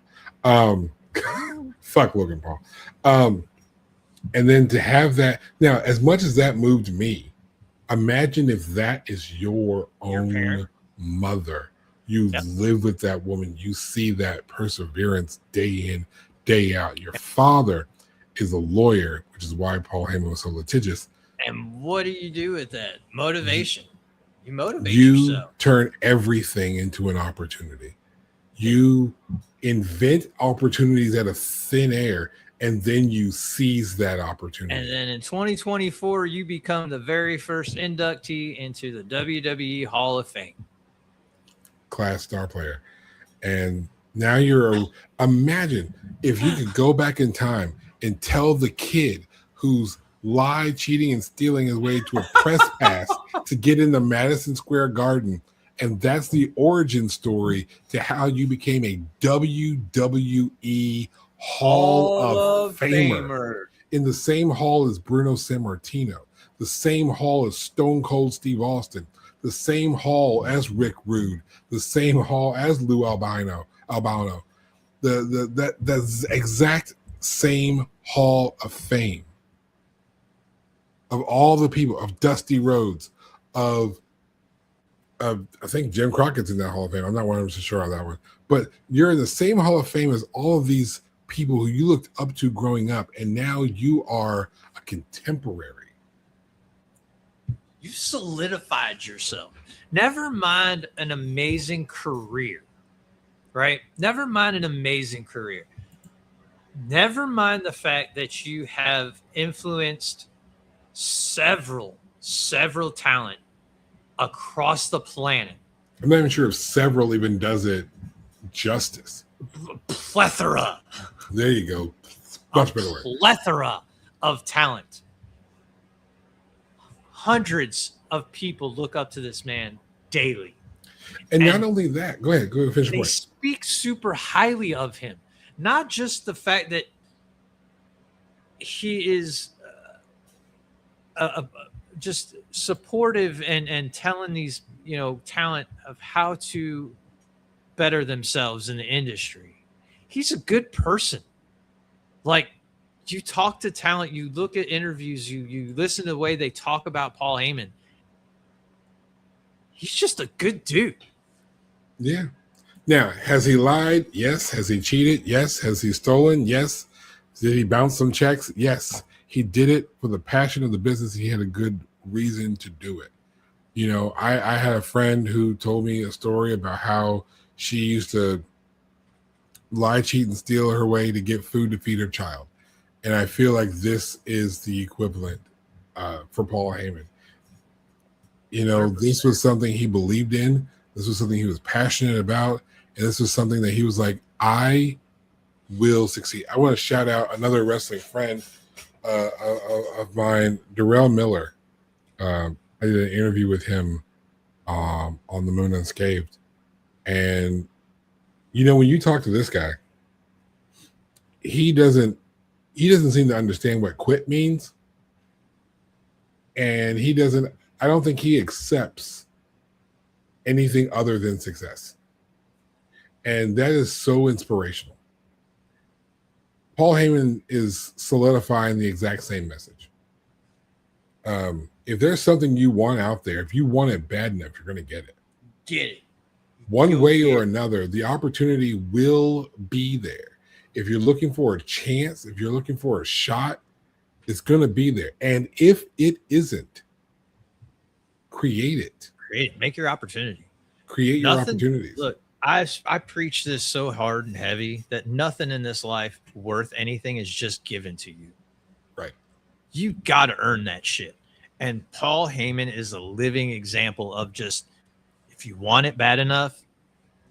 A: Fuck Logan Paul. And then to have that, now, as much as that moved me, imagine if that is your own mother. You live with that woman. You see that perseverance day in, day out. Your father is a lawyer, which is why Paul Heyman was so litigious.
B: And what do you do with that? Motivation. You motivate
A: you
B: yourself.
A: Turn everything into an opportunity. You invent opportunities out of thin air, and then you seize that opportunity.
B: And then in 2024, you become the very first inductee into the WWE Hall of Fame.
A: Class star player. And now imagine if you could go back in time and tell the kid who's lied, cheating, and stealing his way to a press pass to get into Madison Square Garden. And that's the origin story to how you became a WWE Hall of Famer. In the same hall as Bruno Sammartino, the same hall as Stone Cold Steve Austin, the same hall as Rick Rude, the same hall as Lou Albano, the exact same hall of fame of all the people, of Dusty Rhodes, of I think Jim Crockett's in that Hall of Fame. I'm not 100% sure on that one. But you're in the same Hall of Fame as all of these people who you looked up to growing up, and now you are a contemporary.
C: You solidified yourself. Never mind an amazing career, right? Never mind an amazing career. Never mind the fact that you have influenced several talent across the planet.
A: I'm not even sure if several even does it justice.
C: Plethora.
A: There you go. Much better word.
C: Plethora of talent. Hundreds of people look up to this man daily.
A: And not only that, go ahead, finish your
C: They
A: point.
C: speak super highly of him. Not just the fact that he is just supportive and telling these, talent of how to better themselves in the industry. He's a good person. Like, you talk to talent, you look at interviews, you listen to the way they talk about Paul Heyman. He's just a good dude.
A: Yeah. Now, has he lied? Yes. Has he cheated? Yes. Has he stolen? Yes. Did he bounce some checks? Yes. He did it for the passion of the business. He had a good reason to do it. I had a friend who told me a story about how she used to lie, cheat, and steal her way to get food to feed her child. And I feel like this is the equivalent for Paul Heyman. 100%. This was something he believed in. This was something he was passionate about. And this was something that he was like, I will succeed. I want to shout out another wrestling friend of mine, Darrell Miller. I did an interview with him on the Moon Unscathed. And, when you talk to this guy, he doesn't seem to understand what quit means. And I don't think he accepts anything other than success. And that is so inspirational. Paul Heyman is solidifying the exact same message. If there's something you want out there, if you want it bad enough, you're going to get it.
C: Get it.
A: One way or another, the opportunity will be there. If you're looking for a chance, if you're looking for a shot, it's going to be there. And if it isn't, create it.
C: Create it. Make your opportunity.
A: Create your opportunities.
C: Look, I preach this so hard and heavy that nothing in this life worth anything is just given to you.
A: Right.
C: You got to earn that shit. And Paul Heyman is a living example of just, if you want it bad enough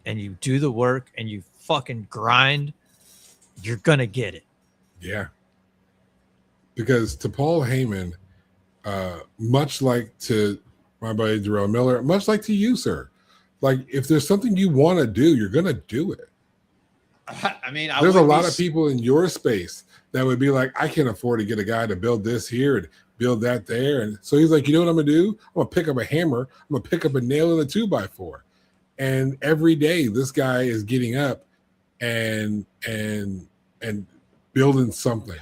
C: and you do the work and you fucking grind, you're going to get it.
A: Yeah. Because to Paul Heyman, much like to my buddy Darrell Miller, much like to you, sir, like if there's something you want to do, you're going to do it.
C: I mean,
A: there's a lot of people in your space that would be like, I can't afford to get a guy to build this here and build that there. And so he's like, you know what I'm going to do? I'm going to pick up a hammer. I'm going to pick up a nail and a 2x4. And every day this guy is getting up and building something.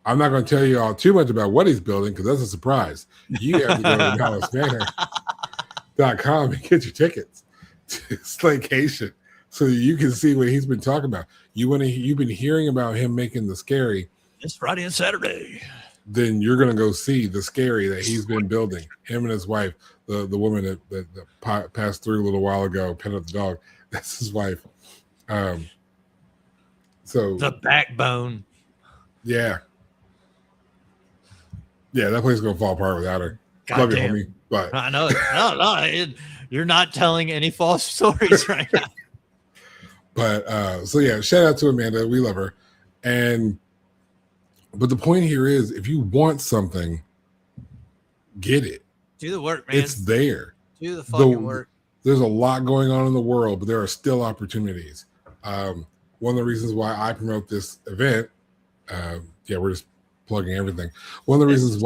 A: I'm not going to tell you all too much about what he's building because that's a surprise. You have to go to DallasManor.com and get your tickets to Slaycation so you can see what he's been talking about. You've been hearing about him making the scary.
C: It's Friday and Saturday.
A: Then you're going to go see the scary that he's been building. Him and his wife, the woman that passed through a little while ago, pet up the dog. That's his wife. So
C: the backbone.
A: Yeah. Yeah, that place is going to fall apart without her.
C: God
A: Love
C: damn.
A: you, homie. But
C: I know. No, you're not telling any false stories right now.
A: But so yeah, shout out to Amanda. We love her. But the point here is, if you want something, get it.
C: Do the work, man.
A: It's there.
C: Do the fucking work.
A: There's a lot going on in the world, but there are still opportunities. One of the reasons why I promote this event, we're just plugging everything. One of the reasons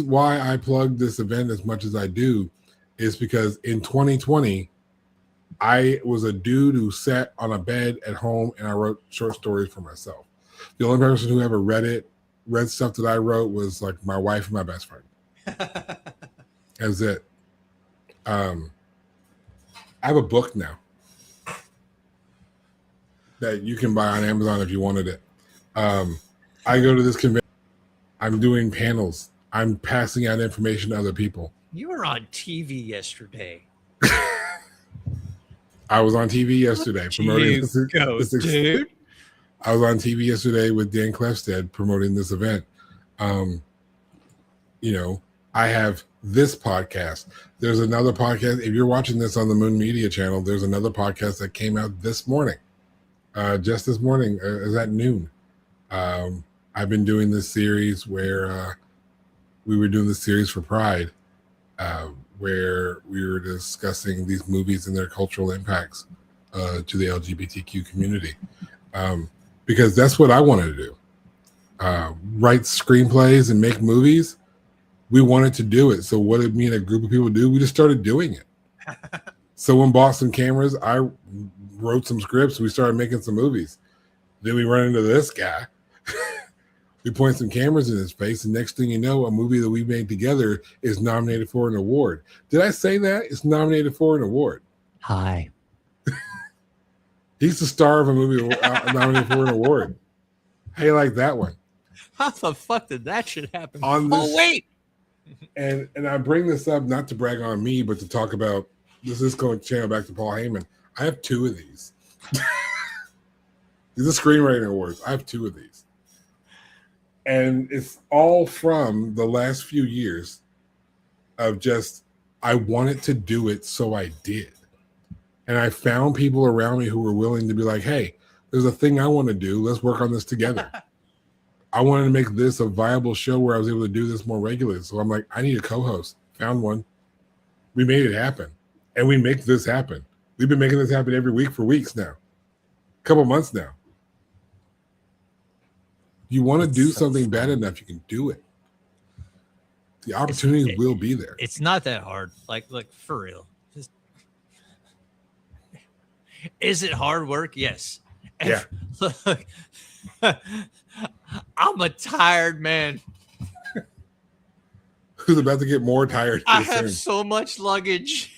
A: why I plug this event as much as I do is because in 2020, I was a dude who sat on a bed at home and I wrote short stories for myself. The only person who ever read stuff that I wrote was like my wife and my best friend. That's it. I have a book now that you can buy on Amazon if you wanted it. I go to this convention. I'm doing panels. I'm passing out information to other people.
C: You were on TV yesterday.
A: I was on TV yesterday promoting
C: dude.
A: I was on TV yesterday with Dan Clefstead promoting this event. I have this podcast. There's another podcast. If you're watching this on the Moon Media channel, there's another podcast that came out this morning. Just this morning, is at noon. I've been doing this series where we were doing this series for Pride, where we were discussing these movies and their cultural impacts to the LGBTQ community. Because that's what I wanted to do. Write screenplays and make movies. We wanted to do it. So what did me and a group of people do? We just started doing it. Someone bought some cameras. I wrote some scripts. We started making some movies. Then we run into this guy. We point some cameras in his face, and next thing you know, a movie that we made together is nominated for an award. Did I say that? It's nominated for an award.
B: Hi.
A: He's the star of a movie nominated for an award. How you like that one?
C: How the fuck did that shit happen?
A: Wait. And I bring this up not to brag on me, but to talk about this is going to channel back to Paul Heyman. I have 2 of these. These are screenwriting awards. I have 2 of these. And it's all from the last few years of just, I wanted to do it, so I did. And I found people around me who were willing to be like, hey, there's a thing I want to do. Let's work on this together. I wanted to make this a viable show where I was able to do this more regularly. So I'm like, I need a co-host. Found one. We made it happen. And we make this happen. We've been making this happen every week for weeks now. A couple months now. You want to do something bad enough, you can do it. The opportunities will be there.
C: It's not that hard. Like for real. Just, is it hard work? Yes.
A: Yeah.
C: Look, I'm a tired man.
A: Who's about to get more tired?
C: I have so much luggage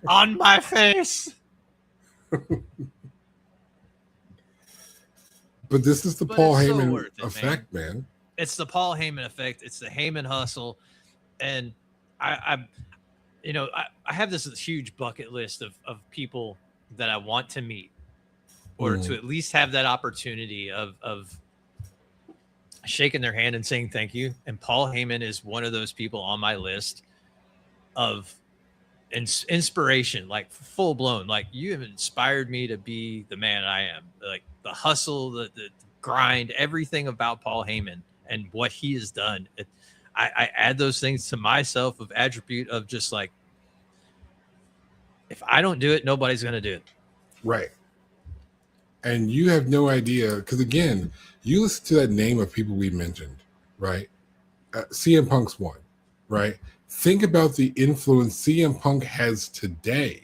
C: on my face.
A: But this is the Paul Heyman effect, man.
C: It's the Paul Heyman effect. It's the Heyman hustle. And I have this huge bucket list of people that I want to meet or to at least have that opportunity of shaking their hand and saying thank you. And Paul Heyman is one of those people on my list of inspiration, like full blown. Like, you have inspired me to be the man I am. Like, the hustle, the grind, everything about Paul Heyman and what he has done. I add those things to myself of attribute of just like, if I don't do it, nobody's going to do it.
A: Right. And you have no idea, because again, you listen to that name of people we mentioned, right? CM Punk's one, right? Think about the influence CM Punk has today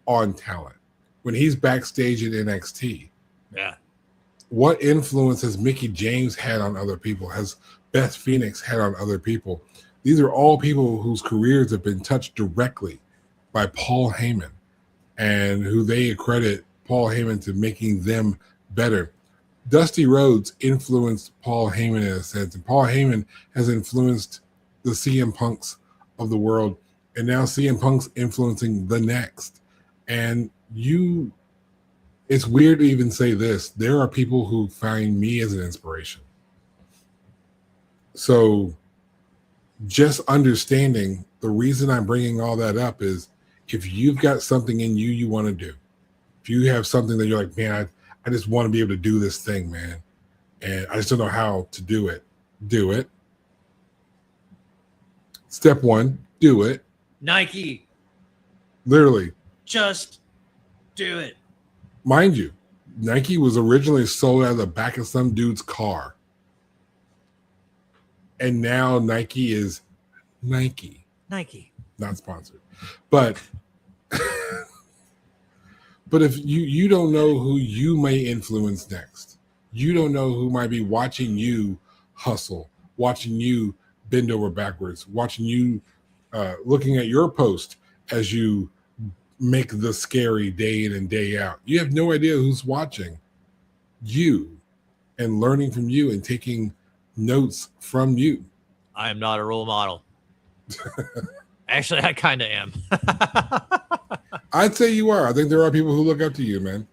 A: on talent when he's backstage at NXT.
C: Yeah.
A: What influence has Mickey James had on other people? Has Beth Phoenix had on other people? These are all people whose careers have been touched directly by Paul Heyman, and who they accredit Paul Heyman to making them better. Dusty Rhodes influenced Paul Heyman in a sense, and Paul Heyman has influenced the CM Punks of the world, and now CM Punk's influencing the next. And it's weird to even say this. There are people who find me as an inspiration. So just understanding the reason I'm bringing all that up is, if you've got something in you want to do, if you have something that you're like, man, I just want to be able to do this thing, man, and I just don't know how to do it. Step 1, do it.
C: Nike.
A: Literally.
C: Just do it.
A: Mind you, Nike was originally sold out of the back of some dude's car. And now Nike is Nike.
B: Nike.
A: Not sponsored. But but if you don't know who you may influence next. You don't know who might be watching you hustle, watching you bend over backwards, watching you looking at your post as you make the scary day in and day out. You have no idea who's watching you and learning from you and taking notes from you.
C: I am not a role model. Actually, I kind of am.
A: I'd say you are. I think there are people who look up to you, man.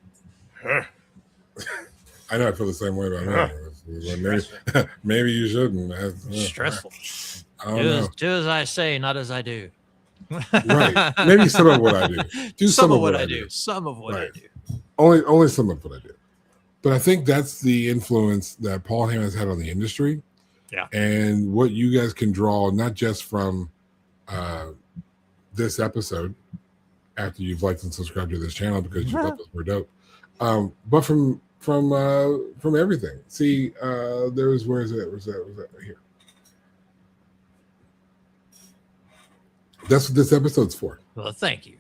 A: I know I feel the same way about me. Maybe you shouldn't.
C: Stressful.
A: I don't know.
C: Do as I say, not as I do.
A: Right. Maybe some of what I do. Do
C: some of what I do. Some of what
A: Right.
C: I do.
A: Only some of what I do. But I think that's the influence that Paul Heyman has had on the industry.
C: Yeah.
A: And what you guys can draw, not just from this episode, after you've liked and subscribed to this channel because you thought this were dope, but from everything. See, there's where's that right here? That's what this episode's for.
C: Well, thank you.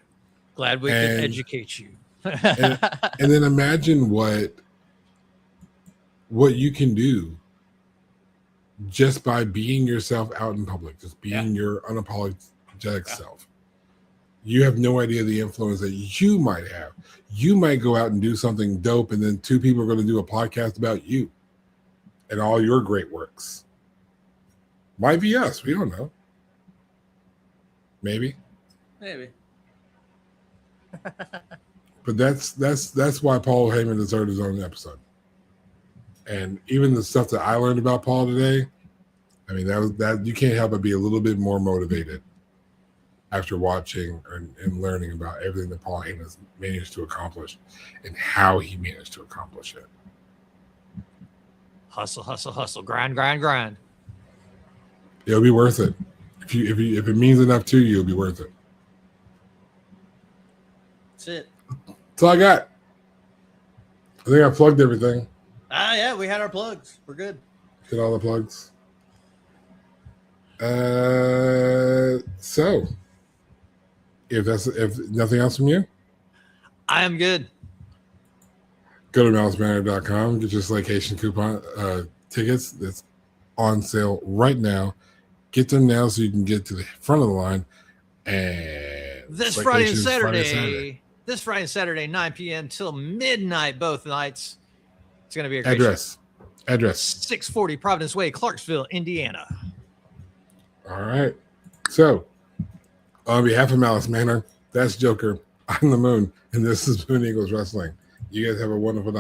C: Glad we could educate you.
A: and then imagine what you can do just by being yourself out in public, just being your unapologetic self. You have no idea the influence that you might have. You might go out and do something dope, and then 2 people are going to do a podcast about you and all your great works. Might be us. We don't know. Maybe. But that's why Paul Heyman deserved his own episode. And even the stuff that I learned about Paul today, I mean, that you can't help but be a little bit more motivated after watching and learning about everything that Paul Heyman has managed to accomplish and how he managed to accomplish it.
C: Hustle, hustle, hustle. Grind, grind, grind.
A: It'll be worth it. If it means enough to you, it'll be worth it.
C: That's it.
A: That's all I got. I think I plugged everything.
C: Yeah, we had our plugs. We're good.
A: Hit all the plugs. So if nothing else from you,
C: I am good.
A: go to malicemanor.com, get your Slaycation coupon tickets that's on sale right now. Get them now so you can get to the front of the line. And
C: This
A: Slaycation
C: Friday and
A: is
C: Saturday. This Friday and Saturday, 9 p.m. till midnight, both nights. It's going to be a great
A: Address.
C: 640 Providence Way, Clarksville, Indiana.
A: All right. So, on behalf of Malice Manor, that's Joker. I'm the Moon, and this is Moon Eagles Wrestling. You guys have a wonderful night.